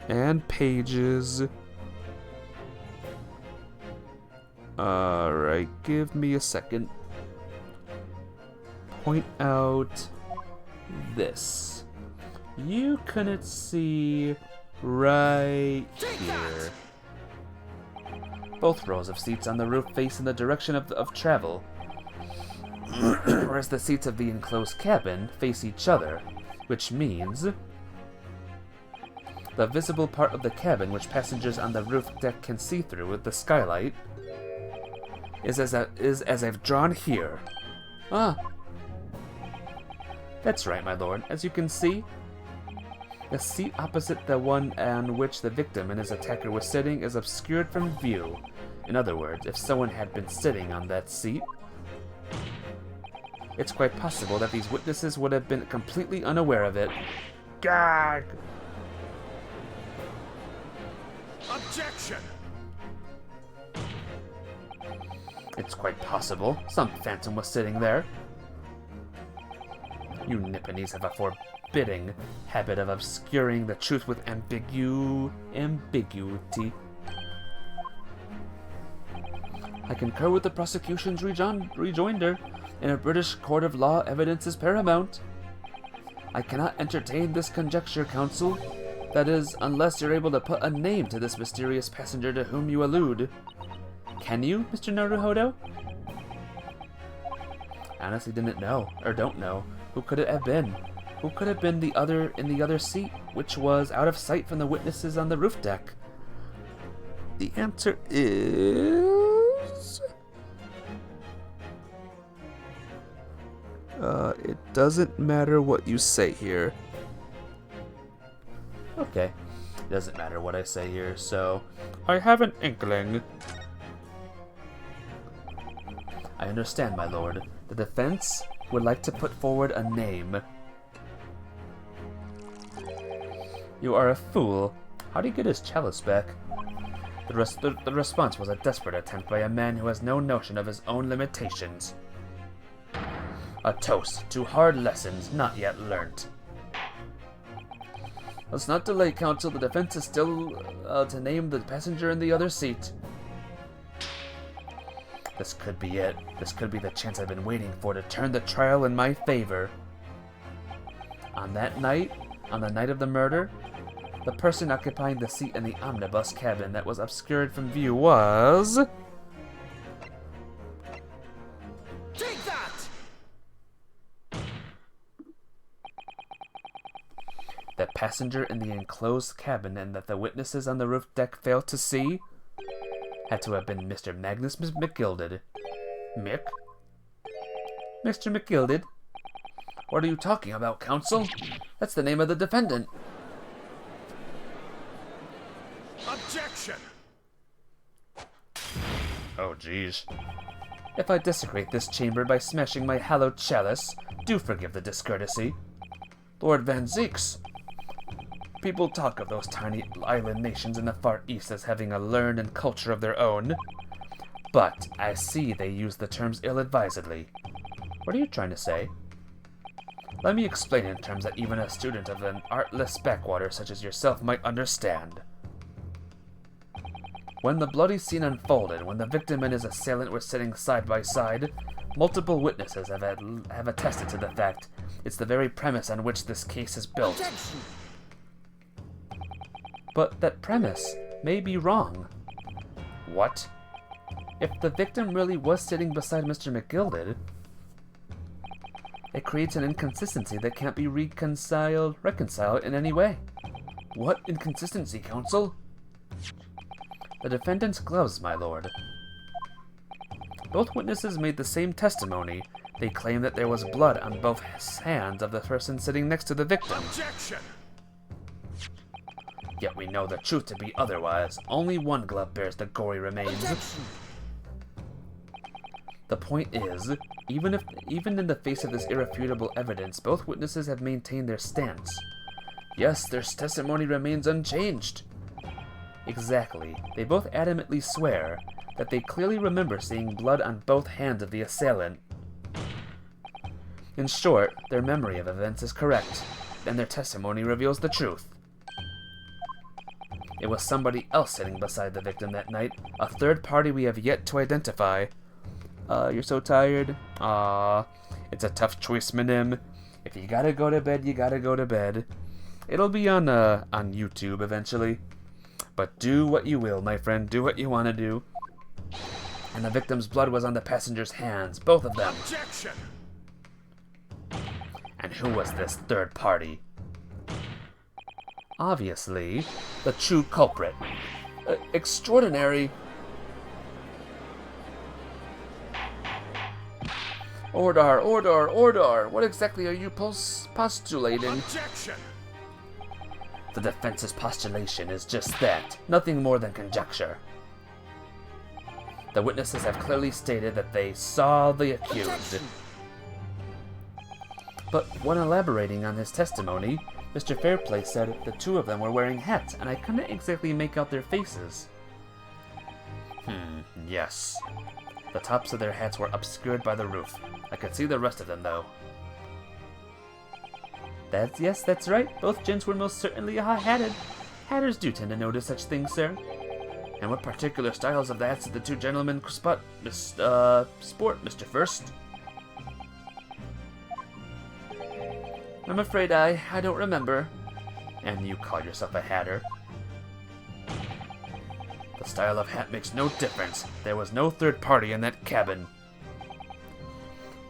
And pages. Alright, give me a second. Point out this. You couldn't see right here. Both rows of seats on the roof face in the direction of travel, whereas the seats of the enclosed cabin face each other, which means the visible part of the cabin which passengers on the roof deck can see through with the skylight is as I've drawn here. Ah. That's right, my lord. As you can see, the seat opposite the one on which the victim and his attacker were sitting is obscured from view. In other words, if someone had been sitting on that seat, it's quite possible that these witnesses would have been completely unaware of it. Gag! Objection! It's quite possible. Some phantom was sitting there. You Nipponese have a forbidding habit of obscuring the truth with ambiguity. I concur with the prosecution's rejoinder. In a British court of law, evidence is paramount. I cannot entertain this conjecture, counsel. That is, unless you're able to put a name to this mysterious passenger to whom you allude. Can you, Mr. Naruhodo? I honestly didn't know, or don't know. Who could it have been? Who could have been in the other seat, which was out of sight from the witnesses on the roof deck? The answer is... it doesn't matter what you say here. Okay, it doesn't matter what I say here, so... I have an inkling. I understand, my lord. The defense would like to put forward a name. You are a fool. How do you get his chalice back? The response was a desperate attempt by a man who has no notion of his own limitations. A toast to hard lessons not yet learnt. Let's not delay, counsel. The defense is still to name the passenger in the other seat. This could be it. This could be the chance I've been waiting for to turn the trial in my favor. On that night, on the night of the murder, the person occupying the seat in the omnibus cabin that was obscured from view was... Take that! The passenger in the enclosed cabin and that the witnesses on the roof deck failed to see had to have been Mr. Magnus McGilded. Mick? Mr. McGilded? What are you talking about, counsel? That's the name of the defendant. Objection! Oh Oh, geez. If I desecrate this chamber by smashing my hallowed chalice, do forgive the discourtesy. Lord Van Zeeks. People talk of those tiny island nations in the Far East as having a learned and culture of their own. But I see they use the terms ill-advisedly. What are you trying to say? Let me explain in terms that even a student of an artless backwater such as yourself might understand. When the bloody scene unfolded, when the victim and his assailant were sitting side by side, multiple witnesses have attested to the fact. It's the very premise on which this case is built. Objection. But that premise may be wrong. What? If the victim really was sitting beside Mr. McGilded, it creates an inconsistency that can't be reconciled in any way. What inconsistency, counsel? The defendant's gloves, my lord. Both witnesses made the same testimony. They claim that there was blood on both hands of the person sitting next to the victim. Objection. Yet we know the truth to be otherwise. Only one glove bears the gory remains. Objection. The point is, even in the face of this irrefutable evidence, both witnesses have maintained their stance. Yes, their testimony remains unchanged. Exactly. They both adamantly swear that they clearly remember seeing blood on both hands of the assailant. In short, their memory of events is correct, and their testimony reveals the truth. It was somebody else sitting beside the victim that night, a third party we have yet to identify. You're so tired? It's a tough choice, Minim. If you gotta go to bed, you gotta go to bed. It'll be on YouTube eventually. But do what you will, my friend. Do what you want to do. And the victim's blood was on the passenger's hands, both of them. Objection. And who was this third party? Obviously, the true culprit. Extraordinary. Ordar. What exactly are you postulating? Objection. The defense's postulation is just that, nothing more than conjecture. The witnesses have clearly stated that they saw the accused. Objection. But when elaborating on his testimony, Mr. Fairplay said the two of them were wearing hats, and I couldn't exactly make out their faces. Yes. The tops of their hats were obscured by the roof. I could see the rest of them, though. Yes, that's right. Both gents were most certainly hatted. Hatters do tend to notice such things, sir. And what particular styles of the hats did the two gentlemen sport, Mr. First? I'm afraid I don't remember. And you call yourself a hatter? The style of hat makes no difference. There was no third party in that cabin.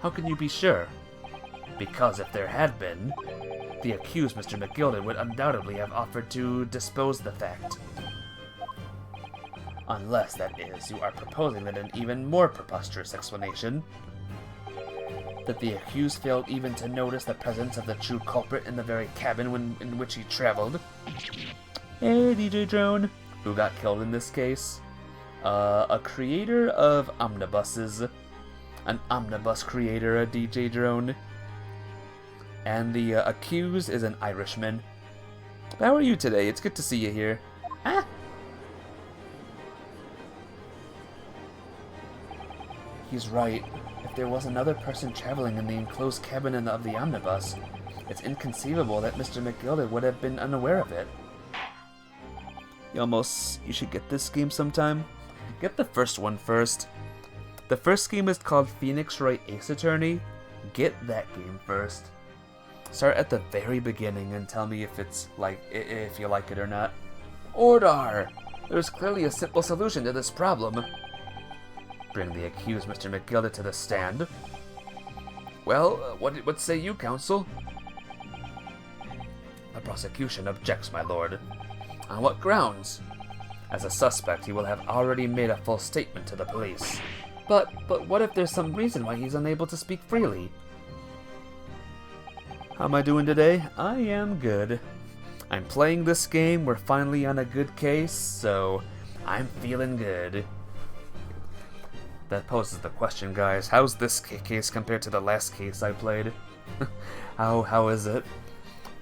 How can you be sure? Because if there had been, the accused Mr. McGilded would undoubtedly have offered to dispose the fact. Unless, that is, you are proposing that an even more preposterous explanation. That the accused failed even to notice the presence of the true culprit in the very cabin in which he traveled. Hey, DJ Drone. Who got killed in this case? A creator of omnibuses. An omnibus creator, a DJ Drone. And the accused is an Irishman. How are you today? It's good to see you here. Ah! He's right. If there was another person traveling in the enclosed cabin of the omnibus, it's inconceivable that Mr. McGilded would have been unaware of it. You should get this game sometime. Get the first one first. The first game is called Phoenix Wright Ace Attorney. Get that game first. Start at the very beginning and tell me if you like it or not. Ordar! There's clearly a simple solution to this problem. Bring the accused Mr. McGilded to the stand. Well, what say you, counsel? The prosecution objects, my lord. On what grounds? As a suspect, he will have already made a full statement to the police. But what if there's some reason why he's unable to speak freely? How am I doing today? I am good. I'm playing this game, we're finally on a good case, so I'm feeling good. That poses the question, guys. How's this case compared to the last case I played? How is it?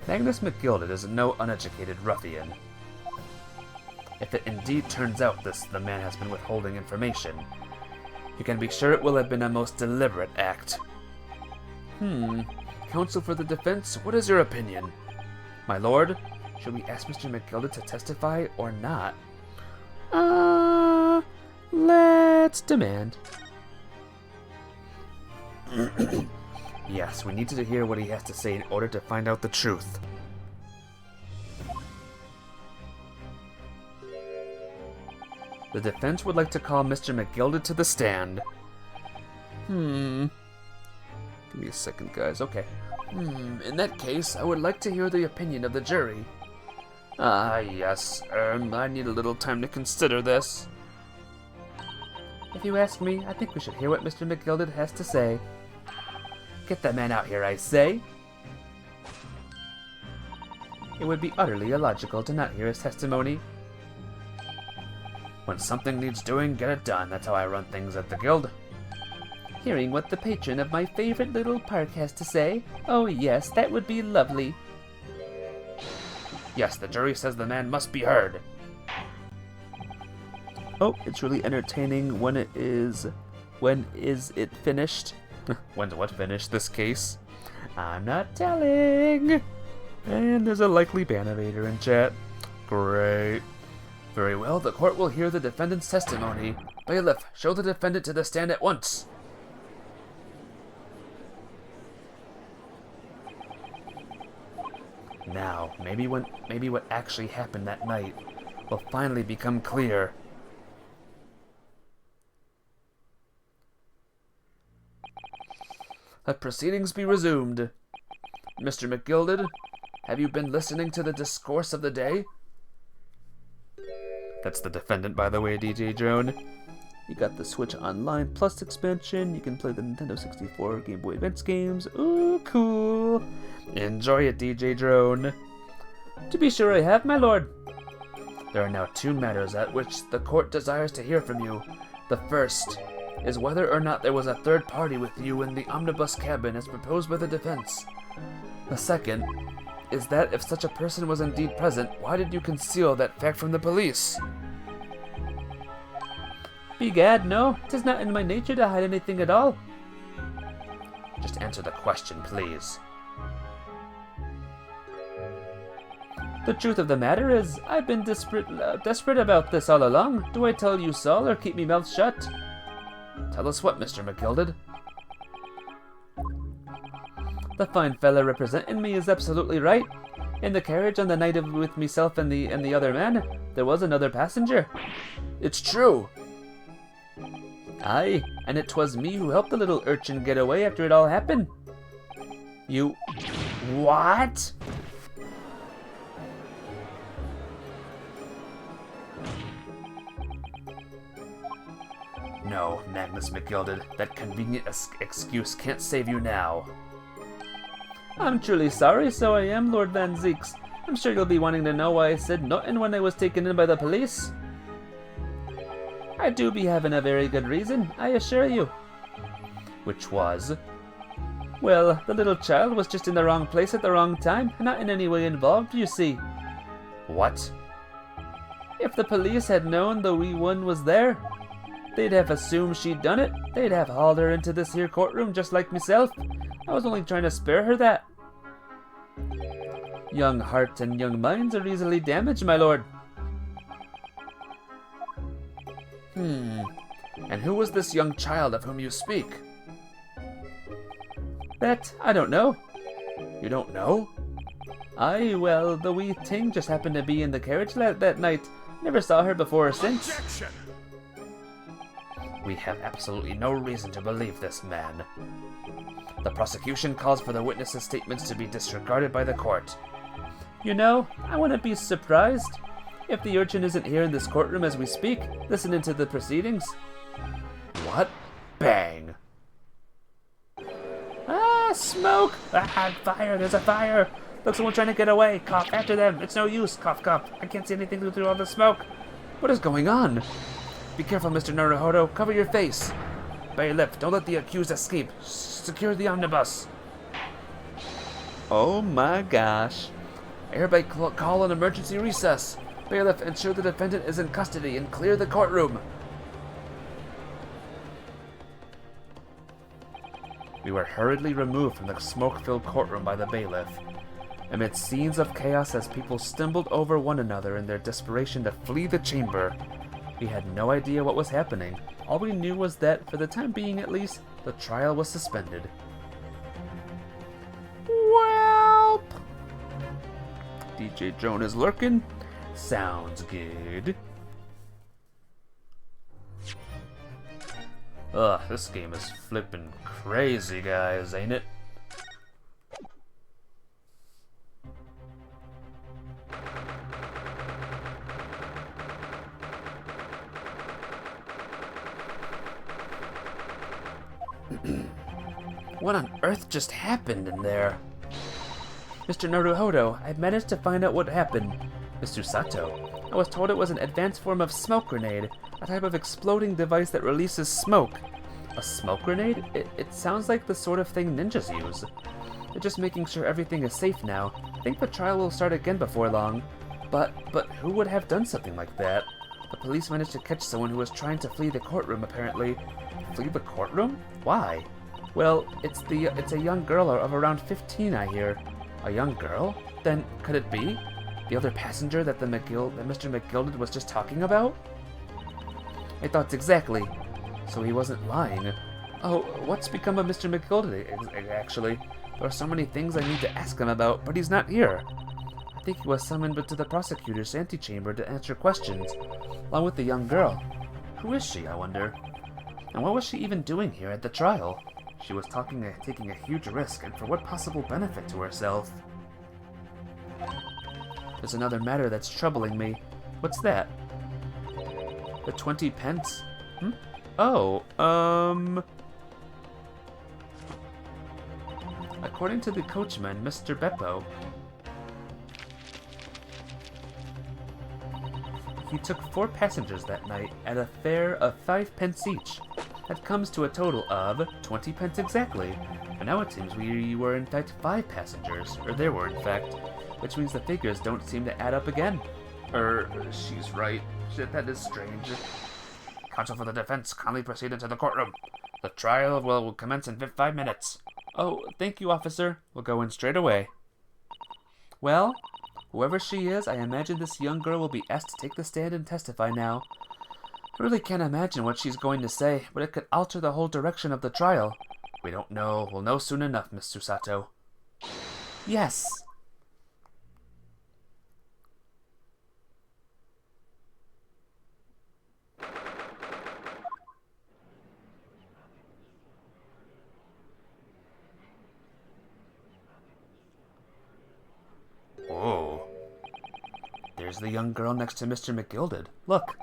Magnus McGilded is no uneducated ruffian. If it indeed turns out the man has been withholding information, you can be sure it will have been a most deliberate act. Counsel for the defense, what is your opinion? My lord, should we ask Mr. McGilded to testify or not? Let's demand. Yes, we need to hear what he has to say in order to find out the truth. The defense would like to call Mr. McGilded to the stand. Give me a second, guys. Okay. In that case, I would like to hear the opinion of the jury. Yes. I need a little time to consider this. If you ask me, I think we should hear what Mr. McGilded has to say. Get that man out here, I say. It would be utterly illogical to not hear his testimony. When something needs doing, get it done. That's how I run things at the guild. Hearing what the patron of my favorite little park has to say? Oh yes, that would be lovely. Yes, the jury says the man must be heard. Oh, it's really entertaining when it is... When is it finished? When's what finished, this case? I'm not telling! And there's a likely Banabator in chat. Great. Very well, the court will hear the defendant's testimony. Bailiff, show the defendant to the stand at once. Now, maybe what actually happened that night will finally become clear. Let proceedings be resumed. Mr. McGilded, have you been listening to the discourse of the day? That's the defendant, by the way, DJ Drone. You got the Switch Online Plus expansion. You can play the Nintendo 64 Game Boy Advance games. Ooh, cool. Enjoy it, DJ Drone. To be sure I have, my lord. There are now two matters at which the court desires to hear from you. The first is whether or not there was a third party with you in the omnibus cabin as proposed by the defense. The second is that if such a person was indeed present, why did you conceal that fact from the police? Begad, no, 'tis not in my nature to hide anything at all. Just answer the question, please. The truth of the matter is, I've been desperate about this all along. Do I tell you so, or keep me mouth shut? Tell us what, Mr. McGilded? The fine fella representing me is absolutely right. In the carriage on the night with myself and the other man, there was another passenger. It's true. Aye, and it 'twas me who helped the little urchin get away after it all happened. You... What? No, Magnus McGilded, that convenient excuse can't save you now. I'm truly sorry, so I am, Lord Van Zeeks. I'm sure you'll be wanting to know why I said nothing when I was taken in by the police. I do be having a very good reason, I assure you. Which was? Well, the little child was just in the wrong place at the wrong time, not in any way involved, you see. What? If the police had known the wee one was there, they'd have assumed she'd done it. They'd have hauled her into this here courtroom just like myself. I was only trying to spare her that. Young hearts and young minds are easily damaged, my lord. And who was this young child of whom you speak? That, I don't know. You don't know? Aye, well, the wee thing just happened to be in the carriage that night. Never saw her before or since. Objection! We have absolutely no reason to believe this man. The prosecution calls for the witnesses' statements to be disregarded by the court. You know, I wouldn't be surprised if the urchin isn't here in this courtroom as we speak, listening to the proceedings. What? Bang! Ah, smoke! Ah, fire! There's a fire! Look, someone trying to get away! Cough, after them! It's no use! Cough, cough! I can't see anything through all the smoke! What is going on? Be careful, Mr. Naruhodo. Cover your face. Bailiff, don't let the accused escape. Secure the omnibus. Oh my gosh. Everybody call an emergency recess. Bailiff, ensure the defendant is in custody and clear the courtroom. We were hurriedly removed from the smoke-filled courtroom by the bailiff. Amid scenes of chaos as people stumbled over one another in their desperation to flee the chamber, we had no idea what was happening. All we knew was that, for the time being at least, the trial was suspended. Welp! DJ Drone is lurking. Sounds good. Ugh, this game is flippin' crazy, guys, ain't it? What on earth just happened in there? Mr. Naruhodo, I've managed to find out what happened. Mr. Sato, I was told it was an advanced form of smoke grenade, a type of exploding device that releases smoke. A smoke grenade? It sounds like the sort of thing ninjas use. They're just making sure everything is safe now. I think the trial will start again before long. But who would have done something like that? The police managed to catch someone who was trying to flee the courtroom, apparently. Flee the courtroom? Why? Well, it's a young girl of around 15, I hear. A young girl? Then could it be the other passenger that Mr. McGilded was just talking about? I thought exactly. So he wasn't lying. Oh, what's become of Mr. McGilded, actually? There are so many things I need to ask him about, but he's not here. I think he was summoned to the prosecutor's antechamber to answer questions, along with the young girl. Who is she, I wonder? And what was she even doing here at the trial? She was taking a huge risk, and for what possible benefit to herself? There's another matter that's troubling me. What's that? The 20 pence? Oh, according to the coachman, Mr. Beppo, he took 4 passengers that night at a fare of 5 pence each. That comes to a total of 20 pence exactly. And now it seems we were in fact 5 passengers, or there were in fact, which means the figures don't seem to add up again. She's right. Shit, that is strange. Counsel for the defense, kindly proceed into the courtroom. The trial will commence in 5 minutes. Oh, thank you, officer. We'll go in straight away. Well, whoever she is, I imagine this young girl will be asked to take the stand and testify now. I really can't imagine what she's going to say, but it could alter the whole direction of the trial. We don't know. We'll know soon enough, Mr. Sato. Yes. Whoa. There's the young girl next to Mr. McGilded. Look.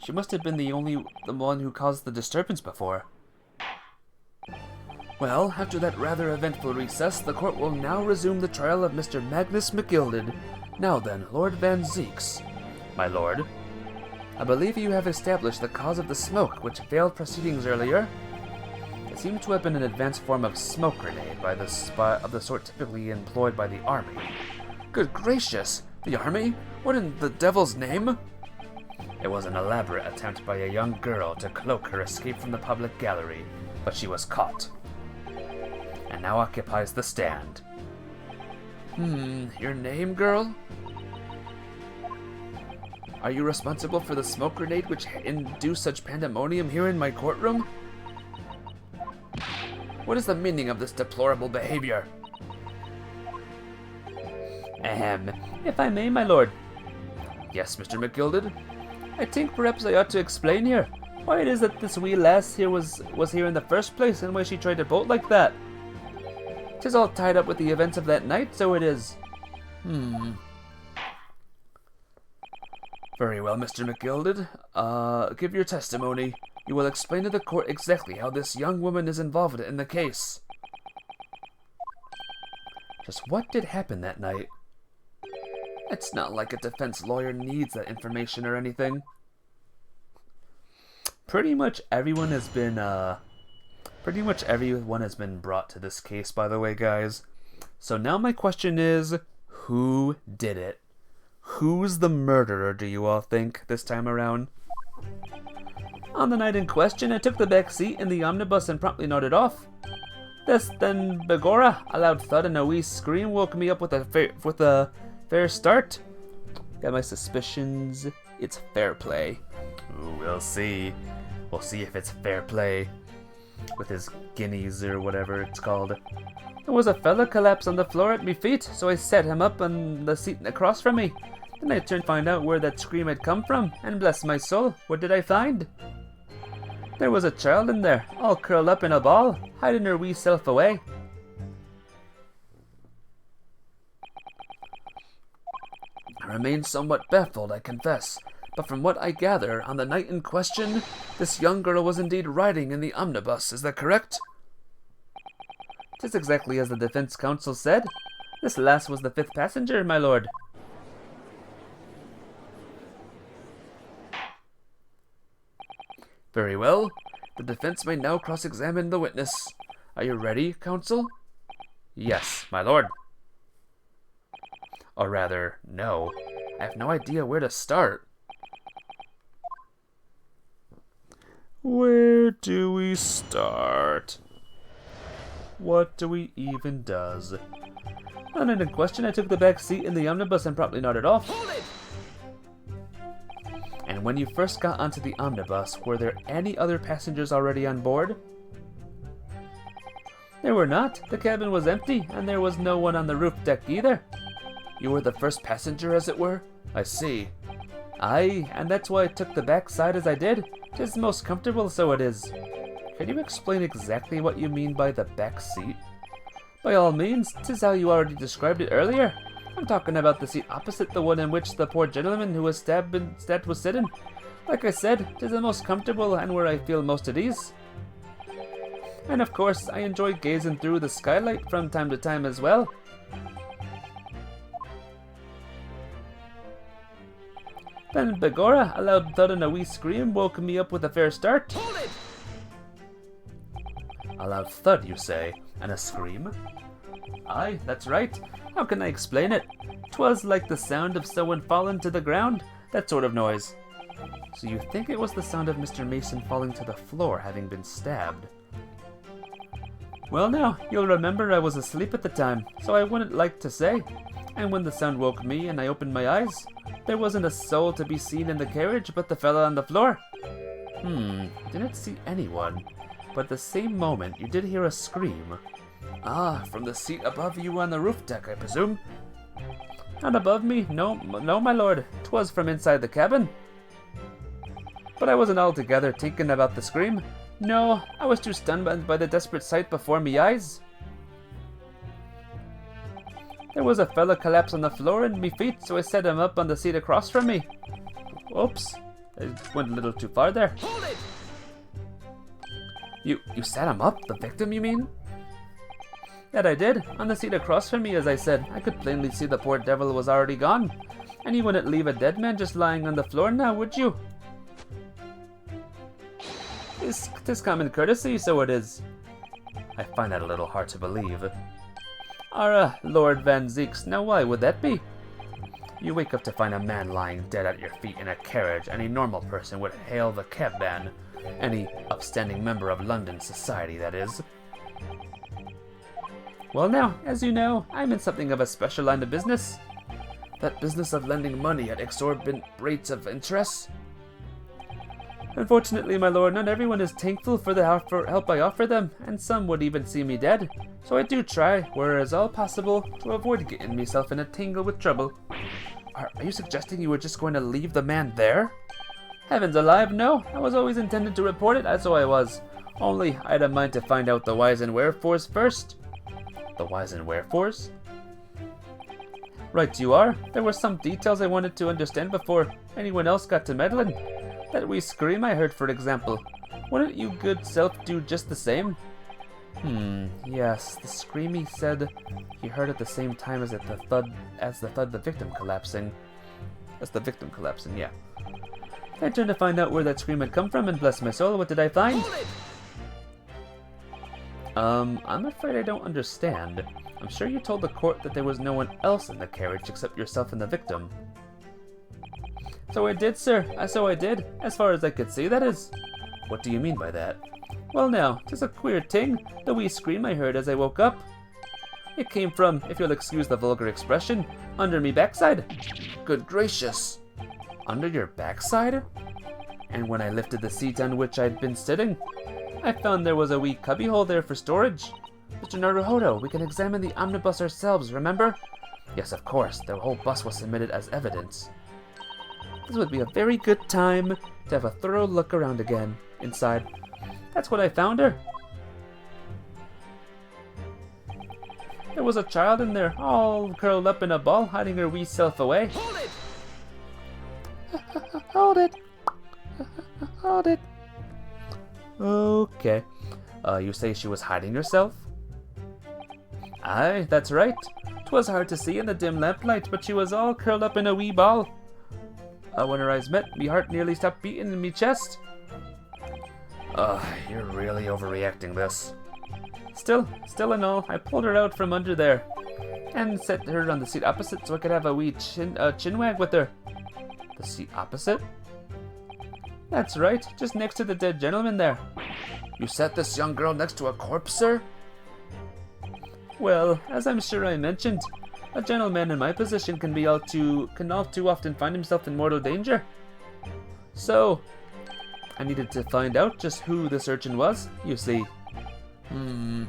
She must have been the one who caused the disturbance before. Well, after that rather eventful recess, the court will now resume the trial of Mr. Magnus McGilded. Now then, Lord Van Zeeks. My lord, I believe you have established the cause of the smoke which failed proceedings earlier. It seems to have been an advanced form of smoke grenade of the sort typically employed by the army. Good gracious! The army? What in the devil's name? It was an elaborate attempt by a young girl to cloak her escape from the public gallery, but she was caught, and now occupies the stand. Your name, girl? Are you responsible for the smoke grenade which induced such pandemonium here in my courtroom? What is the meaning of this deplorable behavior? If I may, my lord. Yes, Mr. McGilded? I think perhaps I ought to explain here why it is that this wee lass here was here in the first place, and why she tried to bolt like that. 'Tis all tied up with the events of that night, so it is. Very well, Mr. McGilded. Give your testimony. You will explain to the court exactly how this young woman is involved in the case. Just what did happen that night? It's not like a defense lawyer needs that information or anything. Pretty much everyone has been Pretty much everyone has been brought to this case, by the way, guys. So now my question is, who did it? Who's the murderer, do you all think, this time around? On the night in question, I took the back seat in the omnibus and promptly nodded off. Then begorra, a loud thud and a wee scream woke me up with a fair start. Got my suspicions. It's fair play. Ooh, we'll see. We'll see if it's fair play. With his guineas or whatever it's called. There was a fella collapsed on the floor at me feet, so I set him up on the seat across from me. Then I turned to find out where that scream had come from, and bless my soul, what did I find? There was a child in there, all curled up in a ball, hiding her wee self away. I remain somewhat baffled, I confess, but from what I gather, on the night in question, this young girl was indeed riding in the omnibus, is that correct? 'Tis exactly as the defense counsel said. This lass was the 5th passenger, my lord. Very well. The defense may now cross-examine the witness. Are you ready, counsel? Yes, my lord. Or rather, no. I have no idea where to start. Where do we start? What do we even does? On an in question, I took the back seat in the omnibus and promptly nodded off. Hold it! And when you first got onto the omnibus, were there any other passengers already on board? There were not. The cabin was empty, and there was no one on the roof deck either. You were the first passenger, as it were? I see. Aye, and that's why I took the back side as I did. 'Tis most comfortable, so it is. Can you explain exactly what you mean by the back seat? By all means, 'tis how you already described it earlier. I'm talking about the seat opposite the one in which the poor gentleman who was stabbed was sitting. Like I said, 'tis the most comfortable and where I feel most at ease. And of course, I enjoy gazing through the skylight from time to time as well. Then begorra, a loud thud and a wee scream woke me up with a fair start. Hold it! A loud thud, you say, and a scream? Aye, that's right. How can I explain it? 'Twas like the sound of someone falling to the ground, that sort of noise. So you think it was the sound of Mr. Mason falling to the floor, having been stabbed? Well now, you'll remember I was asleep at the time, so I wouldn't like to say. And when the sound woke me and I opened my eyes, there wasn't a soul to be seen in the carriage but the fella on the floor. Didn't see anyone. But at the same moment, you did hear a scream. Ah, from the seat above you on the roof deck, I presume? Not above me, no, my lord. 'Twas from inside the cabin. But I wasn't altogether thinking about the scream. No, I was too stunned by the desperate sight before me eyes. There was a fella collapsed on the floor at me feet, so I set him up on the seat across from me. Oops, I went a little too far there. Hold it! You set him up? The victim, you mean? That I did, on the seat across from me, as I said. I could plainly see the poor devil was already gone. And you wouldn't leave a dead man just lying on the floor now, would you? 'Tis common courtesy, so it is. I find that a little hard to believe. Lord Van Zeeks, now why would that be? You wake up to find a man lying dead at your feet in a carriage. Any normal person would hail the cabman. Any upstanding member of London society, that is. Well now, as you know, I'm in something of a special line of business. That business of lending money at exorbitant rates of interest. Unfortunately, my lord, not everyone is thankful for the help I offer them, and some would even see me dead. So I do try, whereas all possible, to avoid getting myself in a tangle with trouble. Are you suggesting you were just going to leave the man there? Heavens alive, no. I was always intended to report it, that's all I was. Only, I had a mind to find out the whys and wherefores first. The whys and wherefores? Right you are. There were some details I wanted to understand before anyone else got to meddling. That wee scream I heard, for example. Wouldn't you good self do just the same? Yes, the scream he said he heard at the same time as the thud the victim collapsing. That's the victim collapsing, yeah. I turned to find out where that scream had come from, and bless my soul, what did I find? I'm afraid I don't understand. I'm sure you told the court that there was no one else in the carriage except yourself and the victim. So I did, sir. So I did. As far as I could see, that is. What do you mean by that? Well now, 'tis a queer ting, the wee scream I heard as I woke up. It came from, if you'll excuse the vulgar expression, under me backside. Good gracious. Under your backside? And when I lifted the seat on which I'd been sitting, I found there was a wee cubbyhole there for storage. Mr. Naruhodo, we can examine the omnibus ourselves, remember? Yes, of course, the whole bus was submitted as evidence. This would be a very good time to have a thorough look around again, inside. That's what I found her. There was a child in there, all curled up in a ball, hiding her wee self away. Hold it! Hold it. Hold it. Okay. You say she was hiding herself? Aye, that's right. 'Twas hard to see in the dim lamplight, but she was all curled up in a wee ball. When her eyes met, me heart nearly stopped beating in me chest. You're really overreacting this. Still and all, I pulled her out from under there and set her on the seat opposite so I could have a wee chinwag with her. The seat opposite? That's right, just next to the dead gentleman there. You set this young girl next to a corpse, sir? Well, as I'm sure I mentioned, a gentleman in my position can all too often find himself in mortal danger. So, I needed to find out just who this urchin was, you see. And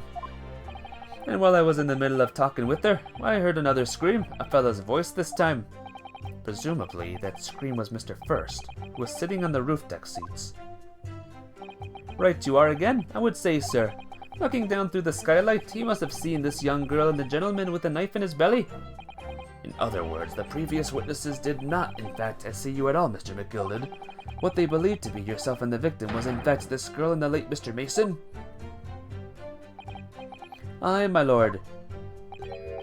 while I was in the middle of talking with her, I heard another scream, a fellow's voice this time. Presumably, that scream was Mr. First, who was sitting on the roof deck seats. Right you are again, I would say, sir. Looking down through the skylight, he must have seen this young girl and the gentleman with a knife in his belly. In other words, the previous witnesses did not, in fact, see you at all, Mr. McGilded. What they believed to be yourself and the victim was, in fact, this girl and the late Mr. Mason? Aye, my lord.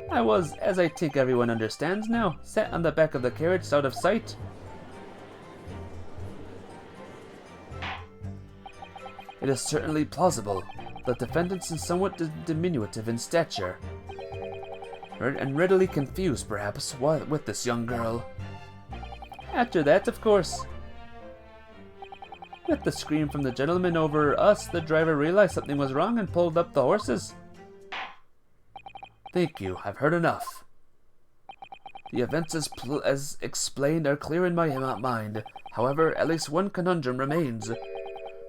I was, as I think everyone understands now, sat on the back of the carriage out of sight. It is certainly plausible. The defendant is somewhat diminutive in stature, and readily confused, perhaps, with this young girl. After that, of course. With the scream from the gentleman over us, the driver realized something was wrong and pulled up the horses. Thank you, I've heard enough. The events as explained are clear in my mind. However, at least one conundrum remains.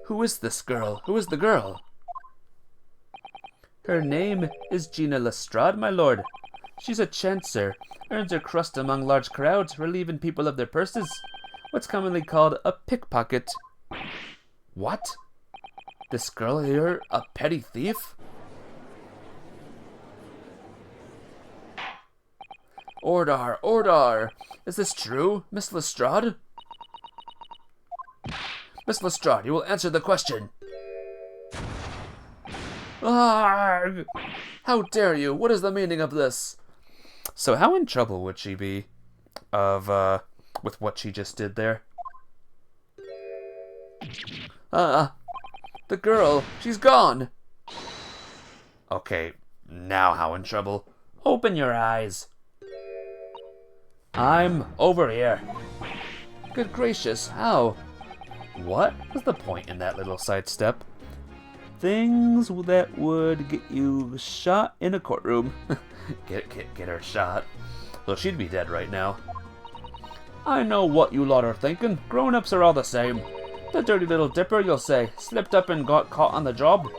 Who is this girl? Who is the girl? Her name is Gina Lestrade, my lord. She's a chancer, earns her crust among large crowds, relieving people of their purses. What's commonly called a pickpocket. What? This girl here, a petty thief? Ordar! Is this true, Miss Lestrade? Miss Lestrade, you will answer the question. Arrgh! How dare you? What is the meaning of this? So how in trouble would she be with what she just did there? The girl, she's gone. Okay, now how in trouble? Open your eyes. I'm over here. Good gracious, how? What was the point in that little sidestep? Things that would get you shot in a courtroom. get her shot. So she'd be dead right now. I know what you lot are thinking. Grown-ups are all the same. The dirty little dipper, you'll say, slipped up and got caught on the job.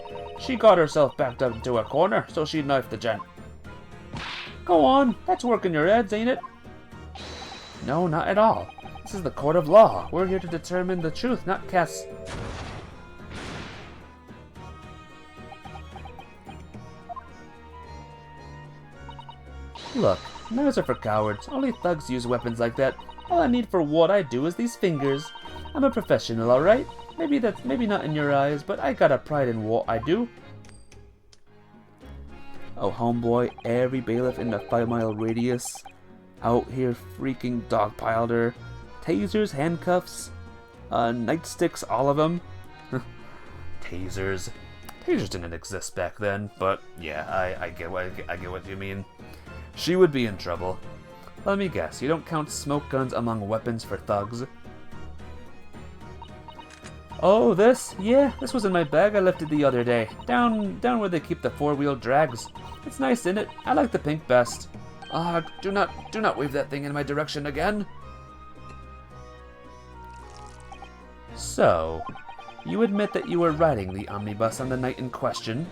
She got herself backed up into a corner, so she knifed the gent. Go on, that's working your heads, ain't it? No, not at all. This is the court of law. We're here to determine the truth, not cast... Look, knives are for cowards. Only thugs use weapons like that. All I need for what I do is these fingers. I'm a professional, alright? Maybe not in your eyes, but I got a pride in what I do. Oh, homeboy, every bailiff in the 5-mile radius out here freaking dogpiled her. Tasers, handcuffs, nightsticks, all of them. Tasers. Pages didn't exist back then, but yeah, I get what you mean. She would be in trouble. Let me guess, you don't count smoke guns among weapons for thugs? Oh, this? Yeah, this was in my bag I left it the other day. Down where they keep the four-wheel drags. It's nice, isn't it? I like the pink best. Ah, do not wave that thing in my direction again. So, you admit that you were riding the omnibus on the night in question?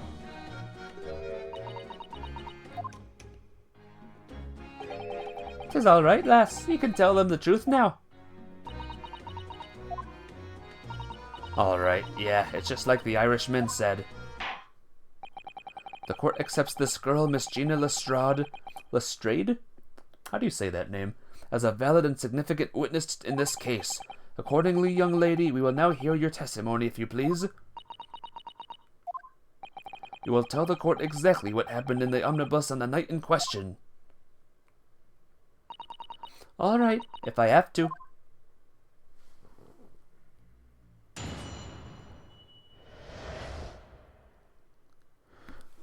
"'Tis all right, lass. You can tell them the truth now." All right, yeah, it's just like the Irishman said. "The court accepts this girl, Miss Gina Lestrade? How do you say that name? As a valid and significant witness in this case. Accordingly, young lady, we will now hear your testimony, if you please. You will tell the court exactly what happened in the omnibus on the night in question." All right, if I have to.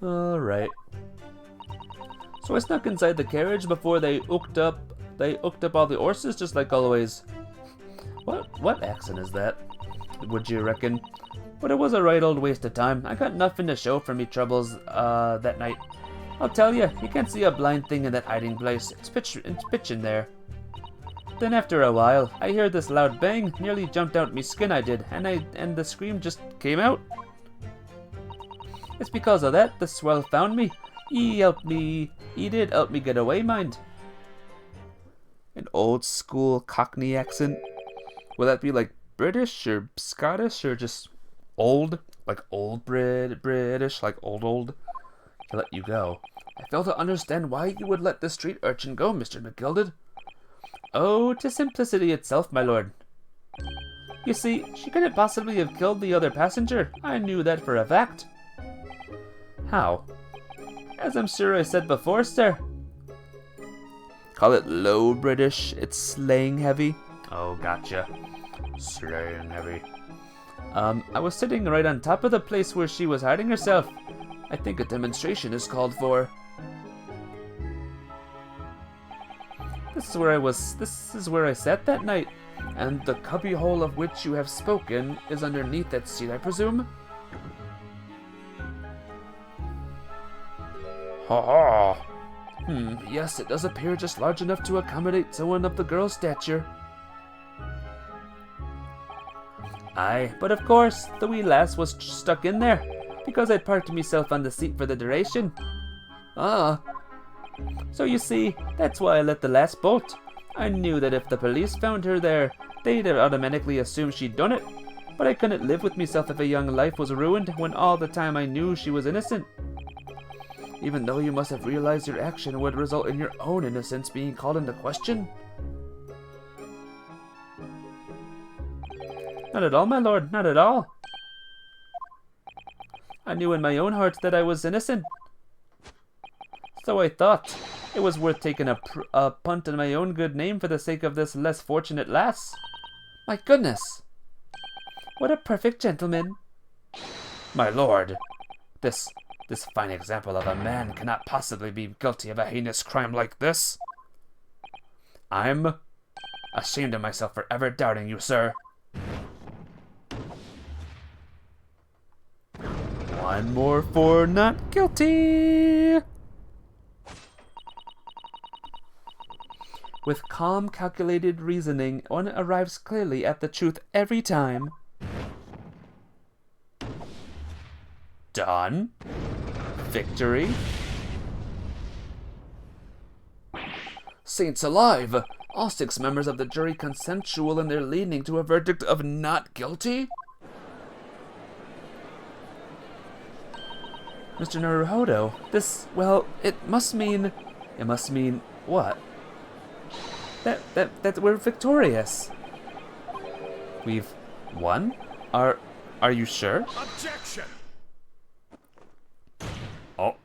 All right. So I snuck inside the carriage before they hooked up all the horses, just like always. What accent is that, would you reckon? But it was a right old waste of time. I got nothing to show for me troubles that night. I'll tell you can't see a blind thing in that hiding place. It's pitching there. Then after a while, I heard this loud bang, nearly jumped out me skin I did, and the scream just came out. It's because of that the swell found me. He did help me get away, mind. An old school Cockney accent? Will that be like British or Scottish or just old? Like old British, like old? To let you go. I fail to understand why you would let the street urchin go, Mr. McGilded. Oh, 'tis simplicity itself, my lord. You see, she couldn't possibly have killed the other passenger. I knew that for a fact. How? As I'm sure I said before, sir. Call it low British, it's slang heavy. Oh, gotcha. Slang heavy. I was sitting right on top of the place where she was hiding herself. I think a demonstration is called for. This is where I sat that night, and the cubbyhole of which you have spoken is underneath that seat, I presume? Ha ha! Yes, it does appear just large enough to accommodate someone of the girl's stature. Aye, but of course, the wee lass was stuck in there, because I'd parked myself on the seat for the duration. Ah. So you see, that's why I let the lass bolt. I knew that if the police found her there, they'd automatically assume she'd done it. But I couldn't live with myself if a young life was ruined when all the time I knew she was innocent. Even though you must have realized your action would result in your own innocence being called into question. Not at all, my lord, not at all. I knew in my own heart that I was innocent. So I thought it was worth taking a punt on my own good name for the sake of this less fortunate lass. My goodness! What a perfect gentleman! My lord, this fine example of a man cannot possibly be guilty of a heinous crime like this. I'm ashamed of myself for ever doubting you, sir. One more for not guilty. With calm, calculated reasoning, one arrives clearly at the truth every time. Done. Victory. Saints alive! All 6 members of the jury consensual in their leaning to a verdict of not guilty? Mr. Naruhodo, it must mean what? That we're victorious. We've won? Are you sure? Objection! Oh.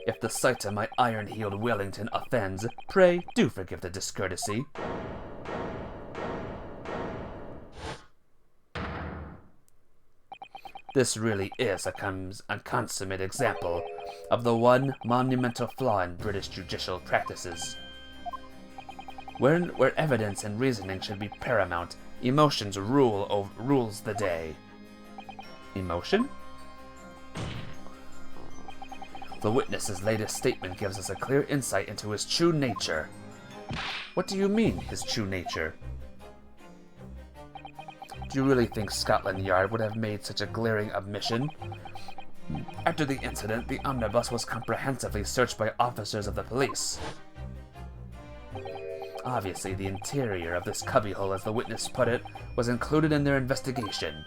If the sight of my iron-heeled Wellington offends, pray do forgive the discourtesy. This really is a consummate example of the one monumental flaw in British judicial practices. Where evidence and reasoning should be paramount, emotions rules the day. Emotion? The witness's latest statement gives us a clear insight into his true nature. What do you mean, his true nature? Do you really think Scotland Yard would have made such a glaring omission? After the incident, the omnibus was comprehensively searched by officers of the police. Obviously, the interior of this cubbyhole, as the witness put it, was included in their investigation.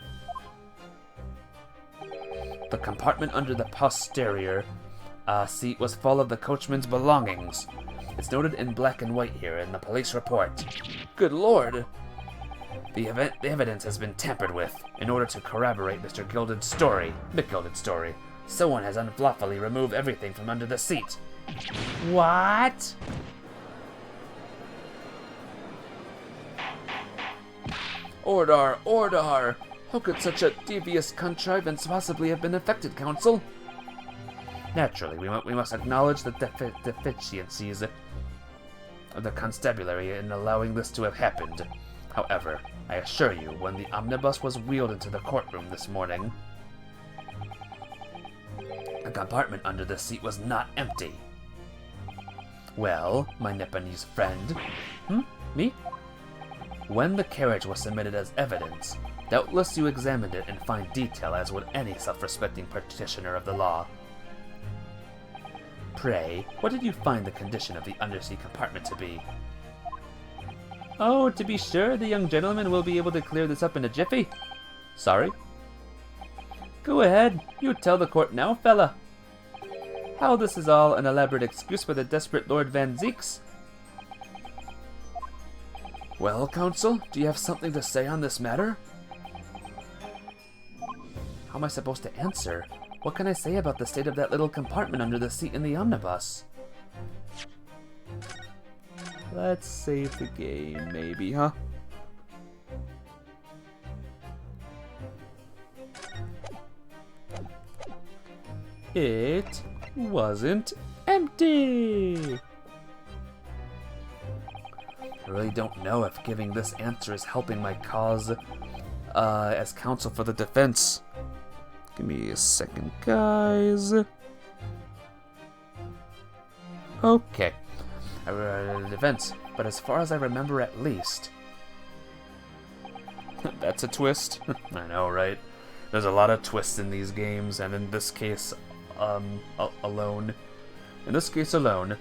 The compartment under the posterior seat was full of the coachman's belongings. It's noted in black and white here in the police report. Good Lord! The evidence has been tampered with in order to corroborate Mr. McGilden's story. Someone has unlawfully removed everything from under the seat. What? Order! Order! How could such a devious contrivance possibly have been effected, Counsel? Naturally, we must acknowledge the deficiencies of the constabulary in allowing this to have happened. However, I assure you, when the omnibus was wheeled into the courtroom this morning, the compartment under the seat was not empty. Well, my Nipponese friend? Me? When the carriage was submitted as evidence, doubtless you examined it in fine detail, as would any self-respecting practitioner of the law. Pray, what did you find the condition of the undersea compartment to be? Oh, to be sure, the young gentleman will be able to clear this up in a jiffy. Sorry? Go ahead, you tell the court now, fella. How this is all an elaborate excuse for the desperate Lord Van Zeeks? Well, Counsel, do you have something to say on this matter? How am I supposed to answer? What can I say about the state of that little compartment under the seat in the omnibus? Let's save the game, maybe, huh? It wasn't empty! I really don't know if giving this answer is helping my cause as counsel for the defense. Give me a second, guys. Okay. I read the defense, but as far as I remember at least. That's a twist. I know, right? There's a lot of twists in these games, and in this case, alone. In this case alone,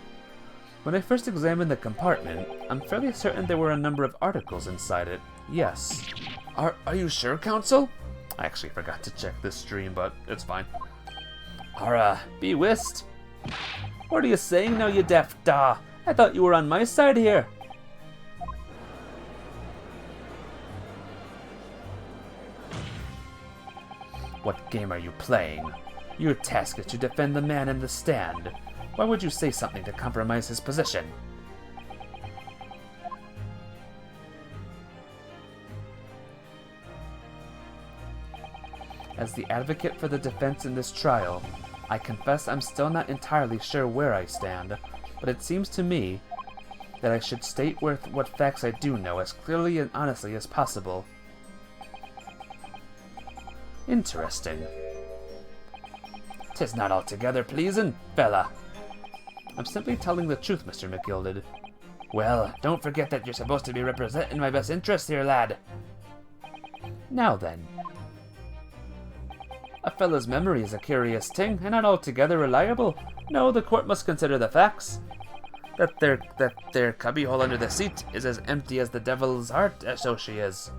when I first examined the compartment, I'm fairly certain there were a number of articles inside it. Yes. Are you sure, Counsel? I actually forgot to check this stream, but it's fine. Be whist. What are you saying now, you deaf da? I thought you were on my side here. What game are you playing? Your task is to defend the man in the stand. Why would you say something to compromise his position? As the advocate for the defense in this trial, I confess I'm still not entirely sure where I stand, but it seems to me that I should state what facts I do know as clearly and honestly as possible. Interesting. 'Tis not altogether pleasing, fella. I'm simply telling the truth, Mr. McGilded. Well, don't forget that you're supposed to be representing my best interests here, lad. Now then. A fella's memory is a curious thing, and not altogether reliable. No, the court must consider the facts. That their cubbyhole under the seat is as empty as the devil's heart, so she is.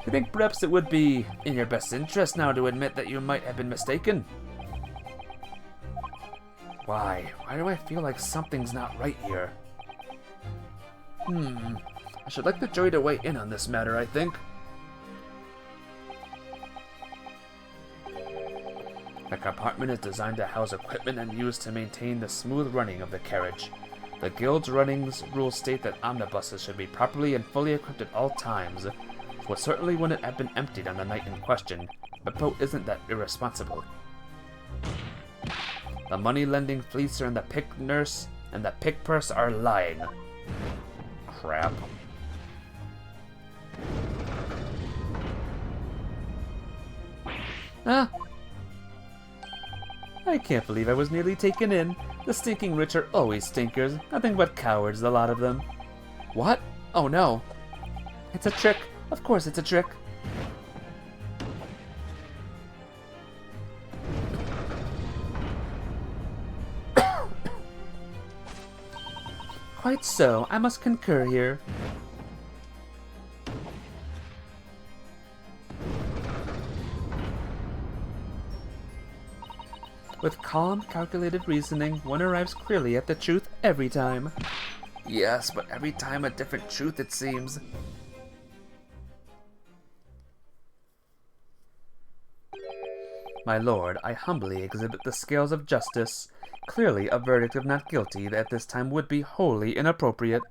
You think perhaps it would be in your best interest now to admit that you might have been mistaken? Why do I feel like something's not right here? I should like the jury to weigh in on this matter, I think. The compartment is designed to house equipment and used to maintain the smooth running of the carriage. The Guild's rules state that omnibuses should be properly and fully equipped at all times, Well, certainly wouldn't have been emptied on the night in question, but Poe isn't that irresponsible. The money-lending fleecer and the pick nurse and the pick purse are lying. Crap. Ah! I can't believe I was nearly taken in. The stinking rich are always stinkers. Nothing but cowards, the lot of them. What? Oh no. It's a trick. Of course it's a trick. Quite so. I must concur here. With calm, calculated reasoning, one arrives clearly at the truth every time. Yes, but every time a different truth, it seems. My lord, I humbly exhibit the scales of justice. Clearly, a verdict of not guilty at this time would be wholly inappropriate.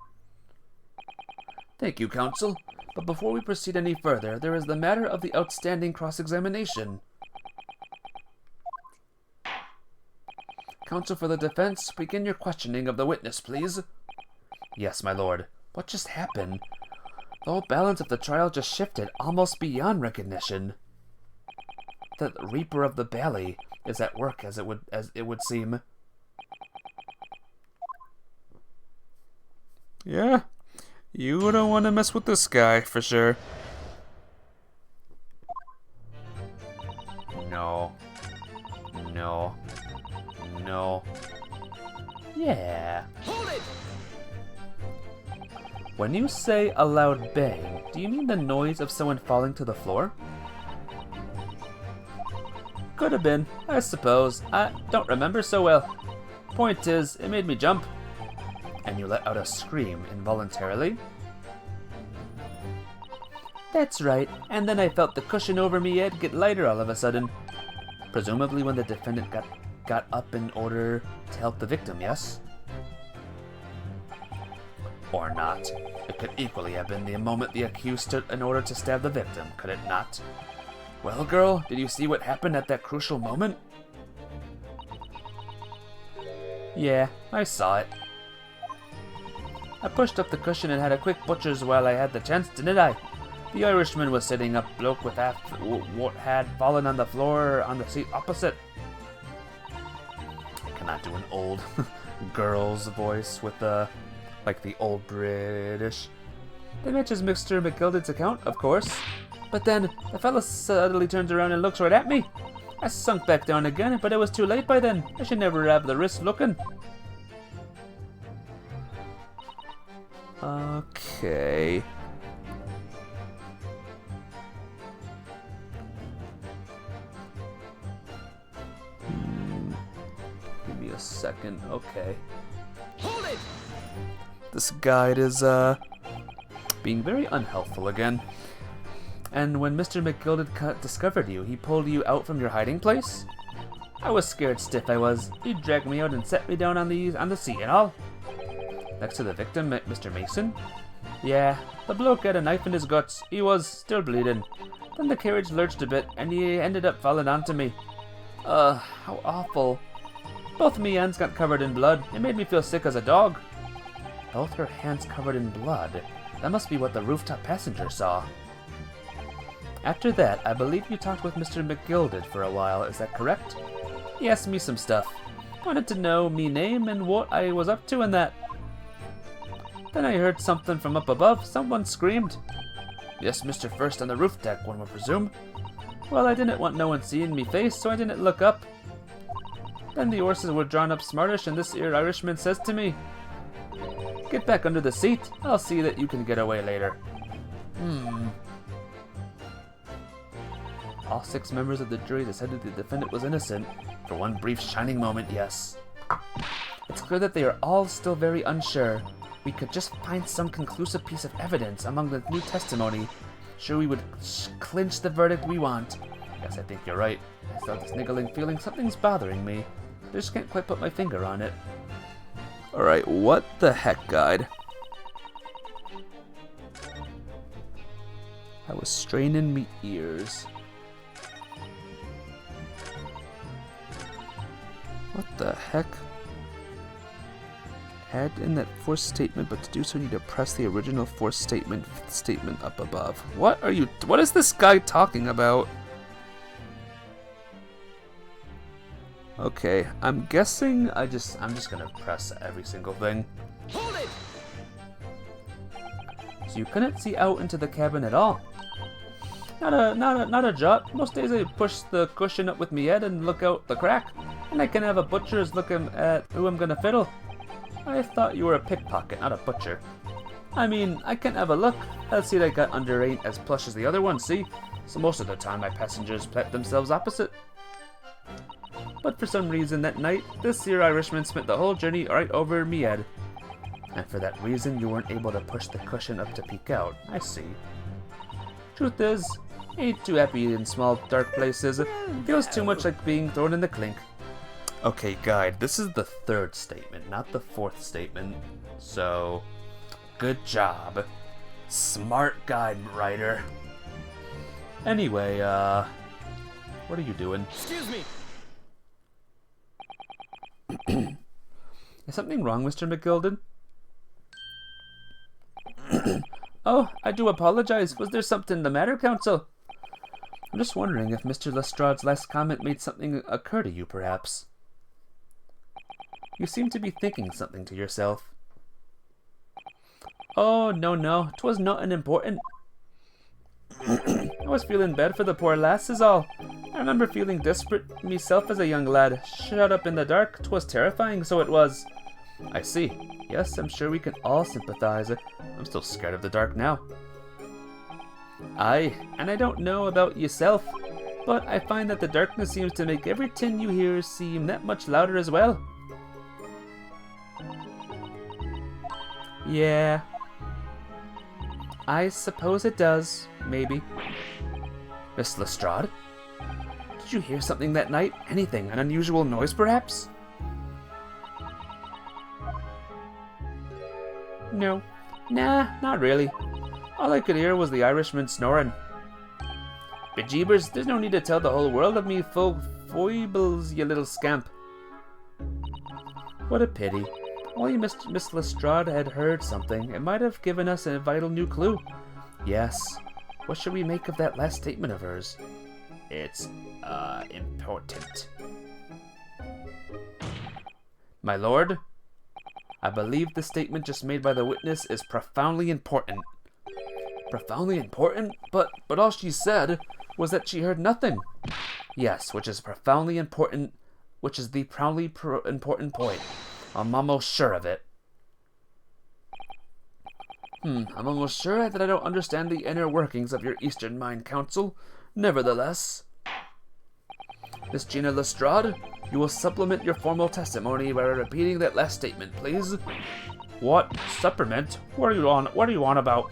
Thank you, counsel. But before we proceed any further, there is the matter of the outstanding cross-examination. Counsel for the defense, begin your questioning of the witness, please. Yes, my lord. What just happened? The whole balance of the trial just shifted, almost beyond recognition. The Reaper of the Valley is at work, as it would seem. Yeah, you don't want to mess with this guy, for sure. No. No. No. Yeah. Hold it! When you say a loud bang, do you mean the noise of someone falling to the floor? Could have been, I suppose. I don't remember so well. Point is, it made me jump. And you let out a scream involuntarily? That's right, and then I felt the cushion over me head get lighter all of a sudden. Presumably when the defendant got up in order to help the victim, yes? Or not. It could equally have been the moment the accused stood in order to stab the victim, could it not? Well, girl, did you see what happened at that crucial moment? Yeah, I saw it. I pushed up the cushion and had a quick butcher's while I had the chance, didn't I? The Irishman was sitting up, bloke with what had fallen on the floor on the seat opposite. I cannot do an old girl's voice with like the old British. That matches Mr. McGilden's account, of course. But then, the fella suddenly turns around and looks right at me. I sunk back down again, but it was too late by then. I should never have the risk looking. Okay. Give me a second. Okay. Hold it! This guide is, being very unhelpful again. And when Mr. McGilden discovered you, he pulled you out from your hiding place? I was scared stiff, I was. He dragged me out and set me down on the seat and all. Next to the victim, Mr. Mason? Yeah, the bloke had a knife in his guts. He was still bleeding. Then the carriage lurched a bit, and he ended up falling onto me. How awful. Both me hands got covered in blood. It made me feel sick as a dog. Both her hands covered in blood? That must be what the rooftop passenger saw. After that, I believe you talked with Mr. McGilden for a while, is that correct? He asked me some stuff. Wanted to know me name and what I was up to and that. Then I heard something from up above. Someone screamed. Yes, Mr. First on the roof deck, one would presume. Well, I didn't want no one seeing me face, so I didn't look up. Then the horses were drawn up smartish, and this here Irishman says to me, "Get back under the seat. I'll see that you can get away later." All 6 members of the jury decided the defendant was innocent. For one brief shining moment, yes. It's clear that they are all still very unsure. We could just find some conclusive piece of evidence among the new testimony. Sure, we would clinch the verdict we want. Yes, I think you're right. I felt this niggling feeling something's bothering me. I just can't quite put my finger on it. Alright, what the heck, guide? I was straining me ears. What the heck? Add in that fourth statement, but to do so you need to press the original fourth statement up above. What is this guy talking about? Okay, I'm guessing I'm just gonna press every single thing. Hold it! So you couldn't see out into the cabin at all. Not a jot. Most days I push the cushion up with me head and look out the crack, and I can have a butcher's looking at who I'm gonna fiddle. I thought you were a pickpocket, not a butcher. I mean, I can't have a look. That seat I got under ain't as plush as the other one, see? So most of the time my passengers plant themselves opposite. But for some reason that night, this here Irishman spent the whole journey right over me head. And for that reason you weren't able to push the cushion up to peek out. I see. Truth is, ain't too happy in small dark places. It feels too much like being thrown in the clink. Okay, guide, this is the third statement, not the fourth statement. So, good job. Smart guide, writer. Anyway, what are you doing? Excuse me! Is something wrong, Mr. McGilden? Oh, I do apologize. Was there something the matter, Counsel? I'm just wondering if Mr. Lestrade's last comment made something occur to you, perhaps. You seem to be thinking something to yourself. Oh, no, 'twas nothing important. I was feeling bad for the poor lass is all. I remember feeling desperate myself as a young lad. Shut up in the dark, 'twas terrifying, so it was. I see. Yes, I'm sure we can all sympathize. I'm still scared of the dark now. Aye, and I don't know about yourself, but I find that the darkness seems to make everything you hear seem that much louder as well. Yeah. I suppose it does, maybe. Miss Lestrade? Did you hear something that night? Anything? An unusual noise, perhaps? No. Nah, not really. All I could hear was the Irishman snoring. Bejeebers, there's no need to tell the whole world of me foibles, you little scamp. What a pity. Only Miss Lestrade had heard something. It might have given us a vital new clue. Yes. What should we make of that last statement of hers? It's, important. My lord, I believe the statement just made by the witness is profoundly important. Profoundly important? But all she said was that she heard nothing. Yes, which is profoundly important, which is the profoundly important point. I'm almost sure of it. I'm almost sure that I don't understand the inner workings of your Eastern Mind, Counsel. Nevertheless, Miss Gina Lestrade, you will supplement your formal testimony by repeating that last statement, please. What? Supplement? What are you on about?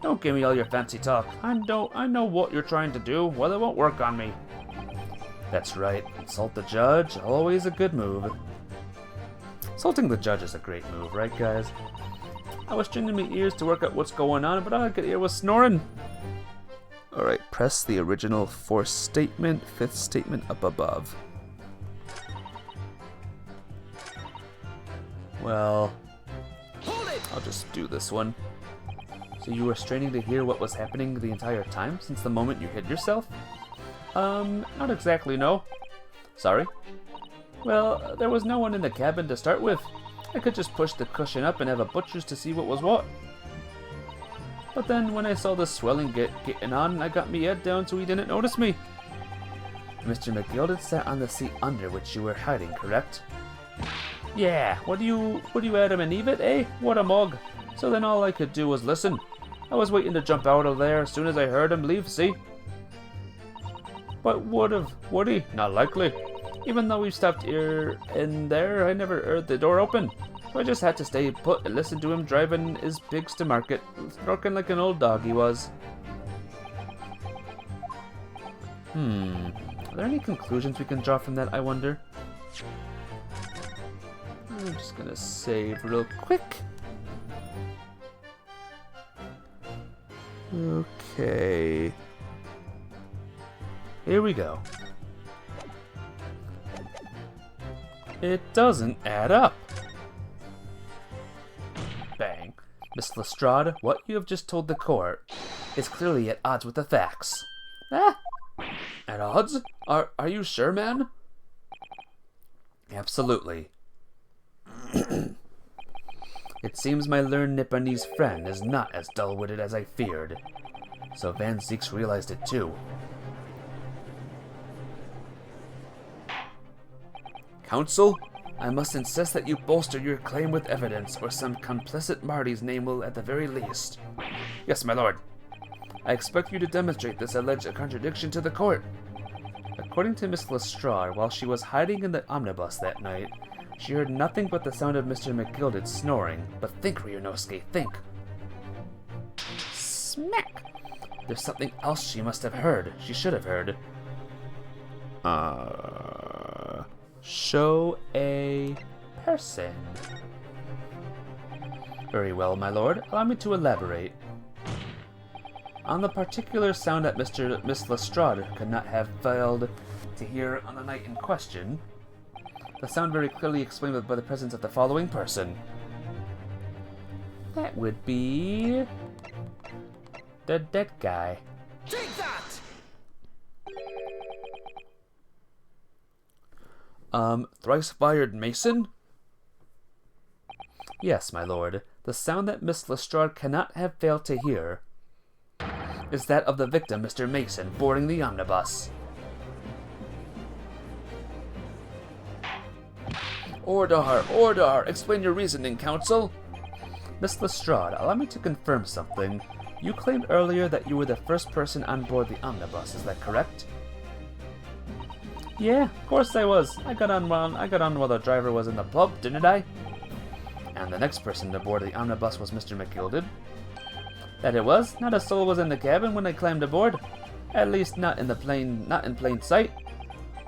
Don't give me all your fancy talk. I know what you're trying to do. Well, it won't work on me. That's right. Insult the judge. Always a good move. Insulting the judge is a great move, right, guys? I was straining my ears to work out what's going on, but all I could hear was snoring. Alright, press the original fourth statement, fifth statement up above. Well, I'll just do this one. So you were straining to hear what was happening the entire time, since the moment you hid yourself? Not exactly, no. Sorry. Well, there was no one in the cabin to start with. I could just push the cushion up and have a butcher's to see what was what. But then when I saw the swelling getting on, I got me head down so he didn't notice me. Mr. McGilden sat on the seat under which you were hiding, correct? Yeah, what do you Adam and Eve it, eh? What a mug. So then all I could do was listen. I was waiting to jump out of there as soon as I heard him leave, see? But would he? Not likely. Even though we stopped here and there, I never heard the door open. So I just had to stay put and listen to him driving his pigs to market, snorking like an old dog he was. Are there any conclusions we can draw from that, I wonder? I'm just gonna save real quick. Okay. Here we go. It doesn't add up. Bang. Miss Lestrade, what you have just told the court is clearly at odds with the facts. Ah! At odds? Are you sure, man? Absolutely. It seems my learned Nipponese friend is not as dull-witted as I feared. So Van Zieks realized it too. Counsel, I must insist that you bolster your claim with evidence, or some complicit Marty's name will at the very least. Yes, my lord. I expect you to demonstrate this alleged contradiction to the court. According to Miss Lestrade, while she was hiding in the omnibus that night, she heard nothing but the sound of Mr. McGilded snoring. But think, Ryunosuke, think. Smack! There's something else she must have heard. She should have heard. Show a person. Very well, my lord. Allow me to elaborate. On the particular sound that Miss Lestrade could not have failed to hear on the night in question, the sound very clearly explained by the presence of the following person. That would be the dead guy. Take that! Thrice-fired Mason? Yes, my lord. The sound that Miss Lestrade cannot have failed to hear is that of the victim, Mr. Mason, boarding the omnibus. Order! Explain your reasoning, counsel. Miss Lestrade, allow me to confirm something. You claimed earlier that you were the first person on board the omnibus, is that correct? Yeah, of course I was. I got on while the driver was in the pub, didn't I? And the next person to board the omnibus was Mr. McGilded. That it was. Not a soul was in the cabin when I climbed aboard. At least not in plain sight.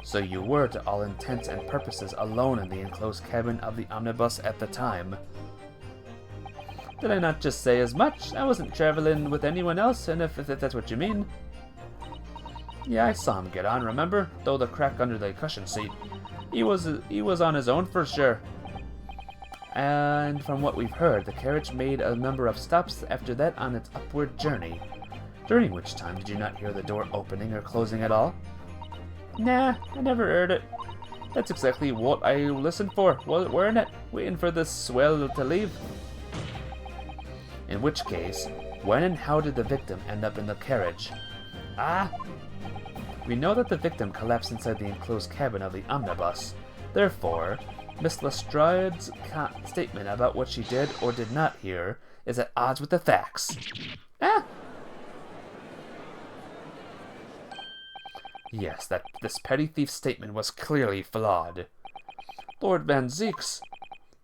So you were, to all intents and purposes, alone in the enclosed cabin of the omnibus at the time. Did I not just say as much? I wasn't traveling with anyone else, and if that's what you mean. Yeah, I saw him get on, remember? Though the crack under the cushion seat. He was on his own for sure. And from what we've heard, the carriage made a number of stops after that on its upward journey. During which time did you not hear the door opening or closing at all? Nah, I never heard it. That's exactly what I listened for, weren't it? Waiting for this swell to leave. In which case, when and how did the victim end up in the carriage? We know that the victim collapsed inside the enclosed cabin of the omnibus. Therefore, Miss Lestrade's statement about what she did or did not hear is at odds with the facts. Yes, that this petty thief's statement was clearly flawed. Lord Van Zieks.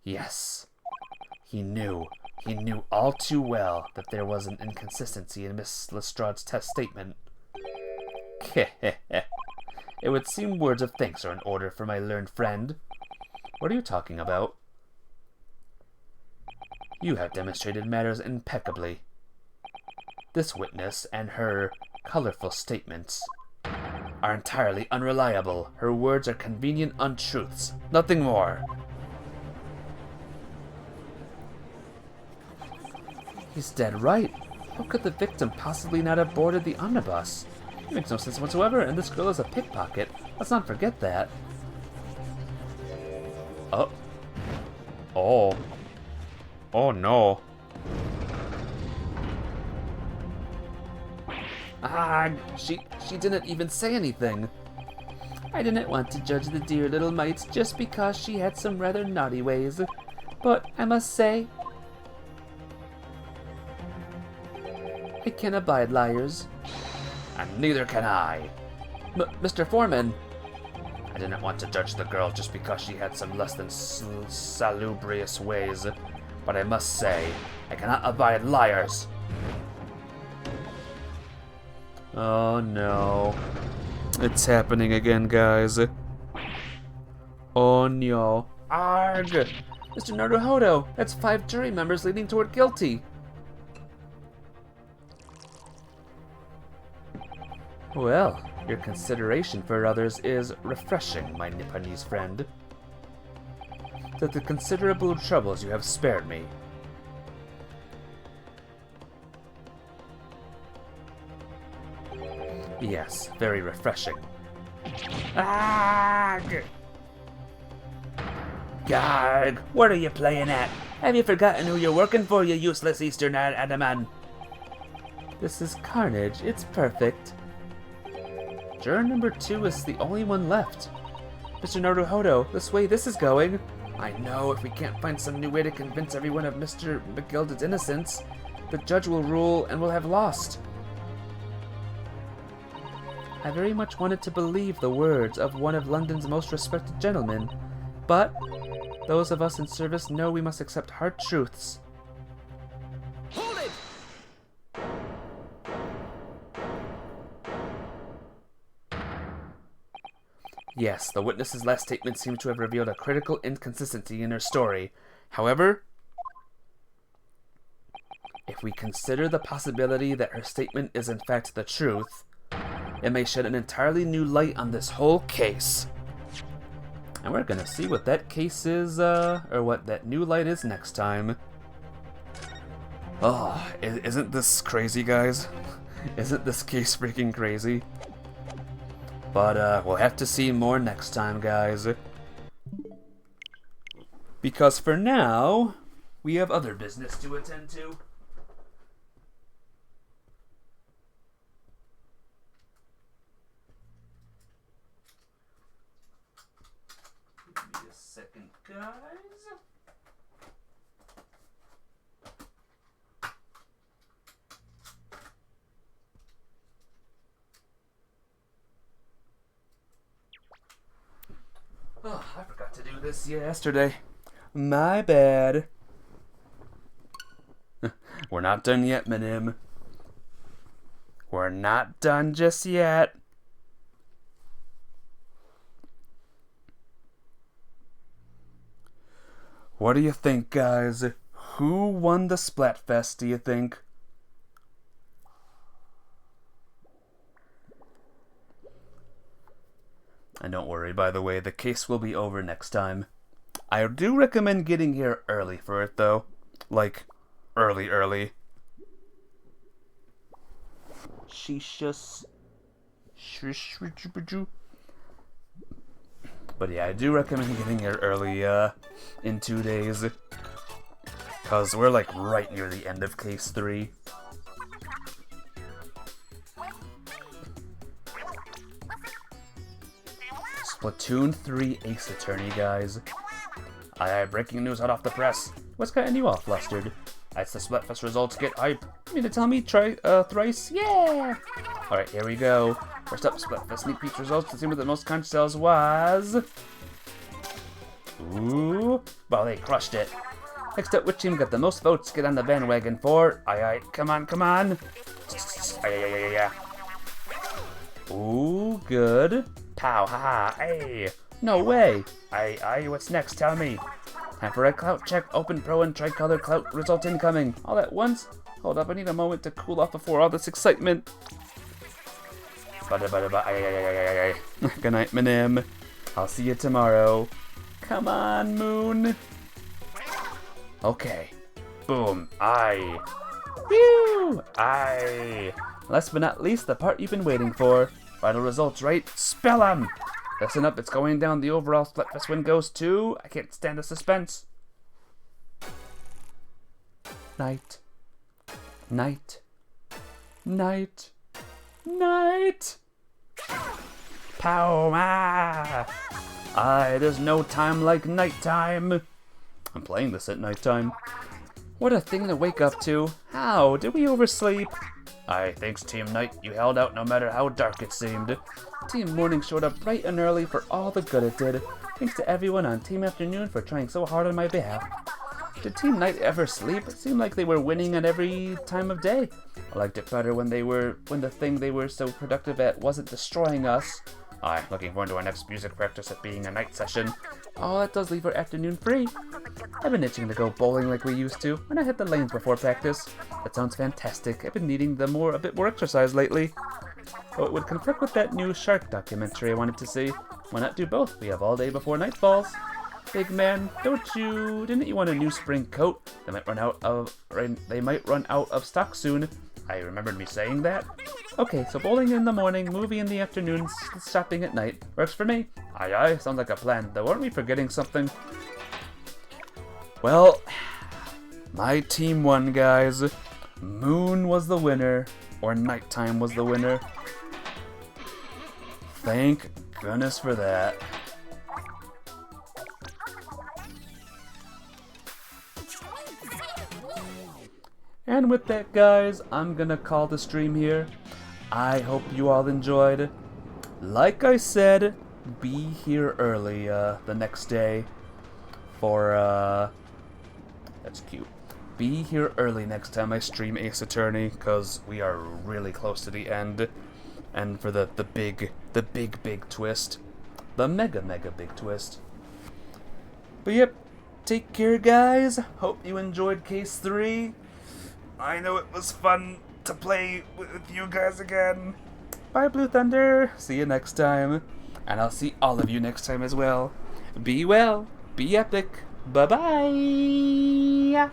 Yes. He knew all too well that there was an inconsistency in Miss Lestrade's test statement. It would seem words of thanks are in order for my learned friend. What are you talking about? You have demonstrated matters impeccably. This witness and her colorful statements are entirely unreliable. Her words are convenient untruths, nothing more. He's dead right. How could the victim possibly not have boarded the omnibus? It makes no sense whatsoever, and this girl is a pickpocket. Let's not forget that. Oh no. She didn't even say anything. I didn't want to judge the dear little mite just because she had some rather naughty ways. But I must say, I can abide liars. And neither can I. Mr. Foreman, I didn't want to judge the girl just because she had some less than salubrious ways. But I must say, I cannot abide liars. Oh no. It's happening again, guys. Oh no. Arg! Mr. Naruhodo, that's 5 jury members leaning toward guilty. Well, your consideration for others is refreshing, my Nipponese friend. That the considerable troubles you have spared me. Yes, very refreshing. Arrgh! Garg, what are you playing at? Have you forgotten who you're working for, you useless Eastern Adaman? This is Carnage, it's perfect. Juror number 2 is the only one left. Mr. Naruhodo, this way this is going. I know, if we can't find some new way to convince everyone of Mr. McGilda's innocence, the judge will rule and we'll have lost. I very much wanted to believe the words of one of London's most respected gentlemen, but those of us in service know we must accept hard truths. Hold it! Yes, the witness's last statement seems to have revealed a critical inconsistency in her story. However, if we consider the possibility that her statement is in fact the truth, it may shed an entirely new light on this whole case. And we're gonna see what that case is, or what that new light is next time. Oh, isn't this crazy, guys? Isn't this case freaking crazy? But, we'll have to see more next time, guys. Because for now, we have other business to attend to. Give me a second, guys. Oh, I forgot to do this yesterday. My bad. We're not done yet, Minim. We're not done just yet. What do you think, guys? Who won the Splatfest, do you think? And don't worry, by the way, the case will be over next time. I do recommend getting here early for it, though. Like, early. But yeah, I do recommend getting here early, in 2 days. Because we're, like, right near the end of Case 3. Splatoon 3 Ace Attorney, guys. Aye, breaking news hot off the press. What's gotten you all flustered? That's the Splatfest results get hype. You mean to tell me thrice? Yeah! Alright, here we go. First up, Splatfest sneak peek results to see what the most conch sales was. Ooh, well, they crushed it. Next up, which team got the most votes? Get on the bandwagon for. Aye, come on. Aye. Ooh, good. Pow, haha, hey. No way. Aye, what's next? Tell me. Time for a clout check. Open Pro and Tricolor clout result incoming. All at once? Hold up, I need a moment to cool off before all this excitement. Aye. Good night, Minim. I'll see you tomorrow. Come on, Moon. Okay. Boom. Aye. Whew. Aye. Last but not least, the part you've been waiting for. Final results, right? Spell 'em! Listen up, it's going down. The overall Splatfest win goes to... I can't stand the suspense. Night. Pow! Aye, there's no time like nighttime. I'm playing this at nighttime. What a thing to wake up to. How? Did we oversleep? Aye, thanks Team Night. You held out no matter how dark it seemed. Team Morning showed up bright and early for all the good it did. Thanks to everyone on Team Afternoon for trying so hard on my behalf. Did Team Night ever sleep? It seemed like they were winning at every time of day. I liked it better when the thing they were so productive at wasn't destroying us. Aye, looking forward to our next music practice at being a night session. Oh, that does leave our afternoon free. I've been itching to go bowling like we used to, and I hit the lanes before practice. That sounds fantastic. I've been needing a bit more exercise lately. Oh, it would conflict with that new shark documentary I wanted to see. Why not do both? We have all day before night falls. Big man, didn't you want a new spring coat? They might run out of stock soon. I remembered me saying that. Okay, so bowling in the morning, movie in the afternoon, shopping at night. Works for me. Aye aye, sounds like a plan. Though aren't we forgetting something? Well, my team won, guys. Moon was the winner, or nighttime was the winner. Thank goodness for that. And with that, guys, I'm gonna call the stream here. I hope you all enjoyed. Like I said, be here early the next day for that's cute. Be here early next time I stream Ace Attorney, cause we are really close to the end, and for the big twist, the mega big twist. But yep, take care, guys. Hope you enjoyed Case 3. I know it was fun to play with you guys again. Bye, Blue Thunder. See you next time. And I'll see all of you next time as well. Be well. Be epic. Bye-bye.